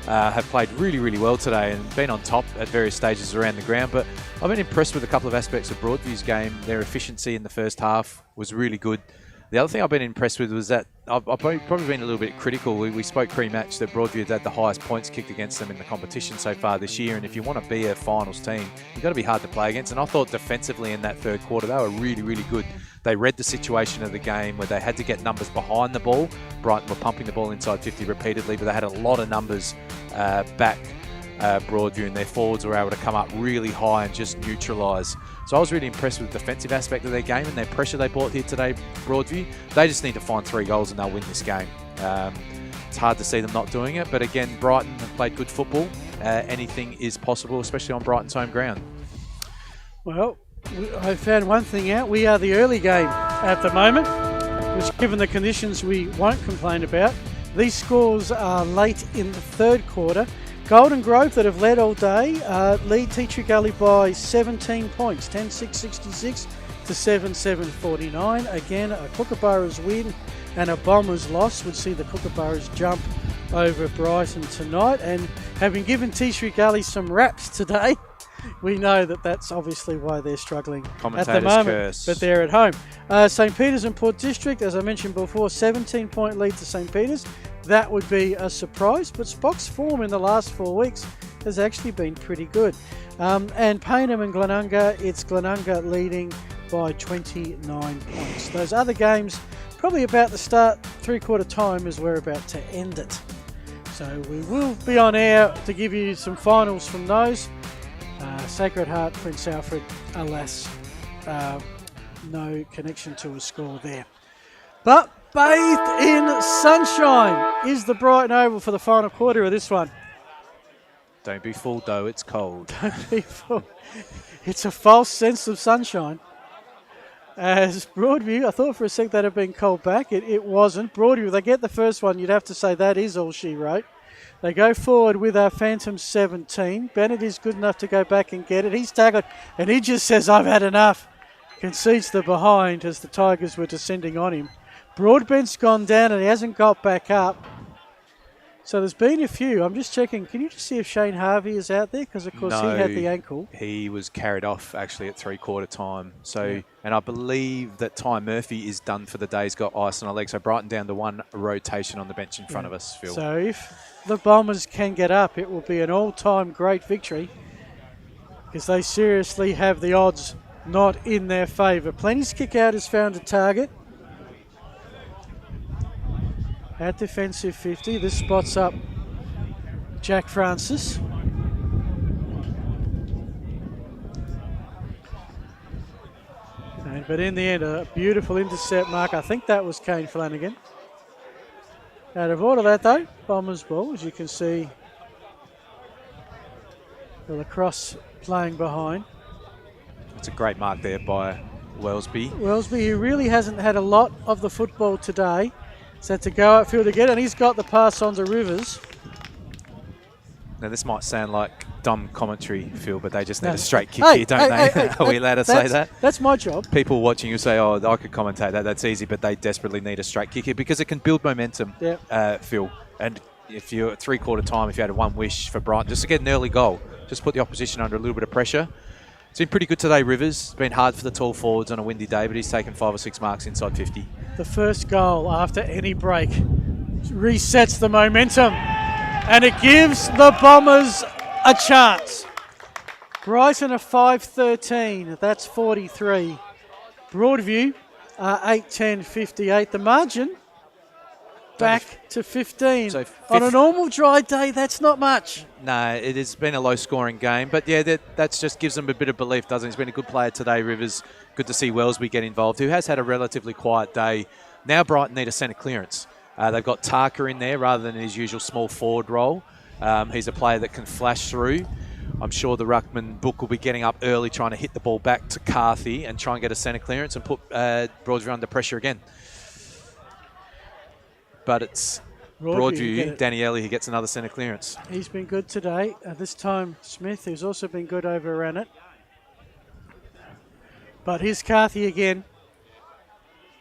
have played really, really well today and been on top at various stages around the ground. But I've been impressed with a couple of aspects of Broadview's game. Their efficiency in the first half was really good. The other thing I've been impressed with was that I've probably been a little bit critical. We spoke pre-match that Broadview had the highest points kicked against them in the competition so far this year, and if you want to be a finals team, you've got to be hard to play against. And I thought defensively in that third quarter, they were really, really good. They read the situation of the game where they had to get numbers behind the ball. Brighton were pumping the ball inside 50 repeatedly, but they had a lot of numbers back Broadview, and their forwards were able to come up really high and just neutralise. So I was really impressed with the defensive aspect of their game and their pressure they brought here today, Broadview. They just need to find 3 goals and they'll win this game. It's hard to see them not doing it, but again, Brighton have played good football. Anything is possible, especially on Brighton's home ground. Well, I found one thing out. We are the early game at the moment, which given the conditions we won't complain about. These scores are late in the third quarter. Golden Grove, that have led all day, lead Tea Tree Gully by 17 points, 10-6-66 to 7-7-49. Again, a Kookaburras win and a Bombers loss would see the Kookaburras jump over Brighton tonight. And having given Tea Tree Gully some raps today, we know that that's obviously why they're struggling at the moment, curse. But they're at home. St. Peter's and Port District, as I mentioned before, 17-point lead to St. Peter's. That would be a surprise, but Spock's form in the last 4 weeks has actually been pretty good. And Payneham and Glenunga, it's Glenunga leading by 29 points. Those other games, probably about the start, three-quarter time as we're about to end it. So we will be on air to give you some finals from those. Sacred Heart, Prince Alfred, alas, no connection to a score there. But bathed in sunshine is the Brighton Oval for the final quarter of this one. Don't be fooled though, it's cold. Don't be fooled. It's a false sense of sunshine. As Broadview, I thought for a sec that had been called back. It wasn't. Broadview, they get the first one, you'd have to say that is all she wrote. They go forward with our Phantom 17. Bennett is good enough to go back and get it. He's tackled and he just says, I've had enough. Concedes the behind as the Tigers were descending on him. Broadbent's gone down and he hasn't got back up. So there's been a few. I'm just checking. Can you just see if Shane Harvey is out there? Because, of course, he had the ankle. He was carried off, actually, at three-quarter time. So, yeah. And I believe that Ty Murphy is done for the day. He's got ice on a leg. So Brighton down to one rotation on the bench in front of us, Phil. So if the Bombers can get up, it will be an all-time great victory because they seriously have the odds not in their favour. Plenty's kick out has found a target. At defensive 50, this spots up Jack Francis. But in the end, a beautiful intercept mark. I think that was Kane Flanagan. Out of order that though, Bombers ball, as you can see. The lacrosse playing behind. It's a great mark there by Wellesby. Wellesby, who really hasn't had a lot of the football today. So to go outfield again, and he's got the pass on to Rivers. Now this might sound like dumb commentary, Phil, but they just need a straight kick here, don't they? Are we allowed to say that? That's my job. People watching you say, oh, I could commentate that. That's easy, but they desperately need a straight kick here because it can build momentum, Phil. And if you're at three-quarter time, if you had one wish for Brighton, just to get an early goal, just put the opposition under a little bit of pressure. It's been pretty good today, Rivers. It's been hard for the tall forwards on a windy day, but he's taken 5 or 6 marks inside 50. The first goal after any break resets the momentum. And it gives the Bombers a chance. Brighton are 5-13. That's 43. Broadview are 8-10-58. The margin back to 15. So on a normal dry day, that's not much. No, it has been a low-scoring game. But, yeah, that just gives them a bit of belief, doesn't it? He's been a good player today, Rivers. Good to see Wellesby get involved, who has had a relatively quiet day. Now Brighton need a centre clearance. They've got Tarker in there rather than his usual small forward role. He's a player that can flash through. I'm sure the ruckman Book will be getting up early trying to hit the ball back to Carthy and try and get a centre clearance and put Broadview under pressure again. But it's Broadview, Daniele, who gets another centre clearance. He's been good today. This time Smith, who's also been good, overran it. But here's Carthy again.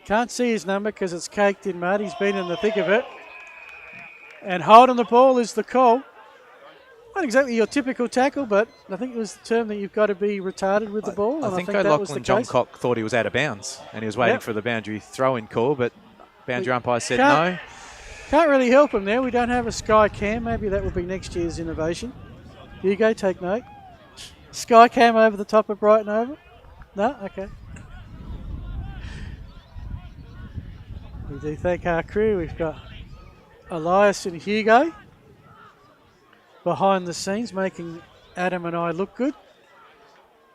Can't see his number because it's caked in mud. He's been in the thick of it. And holding the ball is the call. Not exactly your typical tackle, but I think it was the term that you've got to be retarded with the ball. I think O'Loughlin Johncock thought he was out of bounds and he was waiting for the boundary throw-in call, but boundary umpire said no. Can't really help him there. We don't have a sky cam. Maybe that will be next year's innovation. Hugo, take note. Sky cam over the top of Brighton Oval? No? Okay. We do thank our crew. We've got Elias and Hugo behind the scenes making Adam and I look good.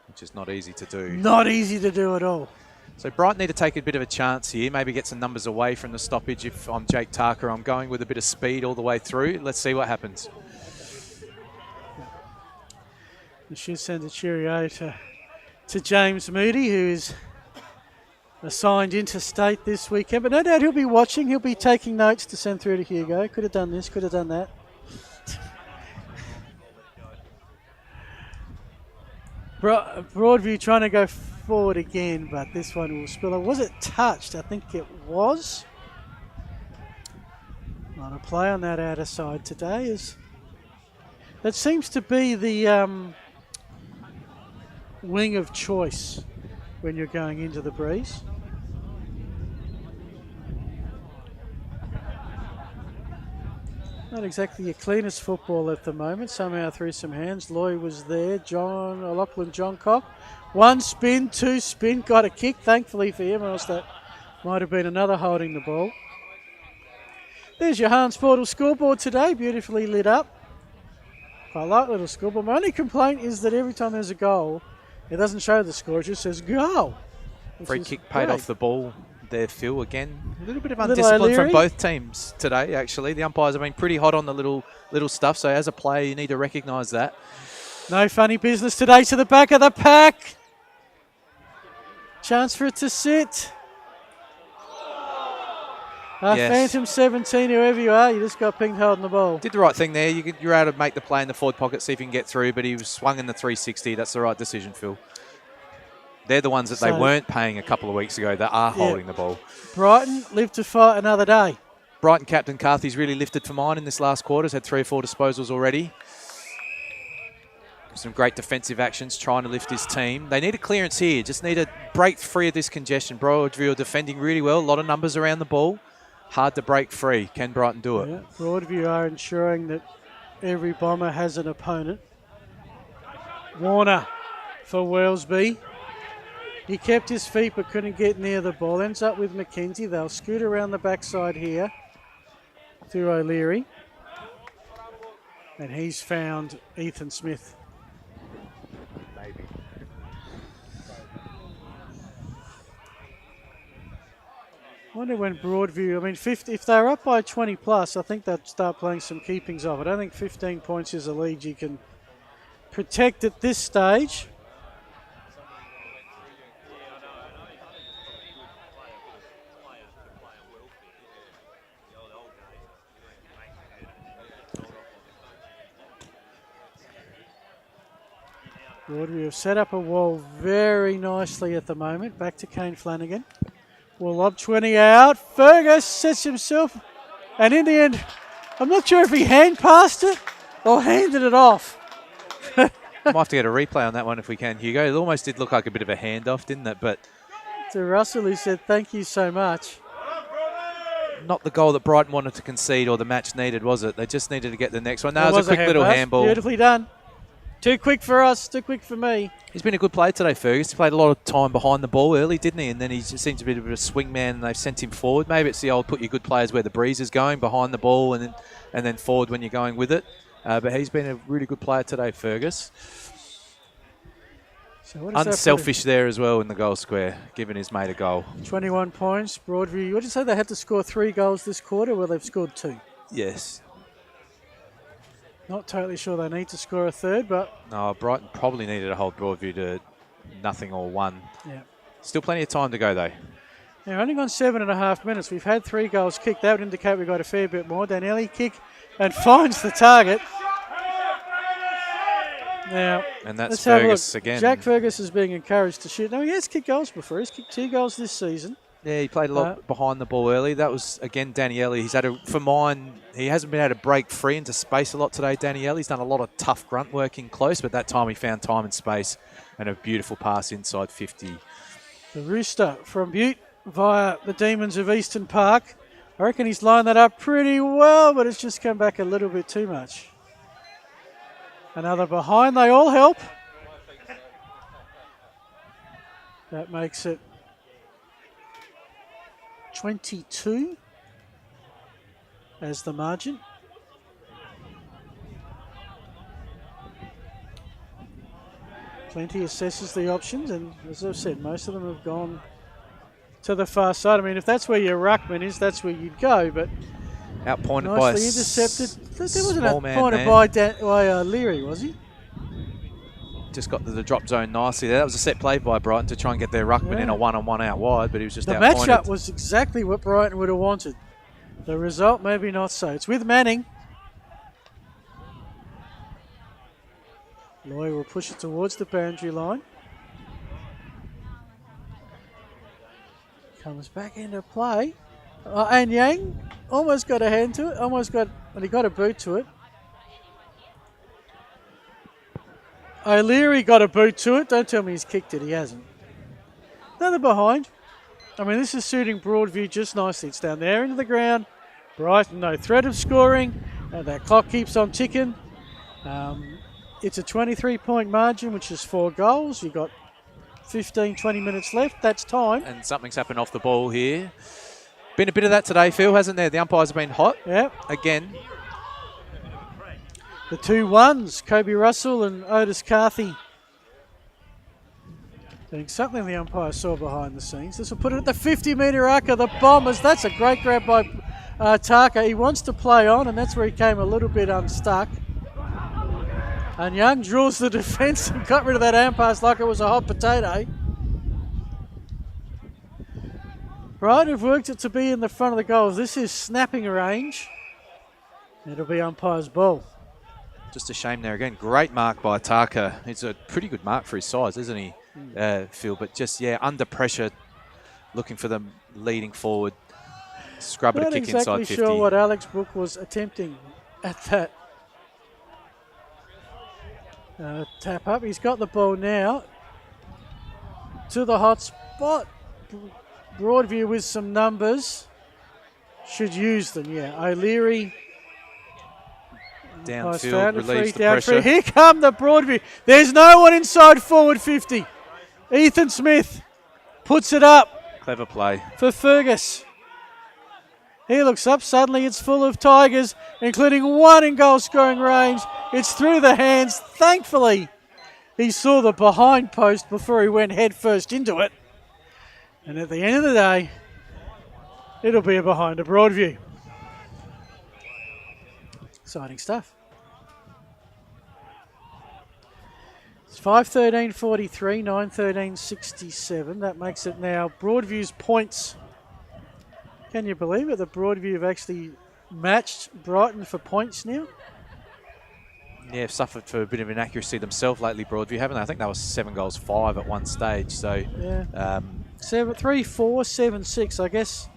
Which is not easy to do. Not easy to do at all. So Brighton need to take a bit of a chance here, maybe get some numbers away from the stoppage. If I'm Jake Tarker, I'm going with a bit of speed all the way through. Let's see what happens. We should send a cheerio to James Moody, who is assigned interstate this weekend. But no doubt he'll be watching. He'll be taking notes to send through to Hugo. Could have done this, could have done that. Broadview trying to go forward again, but this one will spill over. Was it touched? I think it was. Not a play on that outer side today. That seems to be the wing of choice when you're going into the breeze. Not exactly your cleanest football at the moment. Somehow through some hands. Loy was there. O'Loughlin Johncock. One spin, two spin. Got a kick, thankfully for him. Else that might have been another holding the ball. There's your Hans Portal scoreboard today. Beautifully lit up. I like little scoreboard. My only complaint is that every time there's a goal, it doesn't show the score. It just says goal. Free kick paid off the ball. There, Phil, again, a little bit of undiscipline from both teams today, actually. The umpires have been pretty hot on the little stuff, so as a player, you need to recognise that. No funny business today to the back of the pack. Chance for it to sit. Yes. Phantom 17, whoever you are, you just got pinged holding the ball. Did the right thing there. You're able to make the play in the forward pocket, see if you can get through, but he was swung in the 360. That's the right decision, Phil. They're the ones that they weren't paying a couple of weeks ago that are holding the ball. Brighton live to fight another day. Brighton captain Carthy's really lifted for mine in this last quarter. He's had 3 or 4 disposals already. Some great defensive actions trying to lift his team. They need a clearance here. Just need to break free of this congestion. Broadview are defending really well. A lot of numbers around the ball. Hard to break free. Can Brighton do it? Yeah. Broadview are ensuring that every Bomber has an opponent. Warner for Wellesby. He kept his feet but couldn't get near the ball. Ends up with McKenzie. They'll scoot around the backside here through O'Leary. And he's found Ethan Smith. I wonder when Broadview, I mean, if they're up by 20 plus, I think they'd start playing some keepings off. I don't think 15 points is a lead you can protect at this stage. Broadview have set up a wall very nicely at the moment. Back to Kane Flanagan. Will lob 20 out. Fergus sets himself. And in the end, I'm not sure if he hand passed it or handed it off. Might have to get a replay on that one if we can, Hugo. It almost did look like a bit of a handoff, didn't it? But to Russell, who said, thank you so much. not the goal that Brighton wanted to concede or the match needed, was it? They just needed to get the next one. That It was a quick little pass. handball. Beautifully done. Too quick for us, too quick for me. He's been a good player today, Fergus. He played a lot of time behind the ball early, didn't he? And then he just seems to be a bit of a swing man, and they've sent him forward. Maybe it's the old put your good players where the breeze is going, behind the ball and then forward when you're going with it. But he's been a really good player today, Fergus. So what does that Unselfish there as well in the goal square, giving his mate a goal. 21 points, Broadview. What did you say? They had to score 3 goals this quarter? Well, they've scored 2. Yes. Not totally sure they need to score a third, but... No, Brighton probably needed to hold Broadview to 0 or 1. Yeah. Still plenty of time to go, though. Yeah, only gone 7.5 minutes. We've had 3 goals kicked. That would indicate we've got a fair bit more. Danelli kick and finds the target. Now, And that's let's have a Fergus look. again. Jack Fergus is being encouraged to shoot. No, he has kicked goals before. He's kicked 2 goals this season. Yeah, he played a lot behind the ball early. That was, again, Daniele. He's had for mine, he hasn't been able to break free into space a lot today, Daniele. He's done a lot of tough grunt work in close, but that time he found time and space and a beautiful pass inside 50. The Rooster from Butte via the Demons of Eastern Park. I reckon he's lined that up pretty well, but it's just come back a little bit too much. Another behind, they all help. That makes it 22 as the margin. Plenty assesses the options, and as I've said, most of them have gone to the far side. I mean, if that's where your ruckman is, that's where you'd go, but Outpointed nicely by intercepted. There wasn't small a man pointed by Leary, was he? Just got to the drop zone nicely there. That was a set play by Brighton to try and get their ruckman in a one-on-one out wide, but he was just the outpointed. matchup was exactly what Brighton would have wanted. The result, maybe not so. It's with Manning. Loy will push it towards the boundary line. Comes back into play. And Yang almost got a hand to it. And he got a boot to it. O'Leary got a boot to it. Don't tell me he's kicked it. He hasn't. Another behind. I mean, this is suiting Broadview just nicely. It's down there into the ground. Brighton, no threat of scoring. And that clock keeps on ticking. It's a 23-point margin, which is 4 goals. You've got 15, 20 minutes left. That's time. And something's happened off the ball here. Been a bit of that today, Phil, hasn't there? The umpires have been hot. Yeah. Again. The 2-1s, Kobe Russell and Otis Carthy. Doing something the umpire saw behind the scenes. This will put it at the 50-metre arc of the Bombers. That's a great grab by Taka. He wants to play on, and that's where he came a little bit unstuck. And Young draws the defence and got rid of that hand pass like it was a hot potato. Brighton have worked it to be in the front of the goals. This is snapping range. It'll be umpire's ball. Just a shame there again. Great mark by Taka. It's a pretty good mark for his size, isn't he, Phil? But just, under pressure, looking for them leading forward. Scrub it a kick inside 50. Not exactly sure what Alex Brook was attempting at that tap up. He's got the ball now to the hot spot. Broadview with some numbers. Should use them, O'Leary. Downfield, relieves the down pressure. Here come the Broadview. There's no one inside forward 50. Ethan Smith puts it up. Clever play. For Fergus. He looks up. Suddenly it's full of Tigers, including one in goal scoring range. It's through the hands. Thankfully, he saw the behind post before he went head first into it. And at the end of the day, it'll be a behind a Broadview. Exciting stuff. It's 5:13:43, 9:13:67. That makes it now Broadview's points. Can you believe it? The Broadview have actually matched Brighton for points now. Yeah, suffered for a bit of inaccuracy themselves lately, Broadview, haven't they? I think that was 7 goals 5 at one stage. So yeah. 3, 4, 7, 6. I guess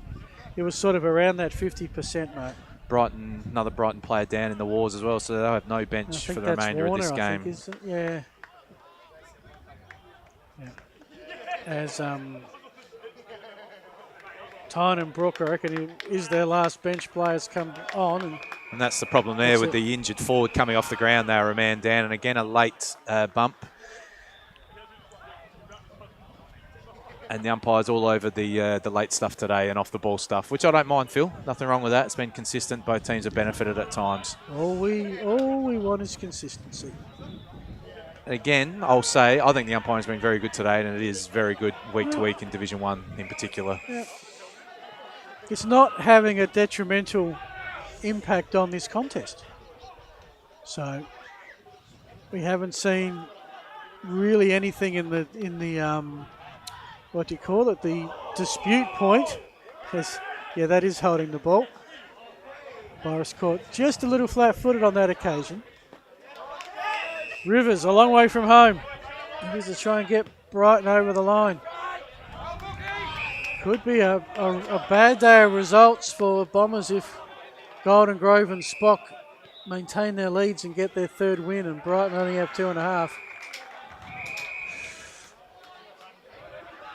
it was sort of around that 50% mark. Brighton, another Brighton player down in the wars as well, so they'll have no bench for the remainder Warner, of this game. I think, isn't it? Yeah. As Tyne and Brook, I reckon, is their last bench players come on. And that's the problem there with the injured forward coming off the ground. They were a man down, and again a late bump. And the umpires all over the late stuff today and off the ball stuff, which I don't mind, Phil. Nothing wrong with that. It's been consistent. Both teams have benefited at times. All we want is consistency. And again, I'll say I think the umpiring's been very good today, and it is very good week to week in Division 1 in particular. Yeah. It's not having a detrimental impact on this contest. So we haven't seen really anything in the what do you call it? The dispute point. Yeah, that is holding the ball. Boris caught just a little flat-footed on that occasion. Rivers, a long way from home. Rivers is trying to get Brighton over the line. Could be a bad day of results for Bombers if Golden Grove and Spock maintain their leads and get their third win, and Brighton only have 2.5.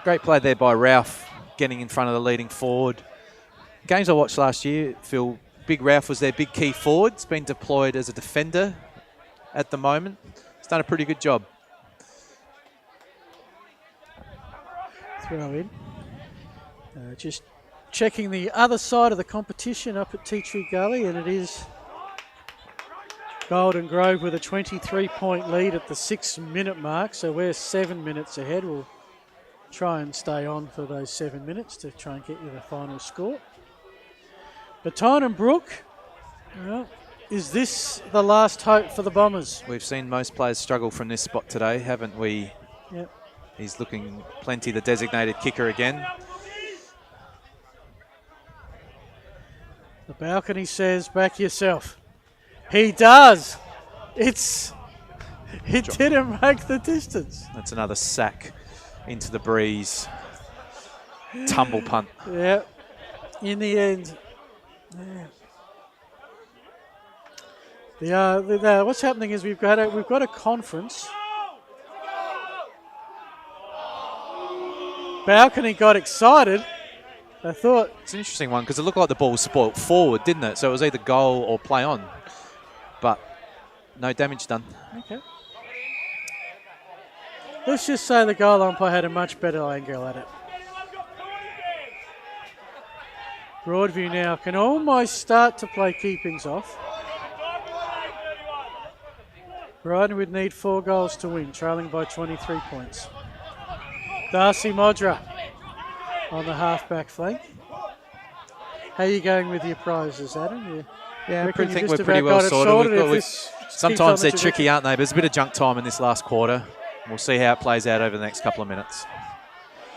Great play there by Ralph, getting in front of the leading forward. Games I watched last year, Phil, Big Ralph was their big key forward. He's been deployed as a defender at the moment. He's done a pretty good job. Throw in. Just checking the other side of the competition up at Tea Tree Gully, and it is Golden Grove with a 23-point lead at the 6-minute mark. So we're 7 minutes ahead. We'll try and stay on for those 7 minutes to try and get you the final score. But Tyne and Brook, well, is this the last hope for the Bombers? We've seen most players struggle from this spot today, haven't we? Yep. He's looking plenty the designated kicker again. The balcony says, back yourself. He does. It didn't make the distance. That's another sack into the breeze. Tumble punt. Yeah. In the end. Yeah. What's happening is we've got a conference. Balcony got excited. I thought it's an interesting one because it looked like the ball was spoilt forward, didn't it? So it was either goal or play on, but no damage done. Okay. Let's just say the goal umpire had a much better angle at it. Broadview now can almost start to play keepings off. Brighton would need 4 goals to win, trailing by 23 points. Darcy Modra on the half-back flank. How are you going with your prizes, Adam? I think we're pretty well sorted. Sometimes they're tricky, aren't they? But there's a bit of junk time in this last quarter. We'll see how it plays out over the next couple of minutes.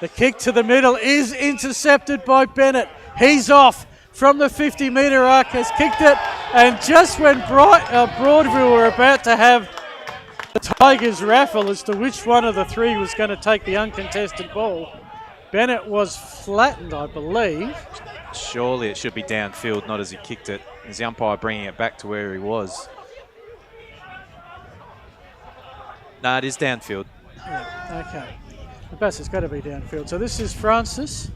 The kick to the middle is intercepted by Bennett. He's off from the 50-metre arc, has kicked it, and just when Broadview were about to have the Tigers raffle as to which one of the three was going to take the uncontested ball, Bennett was flattened, I believe. Surely it should be downfield, not as he kicked it. Is the umpire bringing it back to where he was? No, it is downfield. Yeah, okay. The best has got to be downfield. So this is Francis.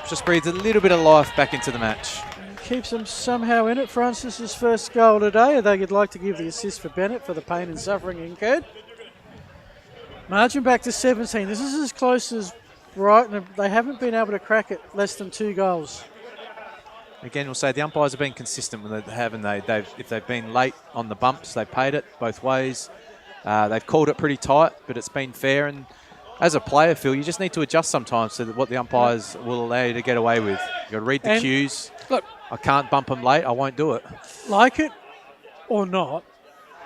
Just breathes a little bit of life back into the match. And keeps them somehow in it. Francis's first goal today, although you'd like to give the assist for Bennett for the pain and suffering incurred. Margin back to 17. This is as close as Brighton. They haven't been able to crack it less than 2 goals. Again, we'll say the umpires have been consistent with it, haven't they? If they've been late on the bumps, they've paid it both ways. They've called it pretty tight, but it's been fair. And as a player, Phil, you just need to adjust sometimes to what the umpires will allow you to get away with. You've got to read the cues. Look, I can't bump them late. I won't do it. Like it or not,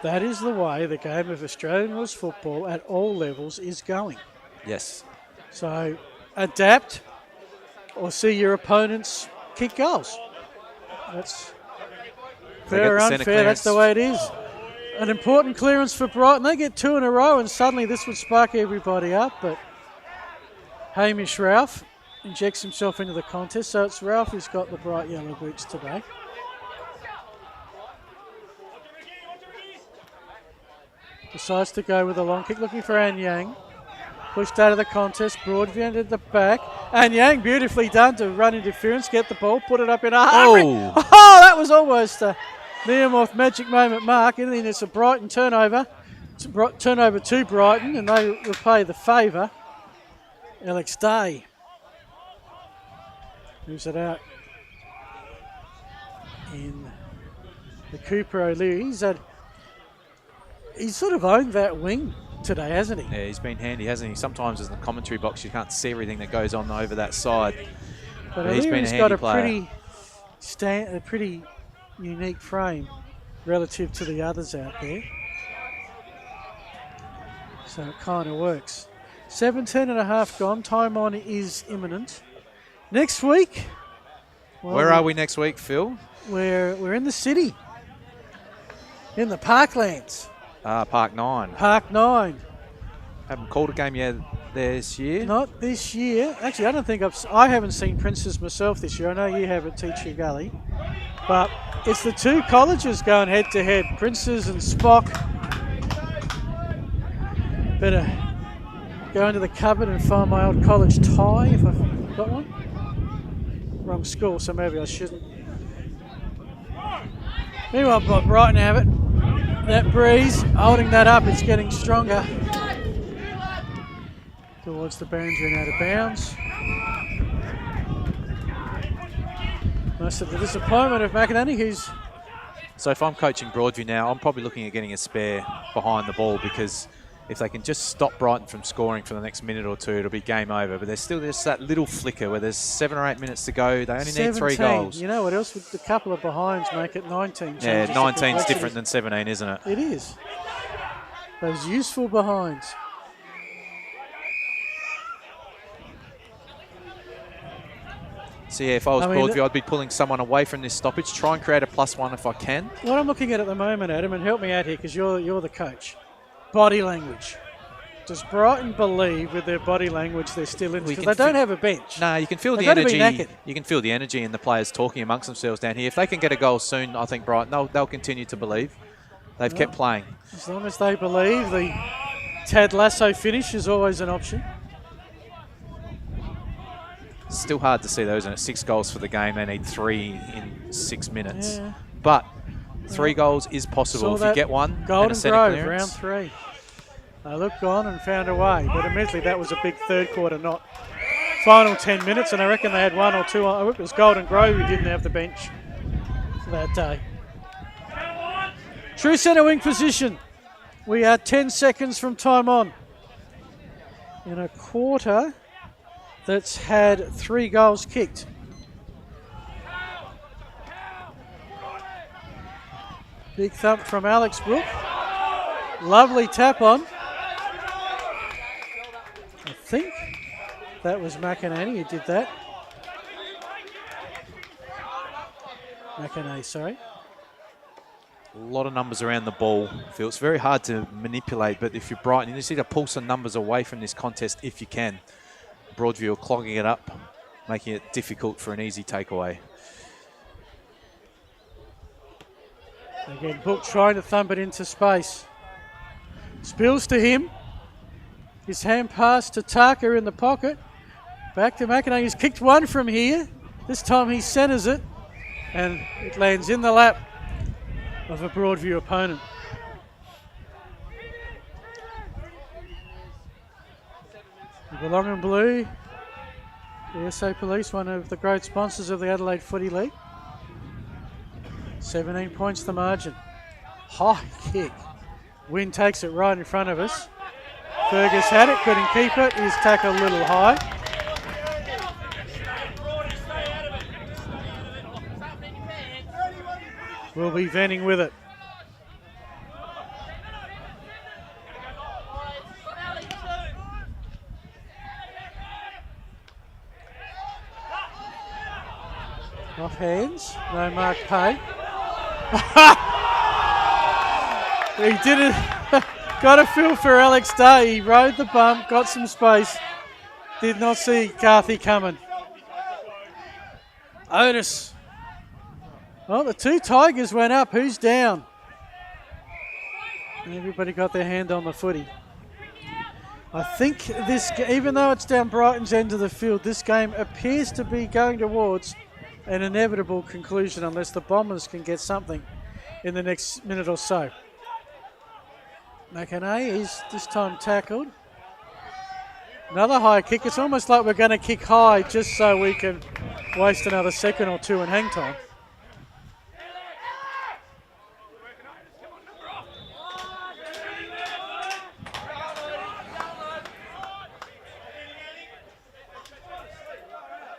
that is the way the game of Australian rules football at all levels is going. Yes. So adapt or see your opponents kick goals. That's fair or unfair. That's the way it is. An important clearance for Brighton. They get 2 in a row, and suddenly this would spark everybody up. But Hamish Ralph injects himself into the contest. So it's Ralph who's got the bright yellow boots today. Decides to go with a long kick, looking for An Yang. Pushed out of the contest. Broadview ended the back. And Yang, beautifully done to run interference, get the ball, put it up in a hurry. Oh. Oh, that was almost a Neamoth magic moment mark. And then it's a Brighton turnover. It's a turnover to Brighton, and they repay the favour. Alex Day moves it out in the Cooper O'Leary. He's sort of owned that wing today, hasn't he? Yeah, he's been handy, hasn't he? Sometimes in the commentary box you can't see everything that goes on over that side. But he's been a O'Leary's handy got a player. pretty unique frame relative to the others out there. So it kind of works. 17 and a half gone. Time on is imminent. Next week. Well, Where are we next week, Phil? We're in the city. In the Parklands. Park 9. Park 9. Haven't called a game yet this year. Not this year. Actually, I haven't seen Princes myself this year. I know you have at Teacher Gully. But it's the two colleges going head to head. Princes and Spock. Better go into the cupboard and find my old college tie if I've got one. Wrong school, so maybe I shouldn't. Meanwhile, Brighton have it. That breeze, holding that up, it's getting stronger. Towards the boundary and out of bounds. Most of the disappointment of McInerney, who's... So if I'm coaching Broadview now, I'm probably looking at getting a spare behind the ball, because if they can just stop Brighton from scoring for the next minute or two, it'll be game over. But there's still just that little flicker where there's 7 or 8 minutes to go. They only need 3 goals. You know what else? With a couple of behinds make it 19. Yeah, 19's different than 17, isn't it? It is. Those useful behinds. So yeah, if I was Broadview, I'd be pulling someone away from this stoppage, try and create a +1 if I can. What I'm looking at the moment, Adam, and help me out here because you're the coach. Body language. Does Brighton believe with their body language they're still in? Because they don't have a bench. No, you can feel They've the got to be energy. knackered. You can feel the energy in the players talking amongst themselves down here. If they can get a goal soon, I think Brighton they'll continue to believe. They've kept playing. As long as they believe, the Tad Lasso finish is always an option. Still hard to see those, and it's 6 goals for the game. They need 3 in 6 minutes. Yeah. But 3 goals is possible if you get one. Golden Grove, clearance. round 3. They looked on and found a way, but admittedly that was a big third quarter, not final 10 minutes, and I reckon they had 1 or 2. It was Golden Grove who didn't have the bench for that day. True centre wing position. We are 10 seconds from time on. In a quarter that's had 3 goals kicked. Big thump from Alex Brook. Lovely tap on. I think that was McInerney who did that. McInerney, sorry. A lot of numbers around the ball, Phil. It's very hard to manipulate, but if you're Brighton, you just need to pull some numbers away from this contest if you can. Broadview are clogging it up, making it difficult for an easy takeaway. Again, Book trying to thump it into space. Spills to him. His hand pass to Taka in the pocket. Back to McInerney. He's kicked one from here. This time he centres it, and it lands in the lap of a Broadview opponent. The Belonging Blue, the SA Police, one of the great sponsors of the Adelaide Footy League. 17 points the margin. High kick. Wind takes it right in front of us. Fergus had it, couldn't keep it. He's tackled a little high. We'll be venting with it. Off hands, no mark pay. He did it. Got a feel for Alex Day. He rode the bump, got some space. Did not see Carthy coming. Otis. Well, the 2 Tigers went up. Who's down? Everybody got their hand on the footy. I think this, even though it's down Brighton's end of the field, this game appears to be going towards an inevitable conclusion unless the Bombers can get something in the next minute or so. McInerney is this time tackled. Another high kick. It's almost like we're going to kick high just so we can waste another second or two in hang time.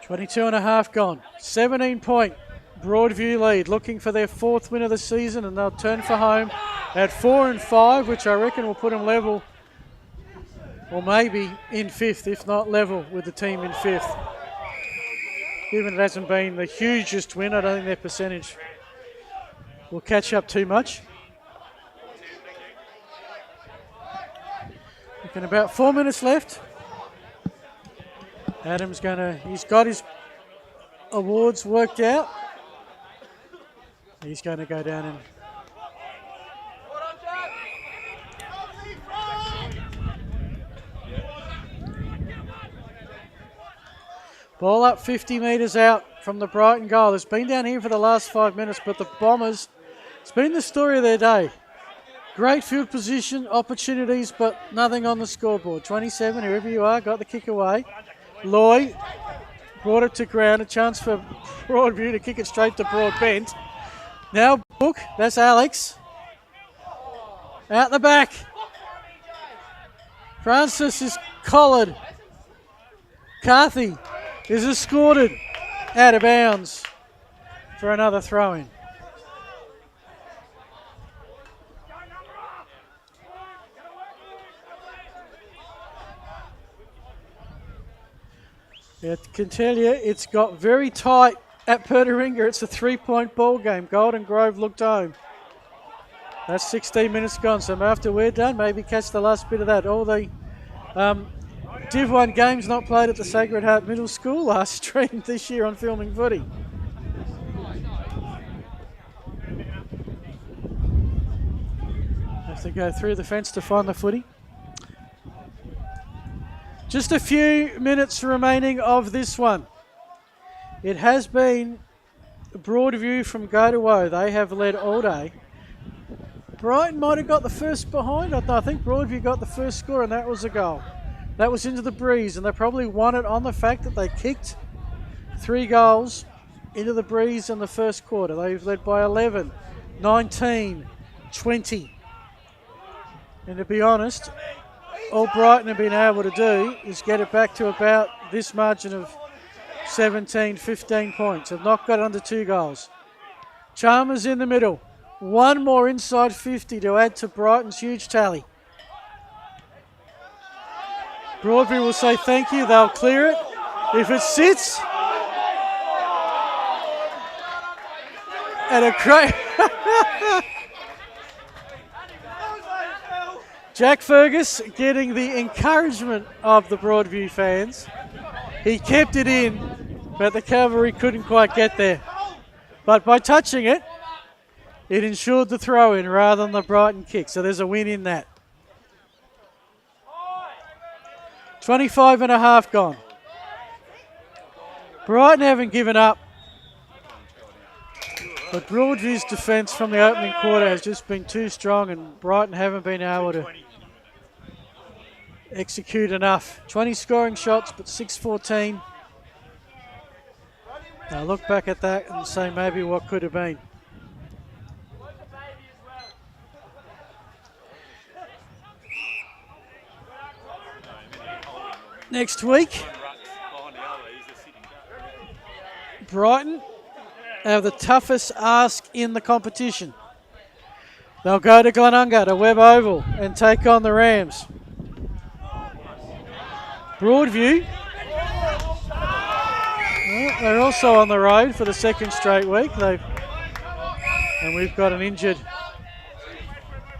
.22.5 gone. 17-point Broadview lead, looking for their 4th win of the season, and they'll turn for home at 4-5, which I reckon will put them level, or maybe in 5th, if not level with the team in 5th. Given it hasn't been the hugest win, I don't think their percentage will catch up too much. Looking about 4 minutes left. Adam's he's got his awards worked out. He's going to go down and ball up 50 metres out from the Brighton goal. It's been down here for the last 5 minutes, but the Bombers, it's been the story of their day. Great field position, opportunities, but nothing on the scoreboard. 27, whoever you are, got the kick away. Loy brought it to ground, a chance for Broadview to kick it straight to Broadbent. Now Book, that's Alex. Out the back. Francis is collared. Carthy is escorted out of bounds for another throw-in. I can tell you, it's got very tight at Pertaringa. It's a 3-point ball game. Golden Grove looked home. That's 16 minutes gone, so after we're done, maybe catch the last bit of that. All the Div 1 games not played at the Sacred Heart Middle School are streamed this year on Filming Footy. Have to go through the fence to find the footy. Just a few minutes remaining of this one. It has been Broadview from go to woe. They have led all day. Brighton might have got the first behind. I think Broadview got the first score, and that was a goal. That was into the breeze, and they probably won it on the fact that they kicked 3 goals into the breeze in the first quarter. They've led by 11, 19, 20. And to be honest, all Brighton have been able to do is get it back to about this margin of 17, 15 points. Have not got under 2 goals. Chalmers in the middle. One more inside 50 to add to Brighton's huge tally. Broadview will say thank you. They'll clear it. If it sits, and a great Jack Fergus getting the encouragement of the Broadview fans. He kept it in, but the cavalry couldn't quite get there. But by touching it, it ensured the throw-in rather than the Brighton kick. So there's a win in that. 25.5 gone. Brighton haven't given up, but Broadview's defence from the opening quarter has just been too strong, and Brighton haven't been able to execute enough. 20 scoring shots, but 6-14. Now look back at that and say maybe what could have been. Next week, Brighton have the toughest ask in the competition. They'll go to Glenunga to Webb Oval and take on the Rams. Broadview, well, they're also on the road for the second straight week. And we've got an injured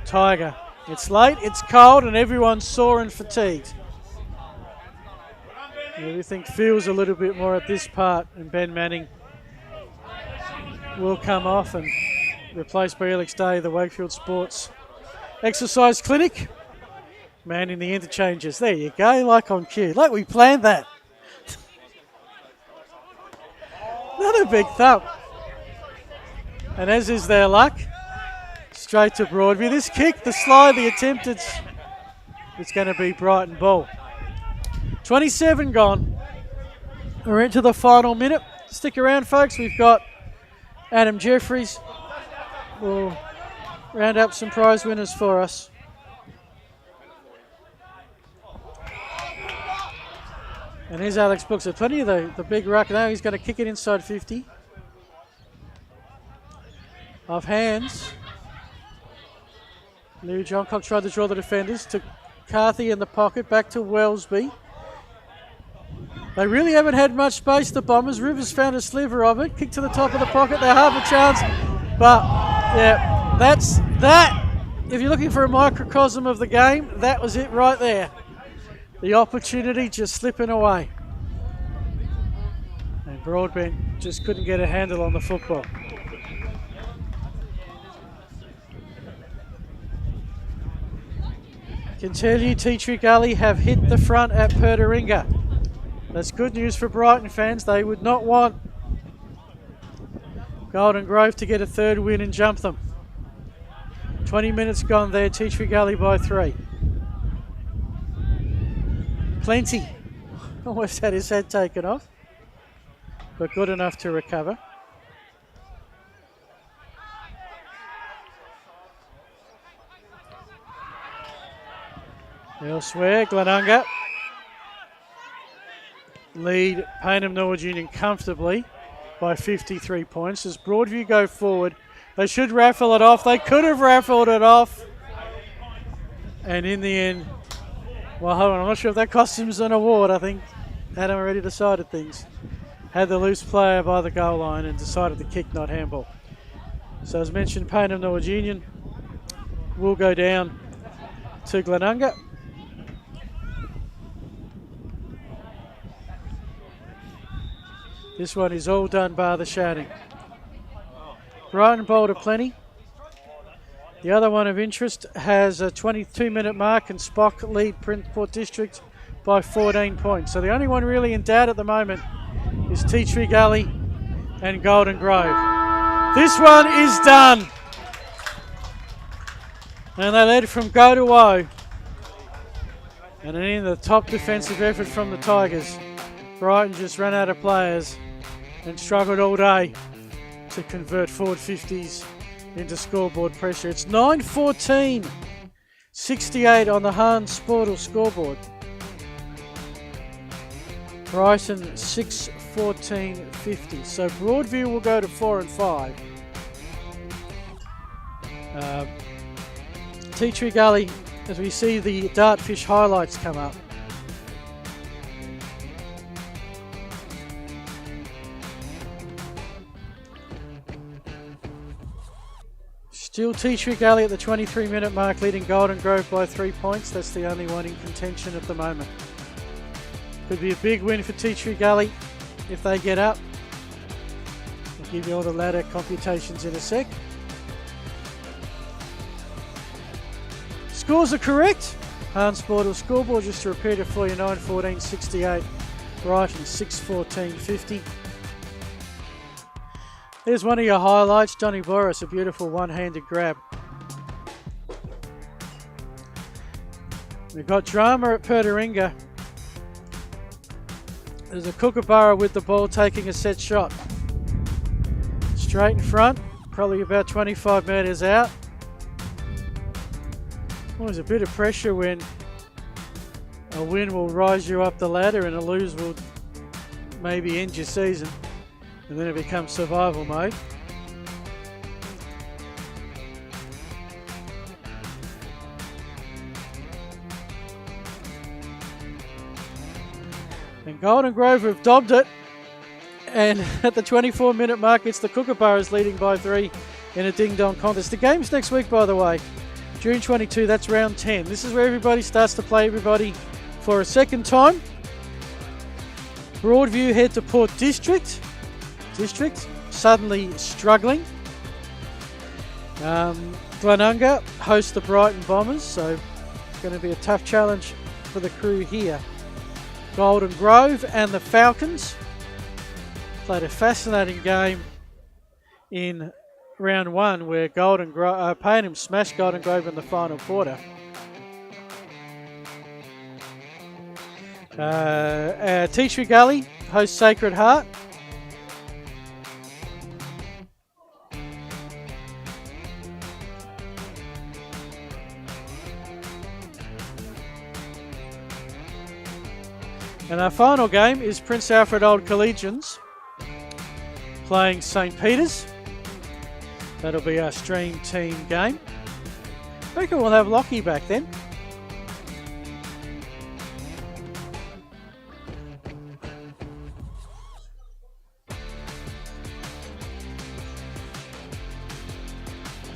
Tiger. It's late, it's cold, and everyone's sore and fatigued. Everything feels a little bit more at this part, and Ben Manning will come off and replaced by Alex Day, the Wakefield Sports Exercise Clinic. Man in the interchanges. There you go, like on cue. Like we planned that. Another big thump. And as is their luck, straight to Broadview. This kick, the slide, the attempt, it's going to be Brighton ball. 27 gone. We're into the final minute. Stick around, folks. We've got Adam Jeffries. We'll round up some prize winners for us. And here's Alex Brooks. There's plenty of the big ruck now. He's going to kick it inside 50. Off hands. Lou Johncock tried to draw the defenders. To Carthy in the pocket. Back to Wellesby. They really haven't had much space, the Bombers. Rivers found a sliver of it. Kick to the top of the pocket. They have a chance. But, yeah, that's that. If you're looking for a microcosm of the game, that was it right there. The opportunity just slipping away. And Broadbent just couldn't get a handle on the football. Can tell you Tea Tree Gully have hit the front at Pertaringa. That's good news for Brighton fans. They would not want Golden Grove to get a third win and jump them. 20 minutes gone there, Tea Tree Gully by 3. Plenty. Almost had his head taken off, but good enough to recover. Elsewhere, Glenunga lead Payneham Norwood Union comfortably by 53 points. As Broadview go forward, they should raffle it off. They could have raffled it off. And in the end, well, hold on, I'm not sure if that cost him an award. I think Adam already decided things. Had the loose player by the goal line and decided to kick, not handball. So as mentioned, Payneham Norwood Union will go down to Glenunga. This one is all done bar the shouting. Brighton bowled a plenty. The other one of interest has a 22-minute mark, and Spock lead Port District by 14 points. So the only one really in doubt at the moment is Tea Tree Gully and Golden Grove. This one is done. And they led from go to woe. And in the top defensive effort from the Tigers, Brighton just ran out of players and struggled all day to convert forward 50s into scoreboard pressure. It's 9-14, 68 on the Hans Sportal scoreboard. Brighton 6-14, 50. So Broadview will go to 4 and 5. Tea Tree Gully, as we see the Dartfish highlights come up. Still Tea Tree Gully at the 23-minute mark, leading Golden Grove by 3 points. That's the only one in contention at the moment. Could be a big win for Tea Tree Gully if they get up. I'll give you all the ladder computations in a sec. Scores are correct. Hans Sportal scoreboard, just to repeat it for you, 9-14, 68. Brighton 6-14, 50. There's one of your highlights, Johnny Boris, a beautiful one-handed grab. We've got drama at Pertaringa. There's a Kookaburra with the ball taking a set shot. Straight in front, probably about 25 metres out. Always a bit of pressure when a win will rise you up the ladder and a lose will maybe end your season. And then it becomes survival mode. And Golden Grove have dobbed it. And at the 24-minute mark, it's the Kookaburras leading by 3 in a ding-dong contest. The game's next week, by the way. June 22, that's round 10. This is where everybody starts to play everybody for a second time. Broadview head to Port District. Suddenly struggling. Glenunga host the Brighton Bombers, so going to be a tough challenge for the crew here. Golden Grove and the Falcons played a fascinating game in round one where Payneham smashed Golden Grove in the final quarter. Tea Tree Gully hosts Sacred Heart. And our final game is Prince Alfred Old Collegians playing St. Peter's. That'll be our stream team game. I reckon we'll have Lockie back then.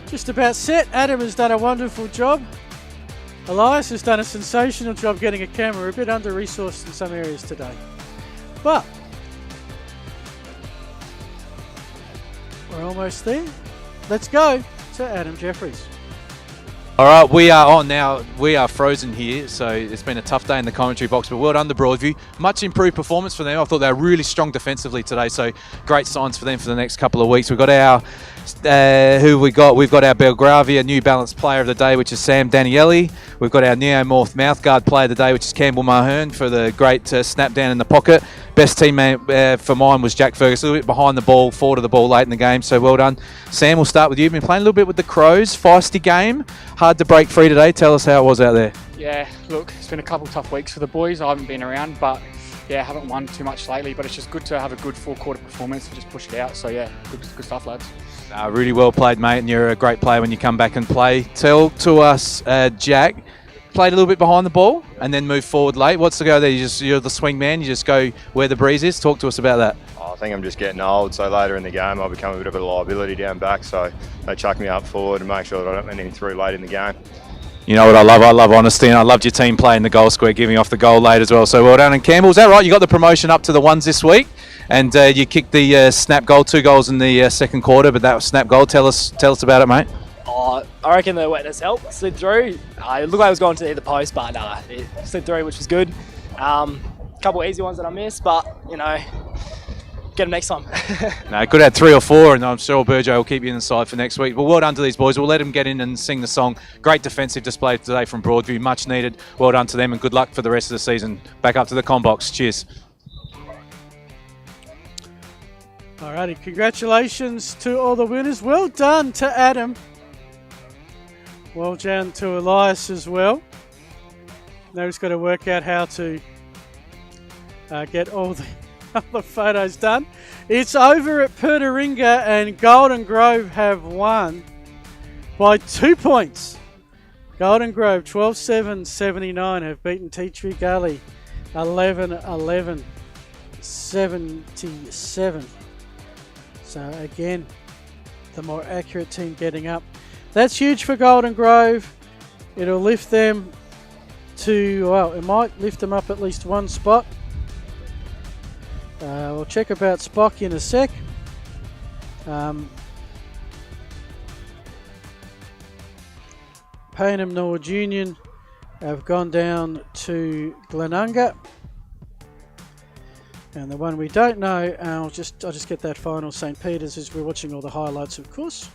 Just about set. Adam has done a wonderful job. Elias has done a sensational job getting a camera, a bit under-resourced in some areas today. But we're almost there. Let's go to Adam Jeffries. All right, we are on now. We are frozen here, so it's been a tough day in the commentary box, but well done to Broadview. Much improved performance for them. I thought they were really strong defensively today, so great signs for them for the next couple of weeks. We've got our, We've got our Belgravia New Balance Player of the Day, which is Sam Danielli. We've got our Neomorph Mouthguard Player of the Day, which is Campbell Mahern for the great snap down in the pocket. Best teammate for mine was Jack Fergus, a little bit behind the ball, forward of the ball late in the game, so well done. Sam, we'll start with you. You've been playing a little bit with the Crows, feisty game, hard to break free today. Tell us how it was out there. Yeah, look, it's been a couple tough weeks for the boys. I haven't been around, but yeah, haven't won too much lately, but it's just good to have a good full quarter performance and just push it out. So yeah, good stuff, lads. Really well played, mate, and you're a great player when you come back and play. Tell to us, Jack, played a little bit behind the ball and then moved forward late. What's the go there? You're the swing man, you just go where the breeze is. Talk to us about that. I think I'm just getting old, so later in the game I'll become a bit of a liability down back, so they chuck me up forward and make sure that I don't let anything through late in the game. You know what I love? I love honesty, and I loved your team playing the goal square, giving off the goal late as well. So well done. And Campbell, is that right? You got the promotion up to the ones this week, and you kicked the snap goal, 2 goals in the second quarter, but that was snap goal. Tell us about it, mate. I reckon the wetness helped, slid through. It looked like it was going to the post, but it slid through, which was good. Couple easy ones that I missed, but get them next time. No, could have had 3 or 4, and I'm sure Burjo will keep you in the side for next week. But well done to these boys. We'll let them get in and sing the song. Great defensive display today from Broadview, much needed. Well done to them, and good luck for the rest of the season. Back up to the Combox. Cheers. Alrighty, congratulations to all the winners. Well done to Adam. Well done to Elias as well. Now he's got to work out how to get all the other photos done. It's over at Pertaringa, and Golden Grove have won by 2 points. Golden Grove 12-7-79 have beaten Tea Tree Gully 11-11-77. So again, the more accurate team getting up. That's huge for Golden Grove. It'll lift them to, well, it might lift them up at least 1 spot. We'll check about Spock in a sec. Payneham Norwood Union have gone down to Glenunga. And the one we don't know, I'll just get that final, St. Peter's, as we're watching all the highlights, of course.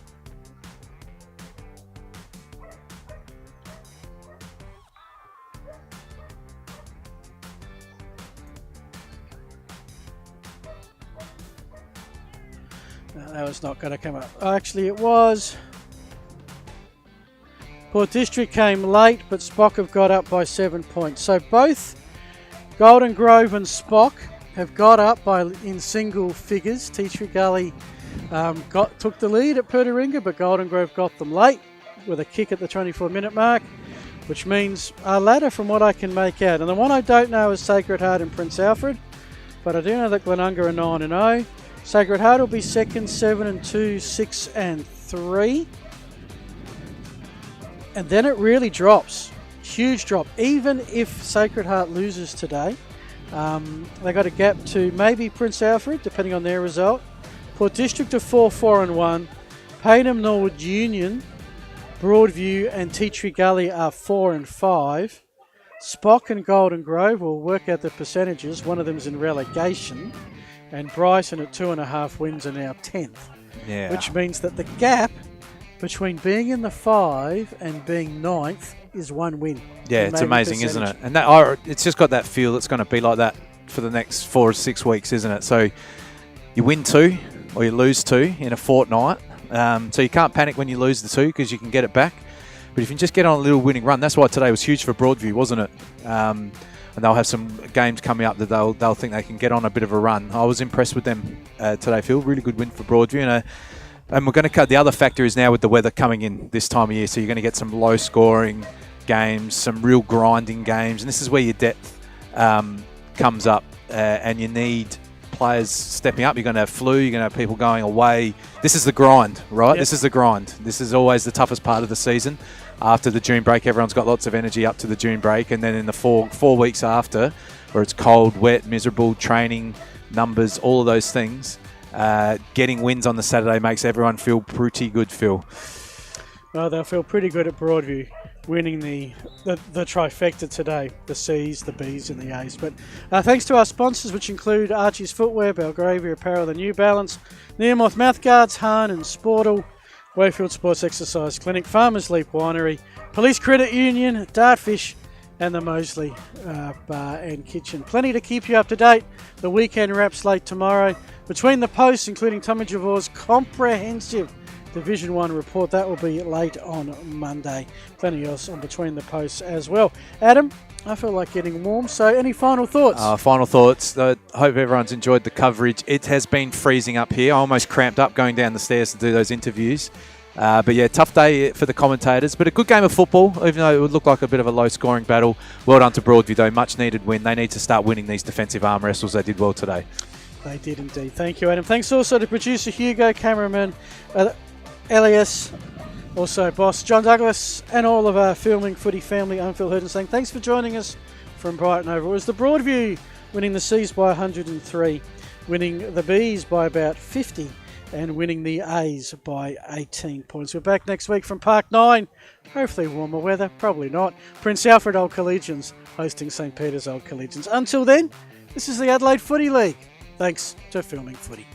That was not going to come up. Actually, it was. Port District came late, but Spock have got up by 7 points. So both Golden Grove and Spock have got up in single figures. Tea Tree Gully took the lead at Pertaringa, but Golden Grove got them late with a kick at the 24-minute mark, which means a ladder from what I can make out. And the one I don't know is Sacred Heart and Prince Alfred, but I do know that Glenunga are 9-0. Sacred Heart will be second, 7-2, 6-3. And then it really drops. Huge drop. Even if Sacred Heart loses today, they got a gap to maybe Prince Alfred, depending on their result. Port District are 4-4-1. Payneham Norwood Union Broadview and Tea Tree Gully are 4 and 5. Spock and Golden Grove will work out the percentages. One of them's in relegation. And Brighton at 2.5 wins are now 10th. Yeah. Which means that the gap between being in the 5 and being 9th is 1 win. Yeah, it's amazing, isn't it? And it's just got that feel it's going to be like that for the next 4 or 6 weeks, isn't it? So you win 2 or you lose 2 in a fortnight. So you can't panic when you lose the 2 because you can get it back. But if you can just get on a little winning run, that's why today was huge for Broadview, wasn't it? And they'll have some games coming up that they'll think they can get on a bit of a run. I was impressed with them today, Phil. Really good win for Broadview. And we're going to cut. The other factor is now with the weather coming in this time of year, so you're going to get some low-scoring games, some real grinding games, and this is where your depth comes up, and you need players stepping up. You're going to have flu, you're going to have people going away. This is the grind, right? Yep. This is the grind. This is always the toughest part of the season. After the June break, everyone's got lots of energy up to the June break, and then in the four weeks after, where it's cold, wet, miserable, training, numbers, all of those things, getting wins on the Saturday makes everyone feel pretty good, Phil. Well, they'll feel pretty good at Broadview, winning the trifecta today, the C's, the B's and the A's. But thanks to our sponsors, which include Archie's Footwear, Belgravia Apparel, the New Balance, Nearmouth Mouthguards, Hahn and Sportal, Wayfield Sports Exercise Clinic, Farmers Leap Winery, Police Credit Union, Dartfish and the Moseley Bar and Kitchen. Plenty to keep you up to date. The weekend wraps late tomorrow. Between the Posts, including Tommy Javor's comprehensive Division 1 report, that will be late on Monday. Plenty else on Between the Posts as well. Adam, I feel like getting warm, so any final thoughts? Final thoughts. I hope everyone's enjoyed the coverage. It has been freezing up here. I almost cramped up going down the stairs to do those interviews. But yeah, tough day for the commentators, but a good game of football, even though it would look like a bit of a low-scoring battle. Well done to Broadview, though. Much-needed win. They need to start winning these defensive arm wrestles. They did well today. They did indeed. Thank you, Adam. Thanks also to producer Hugo, cameraman Elias, also boss John Douglas, and all of our filming footy family. I'm Phil Hurden saying thanks for joining us from Brighton over. It was the Broadview winning the C's by 103, winning the B's by about 50, and winning the A's by 18 points. We're back next week from Park 9. Hopefully warmer weather, probably not. Prince Alfred Old Collegians hosting St. Peter's Old Collegians. Until then, this is the Adelaide Footy League. Thanks to Filming Footy.